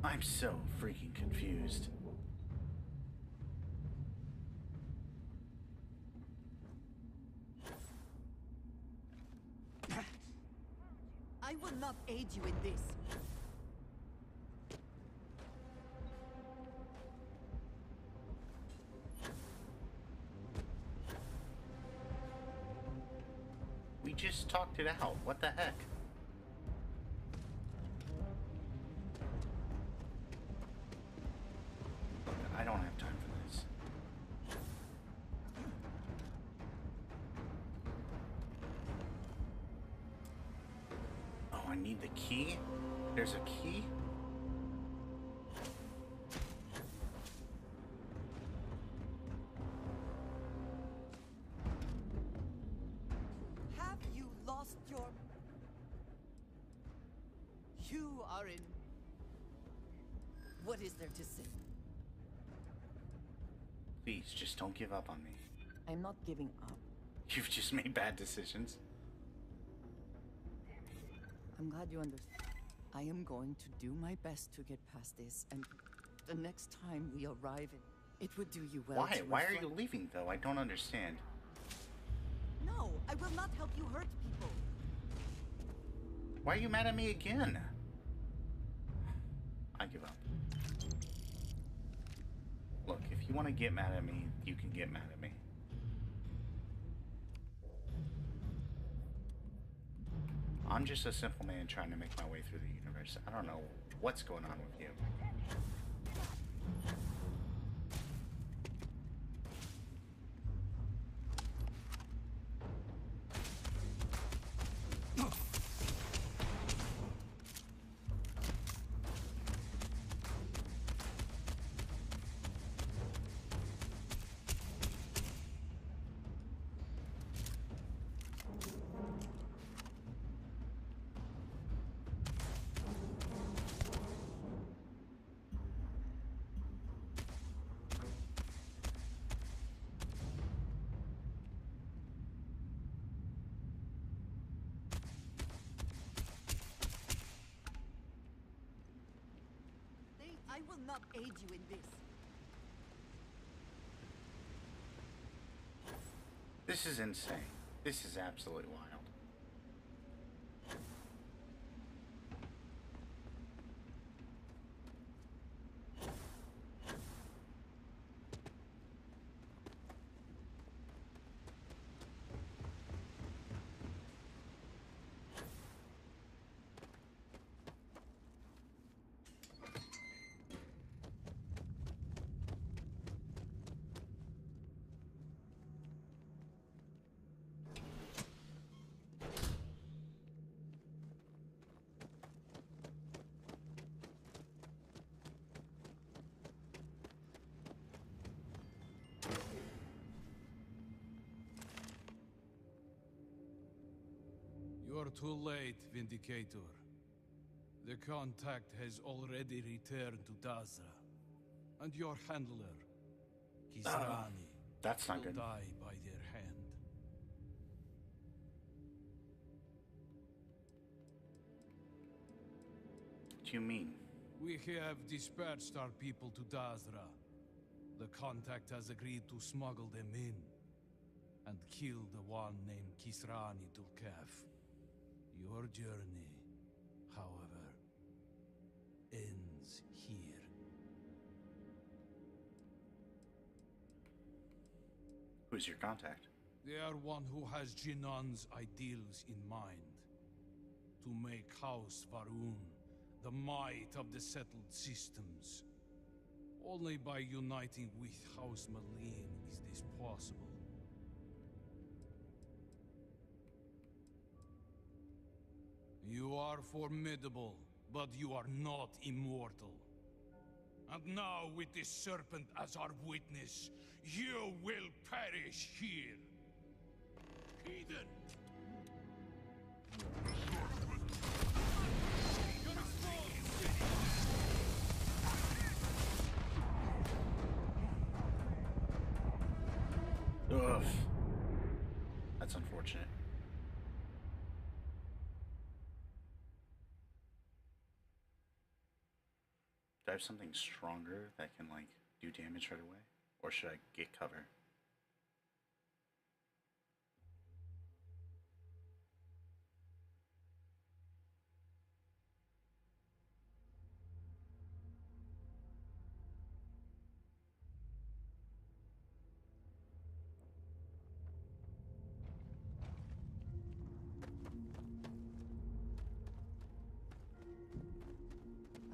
I'm so freaking confused. I will not aid you in this. We just talked it out. What the heck? Look, I don't have time for this. Oh, I need the key? There's a key? Have you lost your... You are in... What is there to say? Please, just don't give up on me. I'm not giving up. You've just made bad decisions. I'm glad you understand. I am going to do my best to get past this, and the next time we arrive, it would do you well. Why? To Why are reflect- you leaving, though? I don't understand. No, I will not help you hurt people. Why are you mad at me again? I give up. Look, if you want to get mad at me, you can get mad at me. I'm just a simple man trying to make my way through the universe. I don't know what's going on with you. I will not aid you in this. This is insane. This is absolutely wild. You're too late, Vindicator. The contact has already returned to Dazra. And your handler, Kisrani, that's not will good. die by their hand. What do you mean? We have dispatched our people to Dazra. The contact has agreed to smuggle them in and kill the one named Kisrani Dulkaf. Your journey, however, ends here. Who's your contact? They are one who has Jinan's ideals in mind. To make House Varun the might of the settled systems. Only by uniting with House Malin is this possible. You are formidable, but you are not immortal. And now, with this serpent as our witness, you will perish here. Heathen! Ugh. That's unfortunate. Do I have something stronger that can, like, do damage right away? Or should I get cover?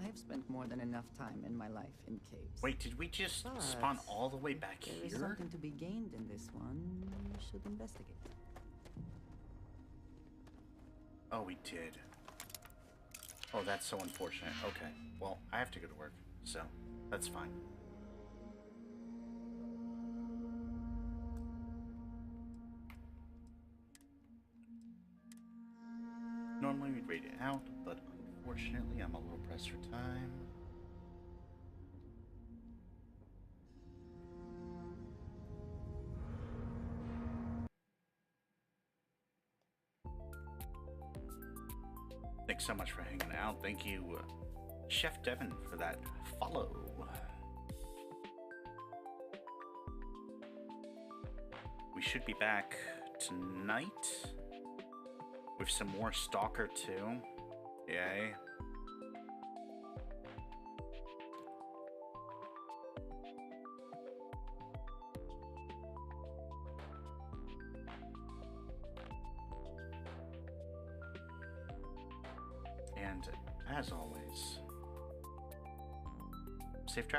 I have spent more than enough time in my life in caves. Wait, did we just spawn all the way back There here? is something to be gained in this one. We should investigate. Oh, we did. Oh, that's so unfortunate. Okay, well, I have to go to work, so that's fine. Normally we'd rate it out, but unfortunately I'm a little pressed for time. Thanks so much for hanging out. Thank you, Chef Devin, for that follow. We should be back tonight with some more Stalker 2. Yay. And as always, safe travel.